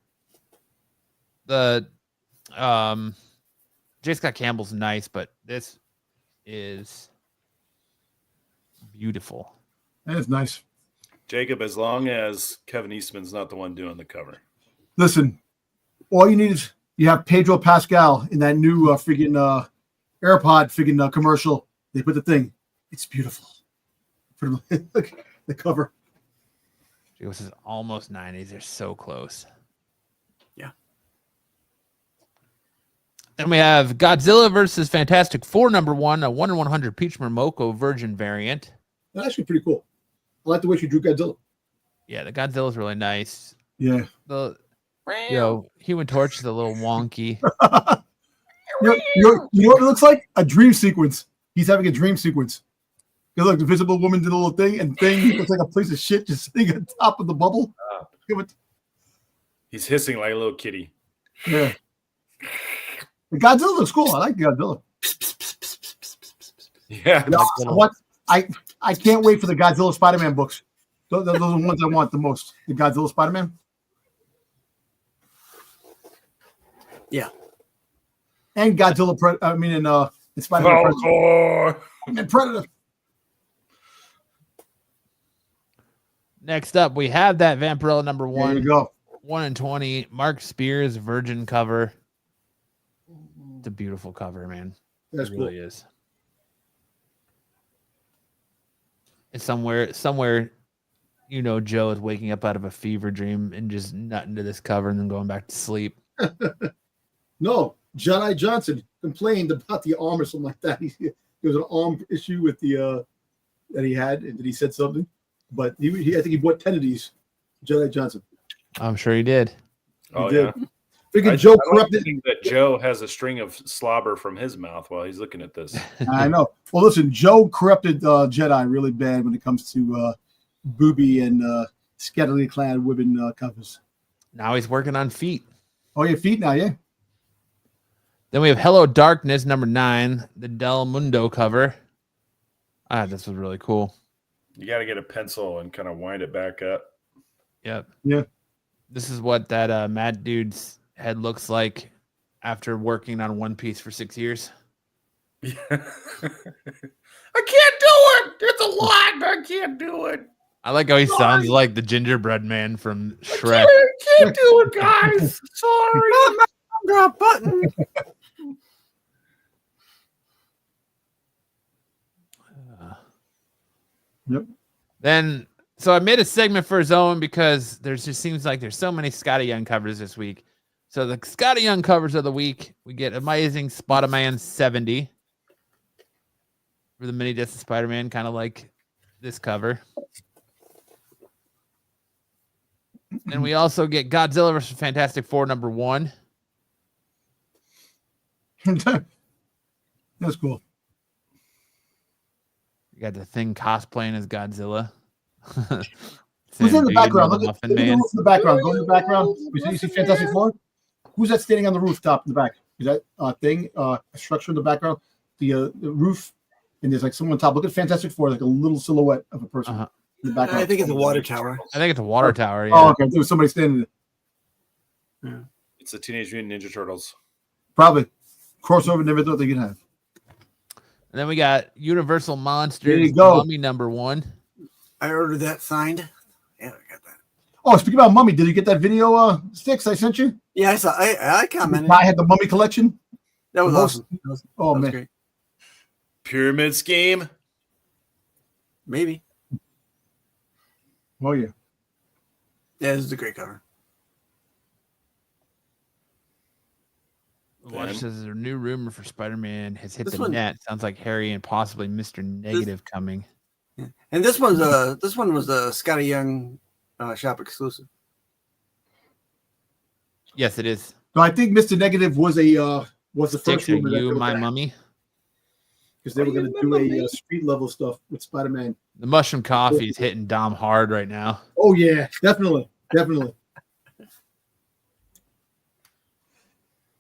The J. Scott Campbell's nice, but this is beautiful. That is nice. Jacob, as long as Kevin Eastman's not the one doing the cover. Listen, all you need is you have Pedro Pascal in that new freaking AirPod freaking commercial. They put the thing. It's beautiful. Look, the cover. This is almost 90s. They're so close. Yeah. Then we have Godzilla versus Fantastic Four #1, a 1 in 100 Peach Momoko Virgin variant. That's actually pretty cool. I like the way she drew Godzilla. Yeah, the Godzilla's really nice. Yeah. Human Torch is a little wonky. you know what it looks like? A dream sequence. He's having a dream sequence. You look, the Invisible Woman did a little thing, and thing looks like a piece of shit just sitting on top of the bubble. He's hissing like a little kitty. Yeah. The Godzilla looks cool. I like Godzilla. Yeah. I can't wait for the Godzilla Spider-Man books. Those are the ones I want the most. The Godzilla Spider-Man. Yeah. And Godzilla, and Spider-Man. Oh, And Predator. Next up, we have that Vampirella #1. There you go. 1 in 20. Mark Spears Virgin cover. It's a beautiful cover, man. That's it really is. It's somewhere, Joe is waking up out of a fever dream and just nutting to this cover and then going back to sleep. No, Jedi Johnson complained about the arm or something like that. There was an arm issue with the that he had, and he said something. But I think he bought 10 of these. Jedi Johnson. I'm sure he did. Oh, he did. yeah. Freaking Joe corrupted. Think that Joe has a string of slobber from his mouth while he's looking at this. I know. Well, listen, Joe corrupted Jedi really bad when it comes to booby and scantily clad women covers. Now he's working on feet. Oh, your feet now, yeah. Then we have Hello Darkness #9, the Del Mundo cover. This was really cool. You got to get a pencil and kind of wind it back up. Yep. Yeah. This is what that mad dude's head looks like after working on One Piece for 6 years. Yeah. I can't do it. It's a lot. I can't do it. I like how he sounds like the gingerbread man from Shrek. I can't do it, guys. Sorry. Drop button. Yep. Then, so I made a segment for his own because there's just seems like there's so many Scotty Young covers this week. So the Scotty Young covers of the week, we get Amazing Spider-Man 70 for the mini disc of Spider-Man, kind of like this cover. And we also get Godzilla vs. Fantastic Four #1. That's cool. You got the Thing cosplaying as Godzilla. Who's in the background? Look Muffin at the Man. roof in the background. Go in the background. You see Fantastic Four? Who's that standing on the rooftop in the back? Is that a structure in the background? The roof, and there's like someone on top. Look at Fantastic Four, like a little silhouette of a person in the background. I think it's a water tower. I think it's a water tower. Yeah. Oh, okay. There was somebody standing there. Yeah. It's the Teenage Mutant Ninja Turtles. Probably. Crossover, never thought they could have. And then we got Universal There Monsters you go. Mummy #1. I ordered that signed. Yeah, I got that. Oh, speaking about Mummy, did you get that video, Sticks, I sent you? Yeah, I saw. I commented. I had the Mummy collection. That was Most- awesome. That was Man. great. Pyramid Scheme. Maybe. Oh yeah. Yeah, this is a great cover. Watch says there's a new rumor for Spider-Man has hit This the one- net. Sounds like Harry and possibly Mr. Negative coming. Yeah. And this one was a Scotty Young shop exclusive. Yes, it is. So I think Mr. Negative was the first Sticks, are rumor that you they were my gonna- mummy? because they were going to do a street level stuff with Spider-Man. The mushroom coffee is hitting Dom hard right now. Oh yeah, definitely.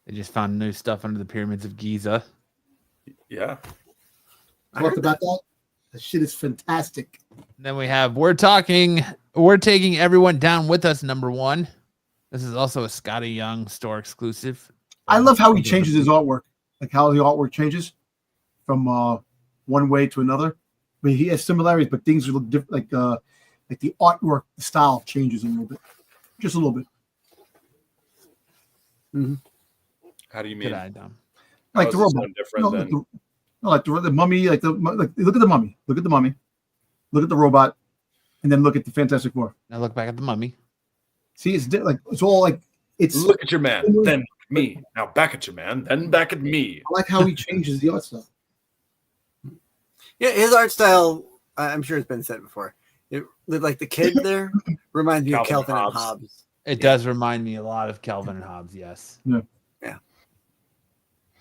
They just found new stuff under the pyramids of Giza. Yeah. Talked about that. That shit is fantastic. Then we have we're taking everyone down with us. Number 1. This is also a Scotty Young store exclusive. I love how he changes his artwork, like how the artwork changes from one way to another. I mean, he has similarities, but things look different. Like the artwork, the style changes a little bit, just a little bit. How do you Good mean? eye, Dom. Like the How is this robot. no different than Like the mummy. Like look at the mummy. Look at the mummy. Look at the robot, and then look at the Fantastic Four. Now look back at the mummy. See, it's all like it's. look at your man, then me. Now back at your man, then back at me. I like how he changes the art style. Yeah, his art style, I'm sure it's been said before. Like the kid there reminds me of Calvin Calvin and and Hobbes. It does remind me a lot of Calvin and Hobbes, yes. Yeah.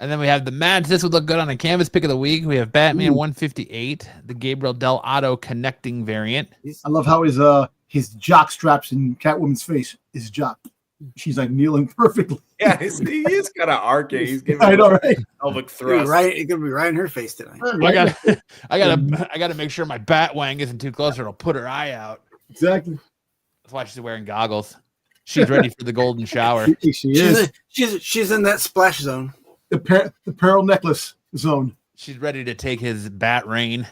And then we have the Mads. This would look good on a canvas pick of the week. We have Batman 158, the Gabriel Del Otto connecting variant. I love how his jock straps in Catwoman's face is jock. She's like kneeling perfectly. Yeah, he is kind of arcing. He's giving I know, right? pelvic It thrust. could be right in her face tonight. I gotta make sure my bat wang isn't too close or it'll put her eye out. Exactly. That's why she's wearing goggles. She's ready for the golden shower. She is. She's in that splash zone. The pearl necklace zone. She's ready to take his bat rain.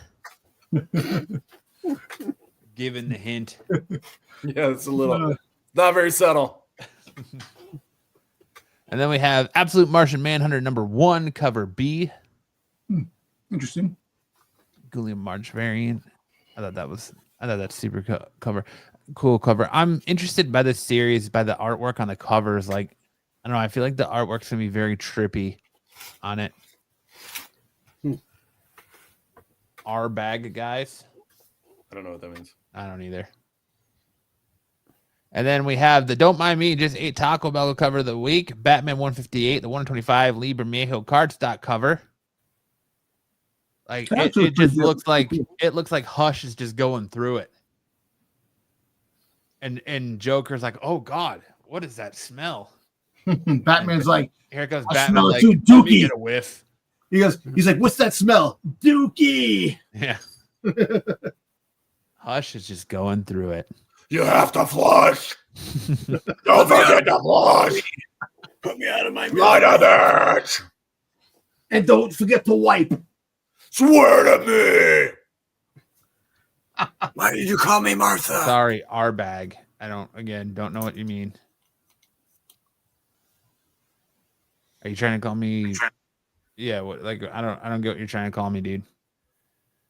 Given the hint. Yeah, it's a little not very subtle. And then we have Absolute Martian Manhunter number 1, cover B. Interesting. Gilliam March variant. I thought that's super cool cover. I'm interested by this series, by the artwork on the covers. Like, I don't know. I feel like the artwork's gonna be very trippy on it. Our bag, guys. I don't know what that means. I don't either. And then we have the Don't Mind Me, just ate Taco Bell cover of the week. Batman 158, the 125 Lee Bermejo cardstock cover. Like it just looks like Hush is just going through it. And Joker's like, oh God, what is that smell? Batman's like, Here comes I Batman. smell it Like, too, let me Dookie. get a whiff. he's like, what's that smell? Dookie. Yeah. Hush is just going through it. You have to flush. Don't forget to flush. Put me out of my Right on that. And don't forget to wipe. Swear to me. Why did you call me Martha? Sorry, our bag. I don't know what you mean. Are you trying to call me? Yeah, like I don't get what you're trying to call me, dude.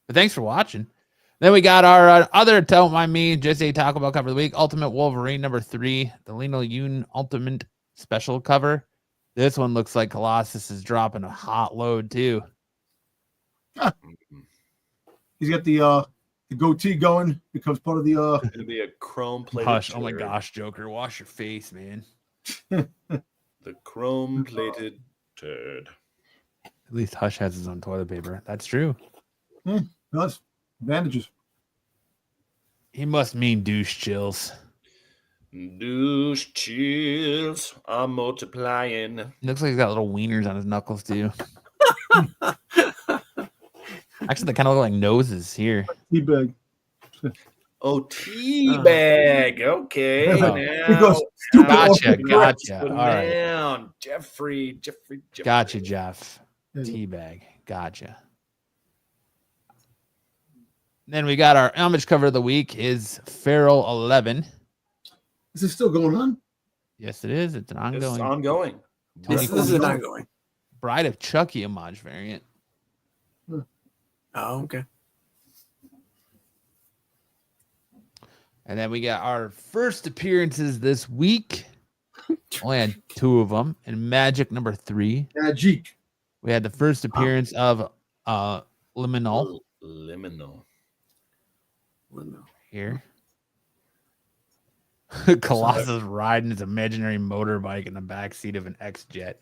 But thanks for watching. Then we got our other Don't Mind Me, just a Taco Bell cover of the week, Ultimate Wolverine number 3, the Lino Yoon Ultimate Special cover. This one looks like Colossus is dropping a hot load too. He's got the goatee going. Becomes part of the. It'll be a chrome plated. Hush! Oh my gosh, Joker, wash your face, man. The chrome plated turd. At least Hush has his own toilet paper. That's true. Does advantages. He must mean douche chills. Douche chills are multiplying. Looks like he's got little wieners on his knuckles too. Actually, they kind of look like noses here. Teabag. Oh, tea bag. Okay. Oh. Now, Because stupid Gotcha, off- gotcha. Put All right. down. Jeffrey. Gotcha, Jeff. Yeah. Teabag. Gotcha. Then we got our homage cover of the week is Feral 11. Is this still going on? Yes, it is. It's an It's ongoing ongoing. This is an ongoing. Bride of Chucky homage variant. Oh, okay. And then we got our first appearances this week. Only had 2 of them. And Magic number 3. Magic. We had the first appearance of Liminal. Liminal. Here. Colossus riding his imaginary motorbike in the backseat of an X-Jet.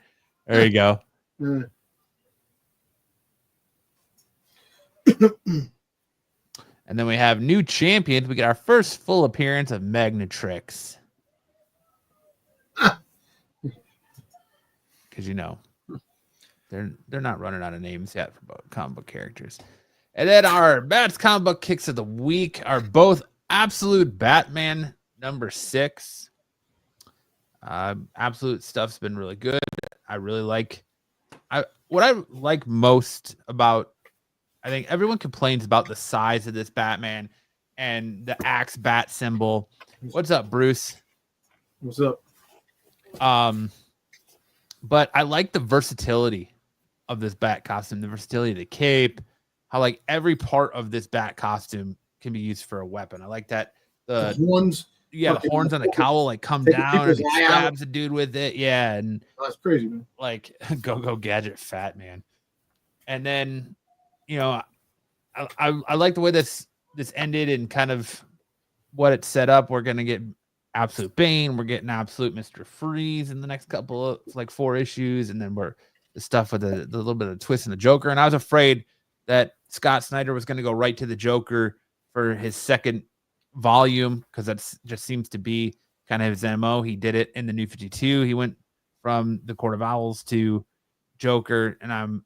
There you go. And then we have new champions. We got our first full appearance of Magnatrix. Because they're not running out of names yet for both comic book characters. And then our Bats comic book kicks of the week are both Absolute Batman number 6. Absolute stuff's been really good. I really like what I like most about, I think everyone complains about the size of this Batman and the axe bat symbol. What's up, Bruce? What's up? But I like the versatility of this bat costume, the versatility of the cape, how like every part of this bat costume can be used for a weapon. I like that The horns. the horns on the cowl like come Taking down and he people's eye out. stabs a dude with it. Yeah, and That's crazy, man. like go gadget fat man. And then I like the way this ended and kind of what it set up. We're gonna get Absolute Bane, we're getting Absolute Mr. Freeze in the next couple of 4 issues, and then we're the stuff with the little bit of twist in the Joker. And I was afraid that Scott Snyder was gonna go right to the Joker for his second volume, because that just seems to be kind of his MO. He did it in the New 52. He went from the Court of Owls to Joker, and I'm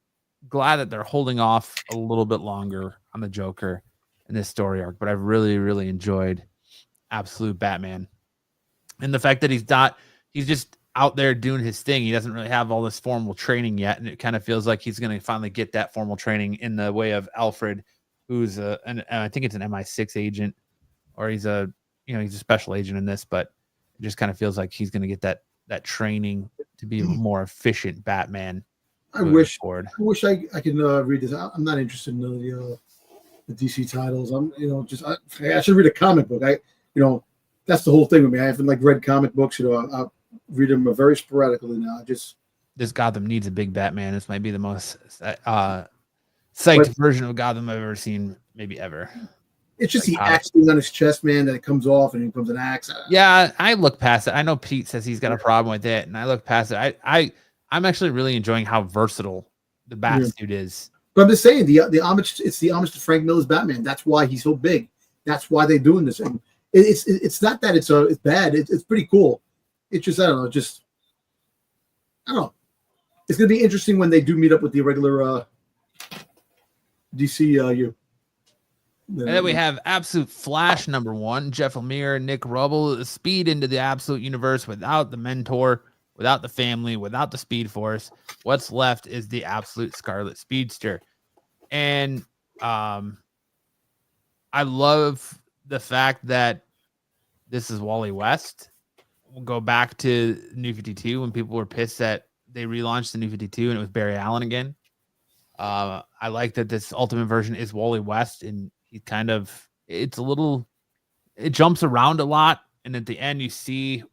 glad that they're holding off a little bit longer on the Joker in this story arc. But I've really, really enjoyed Absolute Batman, and the fact that he's just out there doing his thing. He doesn't really have all this formal training yet, and it kind of feels like he's going to finally get that formal training in the way of Alfred, who's I think it's an MI6 agent, or he's a special agent in this, but it just kind of feels like he's going to get that training to be a more efficient Batman. I wish I could read this. I'm not interested in the DC titles. I should read a comic book. That's the whole thing with me. I haven't read comic books. I read them very sporadically now. This Gotham needs a big Batman. This might be the most psyched version of Gotham I've ever seen, maybe ever. It's just the axe thing on his chest, man, that it comes off and it becomes an axe. Yeah, I look past it. I know Pete says he's got a problem with it, and I look past it. I'm actually really enjoying how versatile the Batsuit is. But I'm just saying the homage. It's the homage to Frank Miller's Batman. That's why he's so big. That's why they're doing this. And it's not that it's bad. It's pretty cool. It's just I don't know. It's gonna be interesting when they do meet up with the regular DCU. And then we have Absolute Flash number 1, Jeff Lemire, Nick Rubble, speed into the Absolute universe without the mentor, without the family, without the Speed Force. What's left is the Absolute Scarlet Speedster. And I love the fact that this is Wally West. We'll go back to New 52 when people were pissed that they relaunched the New 52 and it was Barry Allen again. I like that this ultimate version is Wally West, and he it jumps around a lot, and at the end you see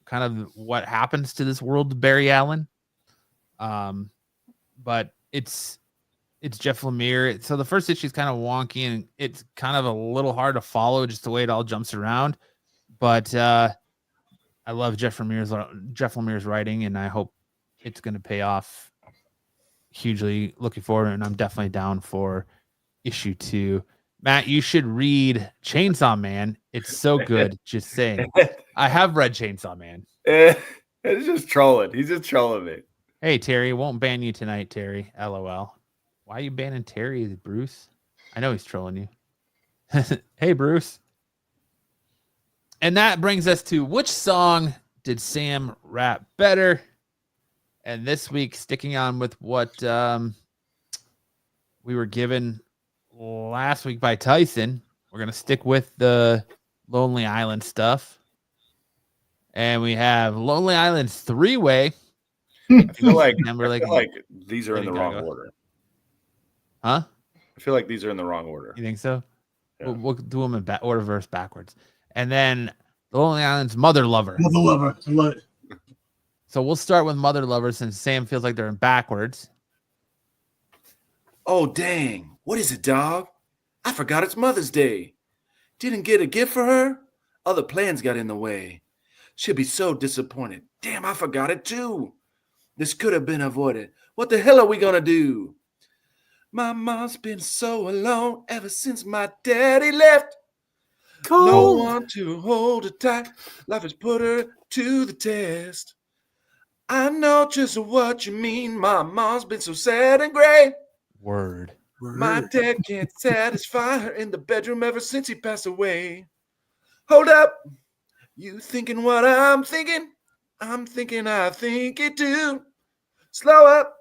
kind of what happens to this world of Barry Allen. But it's Jeff Lemire. So the first issue is kind of wonky, and it's kind of a little hard to follow just the way it all jumps around. But I love Jeff Lemire's writing, and I hope it's going to pay off hugely. Looking forward, and I'm definitely down for issue 2. Matt, you should read Chainsaw Man. It's so good. Just saying. I have read Chainsaw Man. It's just trolling. He's just trolling me. Hey, Terry, won't ban you tonight, Terry. LOL. Why are you banning Terry, Bruce? I know he's trolling you. Hey, Bruce. And that brings us to which song did Sam rap better? And this week, sticking on with what we were given last week by Tyson, we're going to stick with the Lonely Island stuff. And we have Lonely Island's 3-way. I feel like these are in the wrong order. Huh? I feel like these are in the wrong order. You think so? Yeah. We'll do them in order verse backwards. and then the Lonely Island's Mother Lover. Mother Lover. I love it. So we'll start with Mother Lover since Sam feels like they're in backwards. Oh, dang. What is it, dog? I forgot it's Mother's Day. Didn't get a gift for her? Other plans got in the way. She'll be so disappointed. Damn, I forgot it too. This could have been avoided. What the hell are we gonna do? My mom's been so alone ever since my daddy left. Cold. No one to hold her tight. Life has put her to the test. I know just what you mean. My mom's been so sad and gray. Word. My dad can't satisfy her in the bedroom ever since he passed away. Hold up. You thinking what I'm thinking? I'm thinking I think it too. Slow up.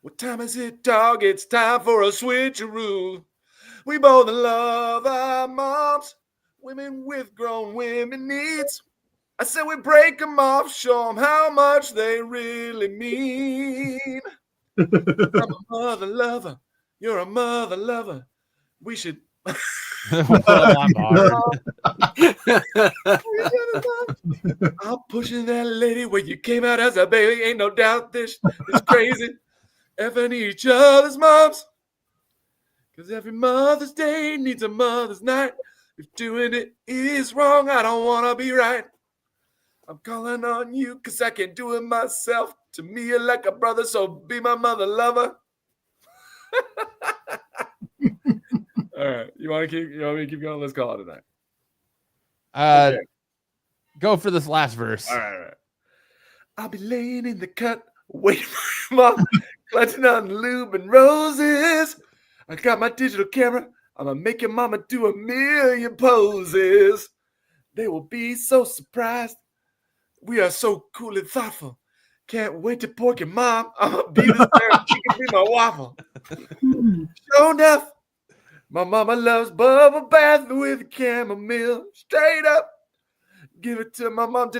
What time is it, dog? It's time for a switcheroo. We both love our moms. Women with grown women needs. I said we break them off, show them how much they really mean. I'm a mother lover. You're a mother lover. We should. We'll put a lot hard. I'm pushing that lady where you came out as a baby. Ain't no doubt this is crazy. Effing each other's moms. Because every Mother's Day needs a Mother's Night. If doing it is wrong, I don't want to be right. I'm calling on you because I can't do it myself. To me, you're like a brother, so be my mother lover. All right. You want me to keep going? Let's call it tonight. Okay. Go for this last verse. All right. I'll be laying in the cut, waiting for your mom, clutching on lube and roses. I got my digital camera. I'm going to make your mama do 1,000,000 poses. They will be so surprised. We are so cool and thoughtful. Can't wait to pork your mom. I'm going to be this there. She can be my waffle. Sure enough, my mama loves bubble bath with chamomile. Straight up. Give it to my mom.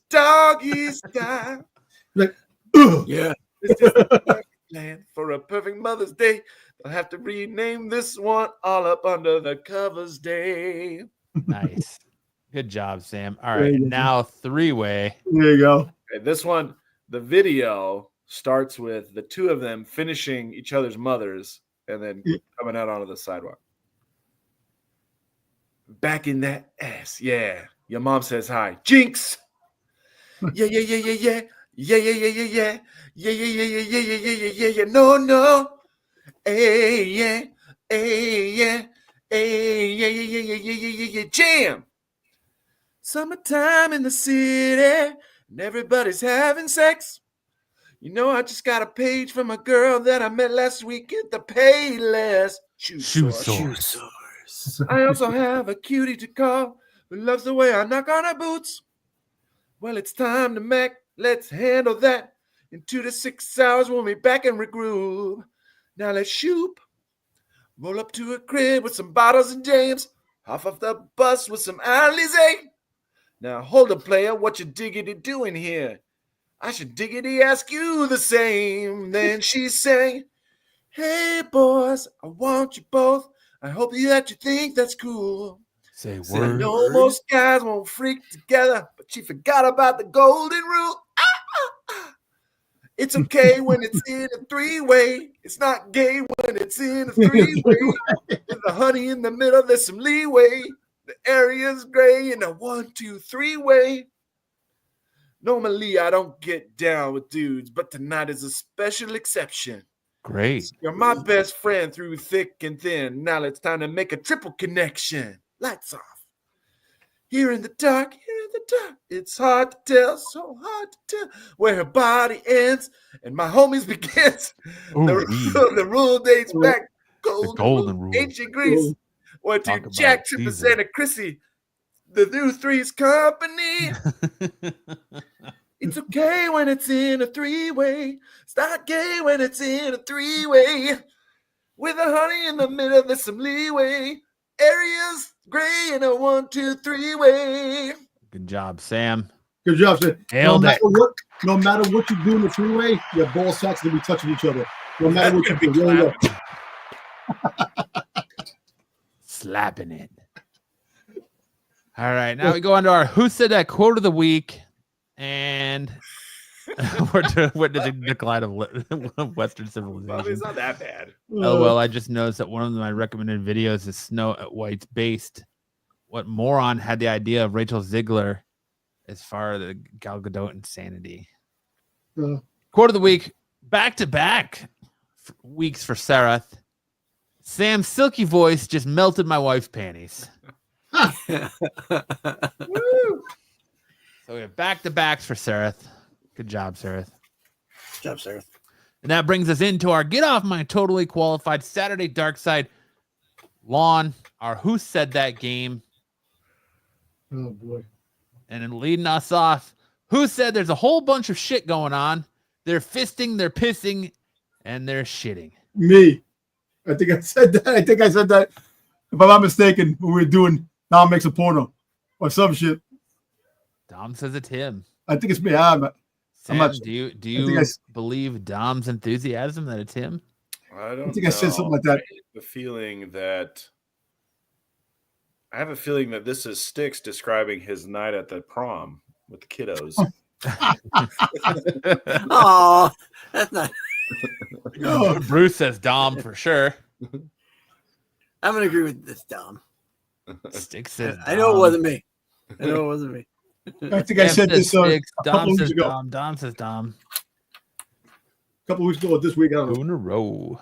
Doggy style. Like, yeah. This is the perfect plan for a perfect Mother's Day. I'll have to rename this one All Up Under the Covers Day. Nice. Good job, Sam. All right. Now three-way. There you go. Okay, this one, the video starts with the two of them finishing each other's mothers and then coming out onto the sidewalk. Back in that ass. Yeah. Your mom says hi. Jinx. Yeah. Yeah. No. Hey, yeah. Jam. Summertime in the city and everybody's having sex. You know, I just got a page from a girl that I met last week at the Payless Shoe Source. I also have a cutie to call who loves the way I knock on her boots. Well, it's time to Mac. Let's handle that. In 2 to 6 hours, we'll be back and regroup. Now let's shoot. Roll up to a crib with some bottles and jams. Off of the bus with some Alizé. Now hold up, player. What you diggity doing here? I should diggity ask you the same. Then she sang, hey, boys, I want you both. I hope that you think that's cool. Say word. I know most guys won't freak together, but she forgot about the golden rule. It's okay when it's in a three-way. It's not gay when it's in a three-way. With the honey in the middle, there's some leeway. The area's gray in a 1, 2, 3-way. Normally, I don't get down with dudes, but tonight is a special exception. Great. You're my best friend through thick and thin. Now it's time to make a triple connection. Lights off. Here in the dark, it's hard to tell, so hard to tell where her body ends and my homies begins. The rule dates back. Golden rule. Ancient Greece. One, two, Jack, Trippers, and a Chrissy. The new Three's Company. It's okay when it's in a three-way. It's not gay when it's in a three-way. With a honey in the middle, there's some leeway. Areas gray in a 1, 2, 3-way. Good job, Sam. Good job, Sam. Nailed it. No matter what you do in the freeway, your ball sacks will be touching each other. No matter what you do. There you go. Slapping it. All right, now we go on to our Who Said That quote of the week, and we're witnessing the decline of Western civilization. Well, it's not that bad. LOL, I just noticed that one of my recommended videos is Snow White's based. What moron had the idea of Rachel Ziegler as far as the Gal Gadot insanity? Quote of the week, back-to-back weeks for Sarah. Sam's silky voice just melted my wife's panties. So we have back-to-backs for Sarah. Good job, Sarah. Good job, Sarah. And that brings us into our Get Off My Totally Qualified Saturday Dark Side lawn, our Who Said That game. Oh, boy. And then leading us off, who said there's a whole bunch of shit going on? They're fisting, they're pissing, and they're shitting. Me. I think I said that. If I'm not mistaken, when we were doing Dom Makes a Porno or some shit. Dom says it's him. I think it's me. Sam, not do you believe Dom's enthusiasm that it's him? I don't think I said something like that. I have a feeling that this is Styx describing his night at the prom with the kiddos. Oh, that's not. Bruce says Dom for sure. I'm gonna agree with this, Dom. Sticks says I know it wasn't me. I think I said this a couple Dom weeks says ago. Dom. Dom says Dom. A couple weeks ago, this week, I don't know. 2 in a row.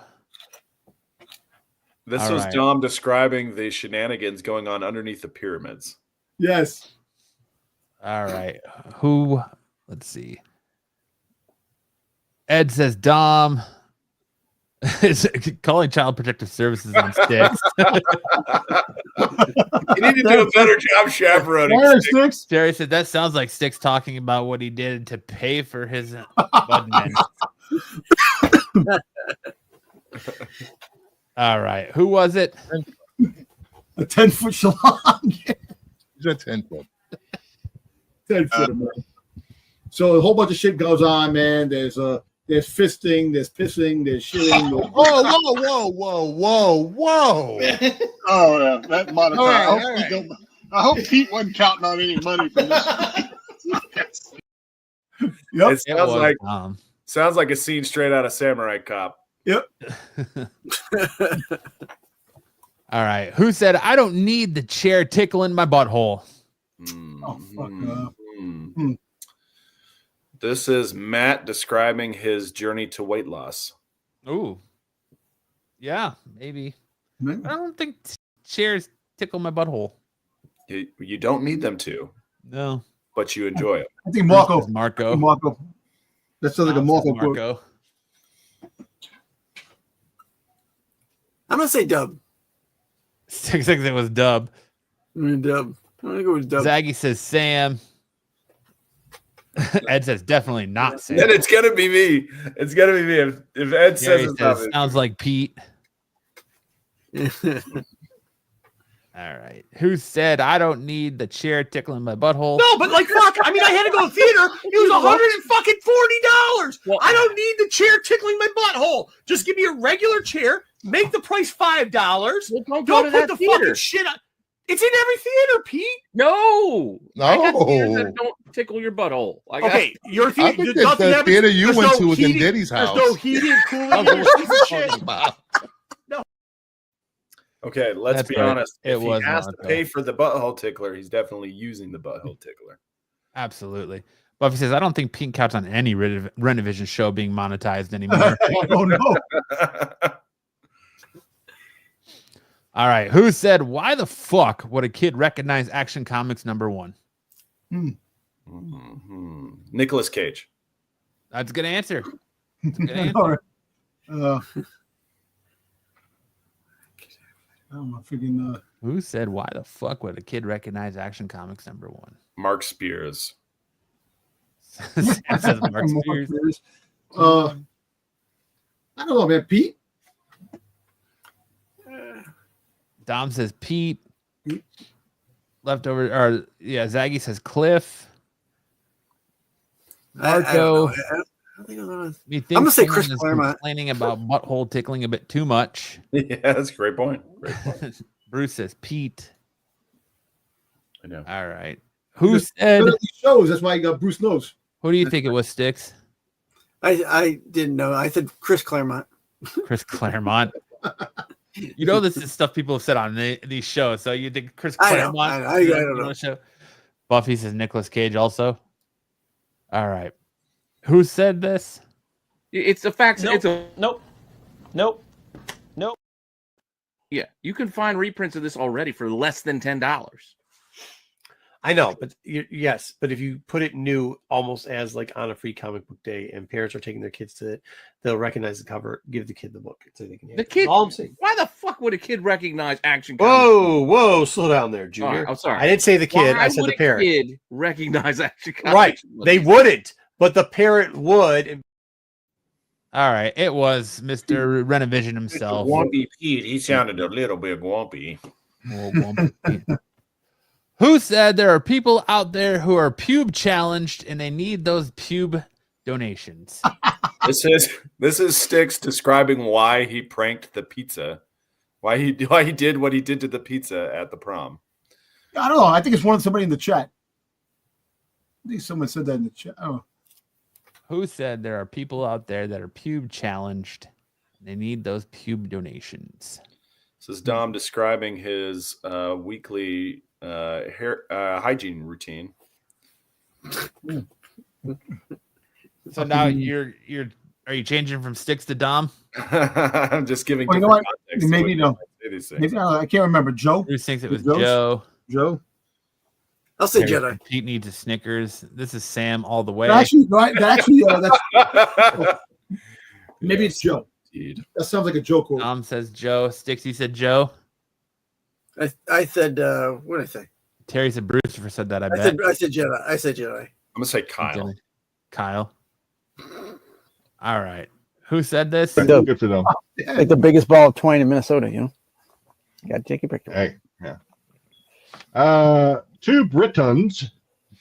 This All was right. Dom describing the shenanigans going on underneath the pyramids. Yes. All right. Who? Let's see. Ed says Dom is calling Child Protective Services on Sticks. You need to do a better job chaperoning. All right, Styx. Sticks. Jerry said that sounds like Sticks talking about what he did to pay for his Budman. All right. Who was it? A 10-foot shalom. He's a 10-foot. 10-foot, man. So a whole bunch of shit goes on, man. There's fisting, there's pissing, there's shitting. Whoa. Oh, yeah, that monitor. All right, I, hope all he right. don't- I hope Pete wasn't counting on any money from this. Yep. It sounds was like Dom. sounds like a scene straight out of Samurai Cop. Yep. All right. Who said I don't need the chair tickling my butthole? Oh, fuck. This is Matt describing his journey to weight loss. Ooh. Yeah, maybe. Man. I don't think chairs tickle my butthole. You don't need them to, No. but you enjoy them. I think Marco. Marco. That sounds like a Marco quote. Marco. I'm gonna say Dub. 6 it was Dub. Dub. I'm gonna go with Dub. Zaggy says Sam. Ed says definitely not Sam. Then it's gonna be me. It's gonna be me. If Ed Gary says it's not says me. sounds like Pete. All right. Who said I don't need the chair tickling my butthole? No, but like fuck. I mean, I had to go to the theater. It was $140. I don't need the chair tickling my butthole. Just give me a regular chair. Make the price $5. Well, don't Don't go to put that the theater. fucking shit on. It's in every theater, Pete. No. I got theaters No. that don't tickle your butthole. Like, Okay, your I theater. think that the theater you went to was in Diddy's house. There's no heating, cooling. I There's don't know piece of shit. Okay, let's That's be right. honest. It If he was has to Monaco. pay for the butthole tickler, he's definitely using the butthole tickler. Absolutely. Buffy says I don't think Pink Couch on any Renovision show being monetized anymore. Oh, no. All right. Who said why the fuck would a kid recognize Action Comics #1? Nicolas Cage. That's a good answer. That's a good answer. All right. I'm freaking. Who said why the fuck would a kid recognize Action Comics #1? Mark Spears. Sam says Mark Spears. I don't know, man. Pete. Dom says Pete. Leftover, or yeah, Zaggy says Cliff. Marco. I don't think I'm I'm gonna say Chris Claremont. Complaining about butthole tickling a bit too much. Yeah, that's a great point. Great point. Bruce says Pete. I know. All right. Who Because said? none of these shows. That's why you got Bruce knows. Who do you think it was, Sticks? I didn't know. I said Chris Claremont. Chris Claremont. You know, this is stuff people have said on these shows. So you think Chris I know, Claremont? I don't know. Show? Buffy says Nicolas Cage also. All right. Who said this? It's a fact. Nope. It's a Nope. yeah. You can find reprints of this already for less than $10. I know, but yes, but if you put it new, almost as like on a free comic book day, and parents are taking their kids to it, they'll recognize the cover, give the kid the book, so they can. The kid. All I'm saying. Why the fuck would a kid recognize Action? Whoa, slow down there, Junior. All right, I'm sorry. I didn't say the kid. Why I said would the a parent. kid recognize Action Comics? Right, they wouldn't, but the parent would. And All right. It was Mr. Renovision himself. Grumpy Pete. He sounded a little bit grumpy. Who said there are people out there who are pube challenged and they need those pube donations? This is Sticks describing why he pranked the pizza, why he did what he did to the pizza at the prom. I don't know. I think it's somebody in the chat. I think someone said that in the chat. Oh, Who said there are people out there that are pube challenged and they need those pube donations? This is Dom describing his weekly hair hygiene routine. So now are you changing from Sticks to Dom? I'm just giving well, you know different what? context. to Maybe what no. they say these things. Maybe I can't remember. Joe. Bruce thinks it was Joe's? Joe. Joe. I'll say Terry- Jedi. Pete needs a Snickers. This is Sam all the way. That's maybe it's Joe. Indeed. That sounds like a joke. Quote. Dom says Joe. Stixie said Joe. I said what did I say? Terry said Bruce said that. I bet. I said Jedi. I said Jedi. I'm gonna say Kyle. Kyle. All right. Who said this? Good for them. Like the biggest ball of twine in Minnesota, you know. You got Jackie Brick. Hey, yeah. Two Britons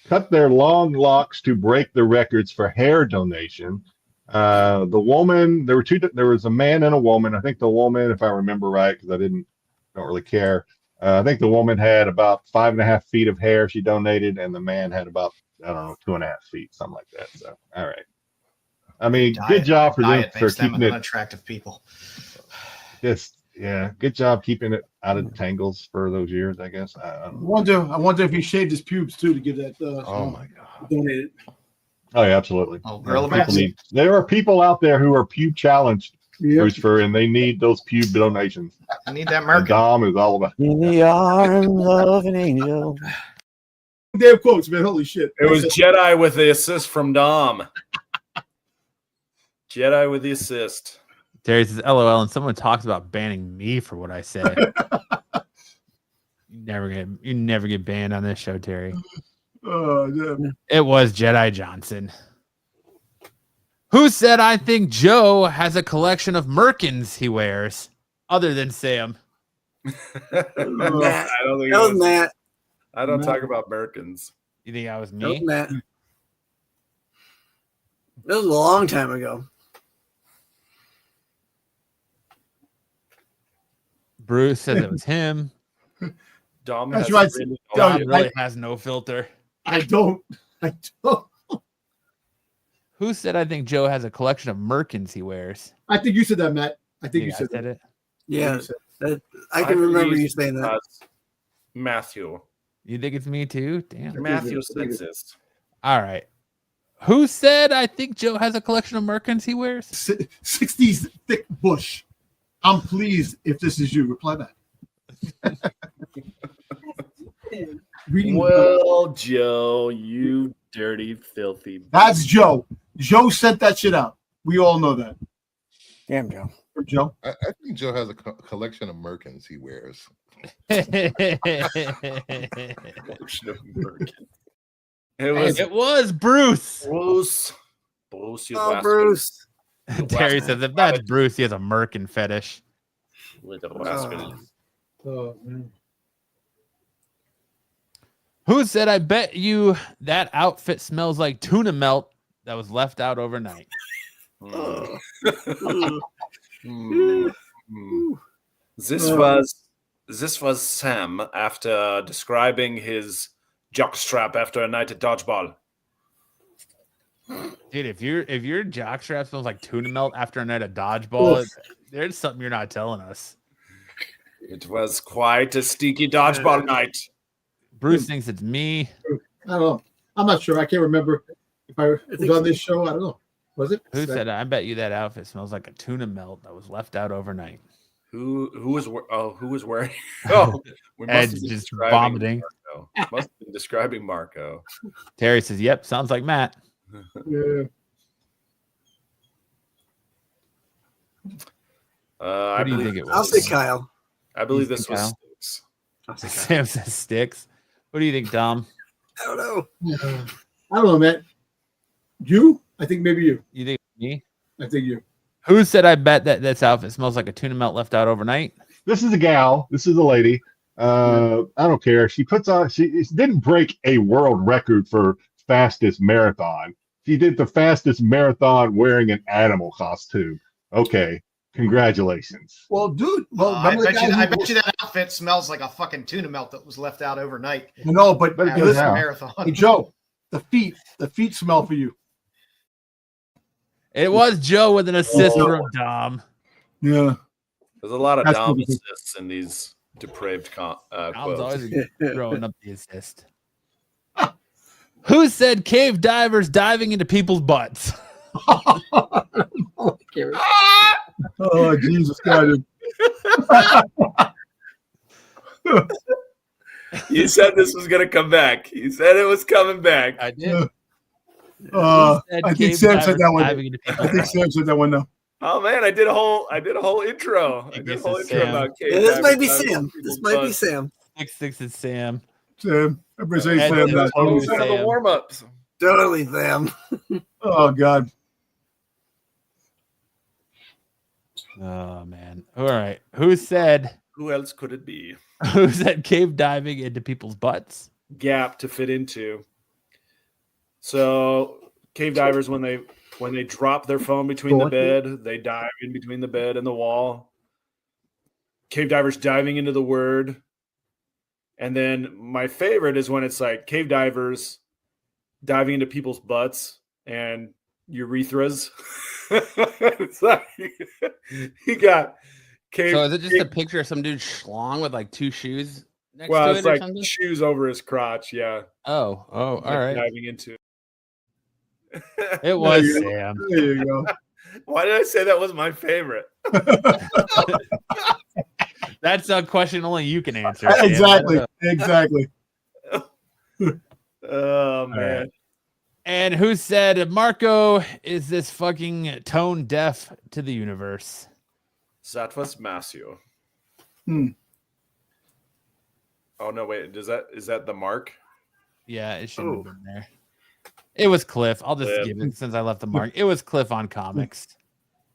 cut their long locks to break the records for hair donation. The woman, there was a man and a woman. I think the woman, if I remember right, because don't really care. I think the woman had about 5.5 feet of hair she donated, and the man had about, 2.5 feet, something like that. So, all right. I mean, good job for them for keeping it unattractive people. just, yeah, good job keeping it out of tangles for those years, I guess. I wonder if he shaved his pubes too to give that. Oh my God. Donated. Oh yeah, absolutely. Oh, girl, There are people out there who are pube challenged, Yep. Lucifer, and they need those pube donations. I need that And market. Dom is all about. In the arms of an angel. Damn quotes, man. Holy shit. It was Jedi with the assist from Dom. Jedi with the assist. Terry says LOL, and someone talks about banning me for what I say. You never get banned on this show, Terry. Oh, damn. It was Jedi Johnson. Who said I think Joe has a collection of merkins he wears, other than Sam? Matt. I don't think That was Matt. I don't Matt. talk about Americans. You think that was That was me? Matt. That was a long time ago. Bruce says it was him. Dom That's has right. really Dom, Dom really has no filter. I don't. Who said I think Joe has a collection of merkins he wears? I think you said that, Matt. I think you I said said that. it. Yeah, I can remember you saying that. Matthew. You think it's me too? Damn. Matthew Sexist. All right. Who said I think Joe has a collection of merkins he wears? 60s thick bush. I'm pleased if this is you. Reply back. Reading Well, Joe, you dirty, filthy. That's Joe. Joe sent that shit out. We all know that. Damn, Joe. From Joe. I think Joe has a collection of merkins he wears. It was Bruce. Bruce, you Oh, bastard. Bruce. Terry says if that's Bruce, he has a merkin fetish. Little rascal. Oh, man. Who said I bet you that outfit smells like tuna melt that was left out overnight? This was Sam after describing his jockstrap after a night at dodgeball. Dude, if your jockstrap smells like tuna melt after a night of dodgeball, there's something you're not telling us. It was quite a sticky dodgeball night. Bruce thinks it's me. I don't know. I'm not sure. I can't remember if I was on this show. I don't know. Was it? Who said? I bet you that outfit smells like a tuna melt that was left out overnight. Who was wearing? Oh, we must Ed's have been just describing vomiting. Marco. Must have been describing Marco. Terry says, "Yep, sounds like Matt." Yeah. What do you think it was? I'll say Kyle. I believe You this think was Kyle? Sticks. Sam says sticks. What do you think, Dom? I don't know. I don't know, Matt. You? I think maybe you. You think me? I think you. Who said I bet that this outfit smells like a tuna melt left out overnight? This is a gal. This is a lady. I don't care. She didn't break a world record for fastest marathon. She did the fastest marathon wearing an animal costume. Okay, congratulations. Well, dude. Well, I bet you that outfit smells like a fucking tuna melt that was left out overnight. No, but But After it this goes out. marathon. Hey, Joe, the feet smell for you. It was Joe with an assist from Dom. Yeah. There's a lot of That's Dom what we- assists in these depraved Dom's quotes. always throwing up the assist. Who said cave divers diving into people's butts? Oh, Jesus God. You said this was going to come back. You said it was coming back. I did. I think cave Sam said divers that one. diving into I people's think Sam said that one now. Oh man, I did a whole intro. I did a guess whole it's intro Sam. about cave Yeah, this divers might be diving Sam. into This people's might be butts. Sam. Six is Sam. Sam. Everybody say Ed Sam said now. totally One of the Sam. warm-ups. Totally Sam. Oh, God. Oh man. All right. Who said Who else could it be? cave diving into people's butts? Gap to fit into. So cave divers, when they drop their phone between the bed, they dive in between the bed and the wall. Cave divers diving into the word. And then my favorite is when it's like cave divers diving into people's butts and urethras. It's like you got cave. So is it just a picture of some dude schlong with like two shoes next Well, to it's it or like something? shoes over his crotch. Yeah. Oh, all right. Diving into. It was There you go. Sam. There you go. Why did I say that was my favorite? That's a question only you can answer. Sam. Exactly. Exactly. Oh man. right. And who said Marco is this fucking tone deaf to the universe? That was Masio. Hmm. Oh no, wait. Is that the mark? Yeah, it shouldn't have been there. It was Cliff. I'll just Cliff. give it since I left the mark. It was Cliff on comics.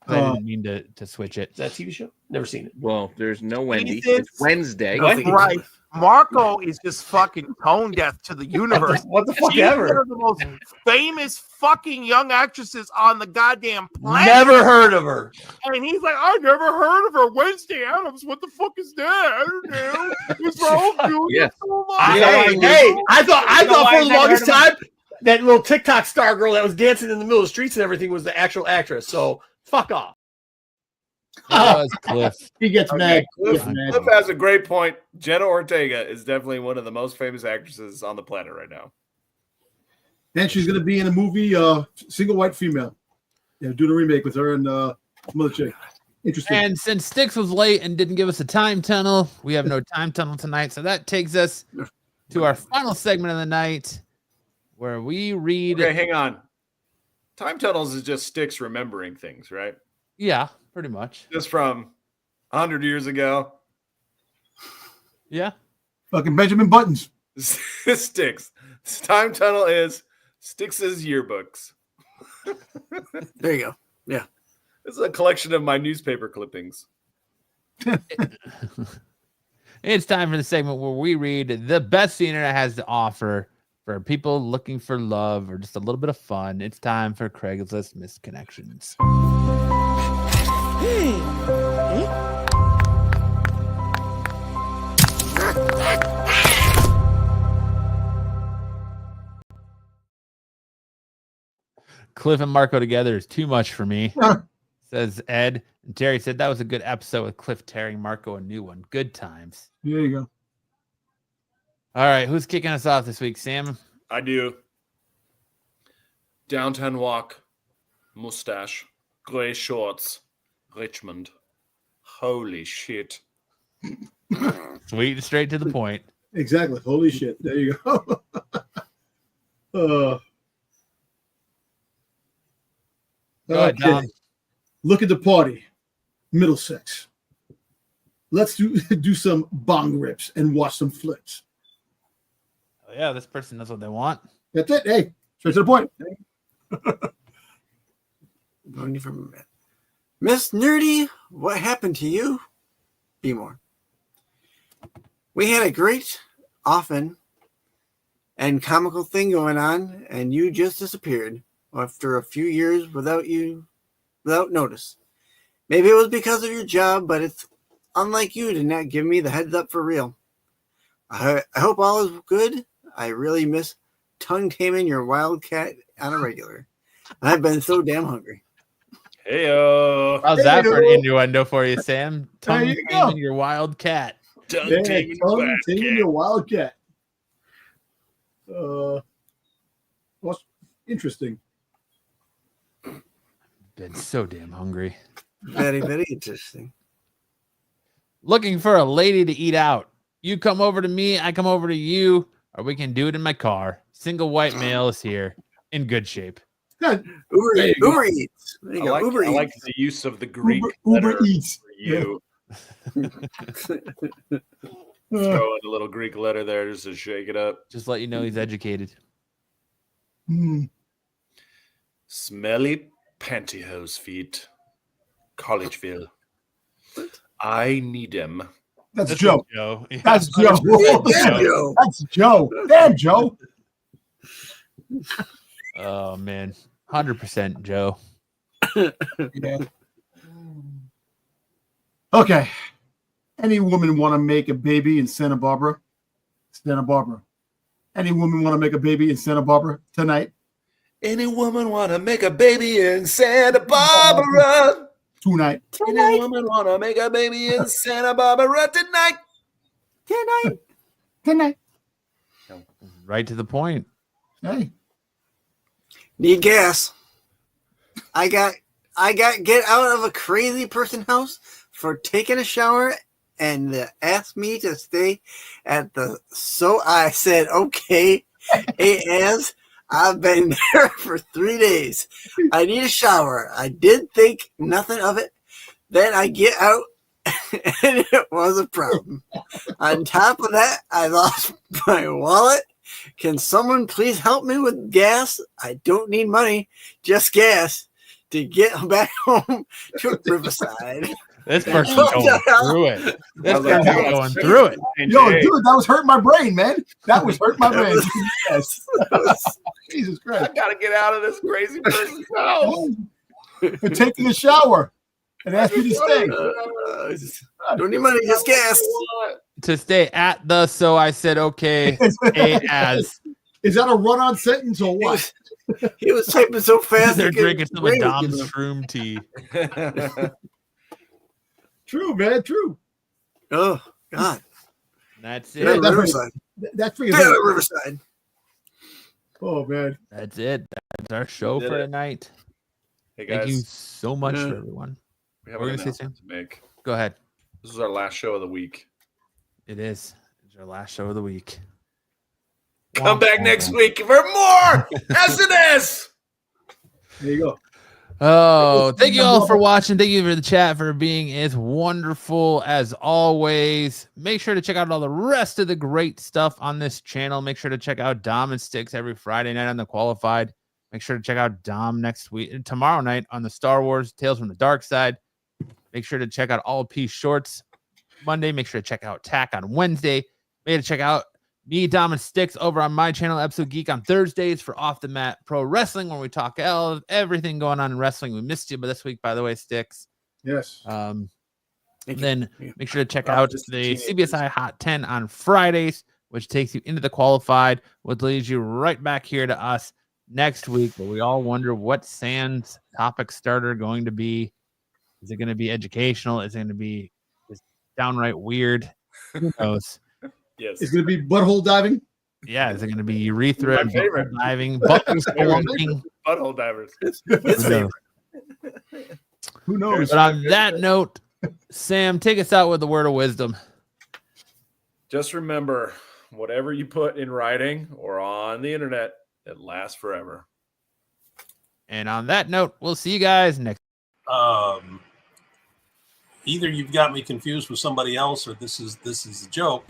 I didn't mean to switch it. Is that a TV show? Never seen it. Well, there's no Wendy. Jesus. It's Wednesday. Right. Marco is just fucking tone deaf to the universe. What the fuck She's ever? one of the most famous fucking young actresses on the goddamn planet. Never heard of her. And he's like, I never heard of her. Wednesday Addams. What the fuck is that? I don't know. It's all good. Yeah. I thought why for I the never longest heard time that little TikTok star girl that was dancing in the middle of the streets and everything was the actual actress. So fuck off. It was Cliff. He gets mad. Cliff, He gets mad. Cliff has a great point. Jenna Ortega is definitely one of the most famous actresses on the planet right now. And she's going to be in a movie, Single White Female. Yeah, doing a remake with her and some other chick. Interesting. And since Styx was late and didn't give us a time tunnel, we have no time tunnel tonight. So that takes us to our final segment of the night where we read. Okay, hang on. Time tunnels is just Sticks remembering things, right? Yeah, pretty much. Just from 100 years ago. Yeah. Fucking Benjamin Buttons. Sticks. Time tunnel is Sticks' yearbooks. There you go. Yeah. This is a collection of my newspaper clippings. It's time for the segment where we read the best the internet has to offer for people looking for love or just a little bit of fun. It's time for Craigslist Misconnections. Cliff and Marco together is too much for me, says Ed. And Terry said that was a good episode with Cliff, Terry, Marco, a new one. Good times. There you go. All right, who's kicking us off this week, Sam? I do. Downtown walk, mustache, gray shorts, Richmond. Holy shit. Sweet and straight to the point. Exactly. Holy shit. There you go. Go ahead, Dom. Look at the party. Middlesex. Let's do some bong rips and watch some flips. Oh, yeah, this person knows what they want. That's it. Hey, straight to the point. Going from a minute. Miss Nerdy, what happened to you? Be more. We had a great, often, and comical thing going on, and you just disappeared after a few years without notice. Maybe it was because of your job, but it's unlike you to not give me the heads up for real. I hope all is good. I really miss tongue taming your wildcat on a regular. I've been so damn hungry. Heyo. How's that for an innuendo for you, Sam? There Tongue you taming go. your wild cat. Tongue Yeah, taming tongue taming your wildcat. wildcat. What's interesting? Been so damn hungry. Very, very interesting. Looking for a lady to eat out. You come over to me, I come over to you, or we can do it in my car. Single white male is here, in good shape. Good. Uber Eats. There you I go. like, Uber I like Eats. the use of the Greek Uber letter Eats. for you. Throw in a little Greek letter there just to shake it up. Just let you know he's educated. Smelly pantyhose feet. Collegeville. I need him. That's Joe. Joe. That's Joe. Damn, Joe. That's Joe. Damn, Joe. Oh, man. 100% Joe. Yeah. Okay. Any woman want to make a baby in Santa Barbara? Santa Barbara. Any woman want to make a baby in Santa Barbara tonight? Any woman want to make a baby in Santa Barbara? Tonight. Any woman want to make a baby in Santa Barbara tonight? Tonight. Right to the point. Hey. Need gas. I got get out of a crazy person house for taking a shower and asked me to stay at the. So I said, okay, as I've been there for 3 days. I need a shower. I did think nothing of it. Then I get out and it was a problem. On top of that, I lost my wallet. Can someone please help me with gas? I don't need money, just gas to get back home to Riverside. This person's going through it. This person's going through it. Yo, dude, that was hurting my brain, man. That was hurting my brain. Yes. Jesus I Christ. gotta get out of this crazy person's house. For taking a shower and asked me to stay. Don't need money, just gas. To stay at the, so I said, okay, as. Is that a run-on sentence or what? He was typing so fast. They're he could- drinking some of brain was Dom's giving him- shroom tea. True, man. True. Oh, God. That's Get out it. of Riverside. That's for Get out of Riverside. Oh, man. That's it. That's our show Did for it. tonight. Hey guys, Thank you so much Yeah. for everyone. we have What were an you gonna say, announcement to make. Go ahead. This is our last show of the week. It is. It's our last show of the week. Come back next week for more SNS. There you go. Oh, thank you all for watching. Thank you for the chat for being as wonderful as always. Make sure to check out all the rest of the great stuff on this channel. Make sure to check out Dom and Sticks every Friday night on the Qualified. Make sure to check out Dom tomorrow night on the Star Wars Tales from the Dark Side. Make sure to check out All Peace Shorts Monday. Make sure to check out Tack on Wednesday. Make sure to check out me, Dom, and Sticks over on my channel, Episode Geek, on Thursdays for Off the Mat Pro Wrestling, where we talk everything going on in wrestling. We missed you, but this week, by the way, Sticks. Yes. Then make sure to check out the CBSI Hot 10 on Fridays, which takes you into the Qualified, which leads you right back here to us next week, but we all wonder what Sam's topic starter going to be. Is it going to be educational? Is it going to be just downright weird? Who knows? Yes. It's going to be butthole diving. Yeah, is it going to be urethra, My favorite. butthole diving, butthole spelunking? Butthole divers. Who knows? Who knows? But on that note, Sam, take us out with the word of wisdom. Just remember, whatever you put in writing or on the internet, it lasts forever. And on that note, we'll see you guys next. Either you've got me confused with somebody else, or this is a joke.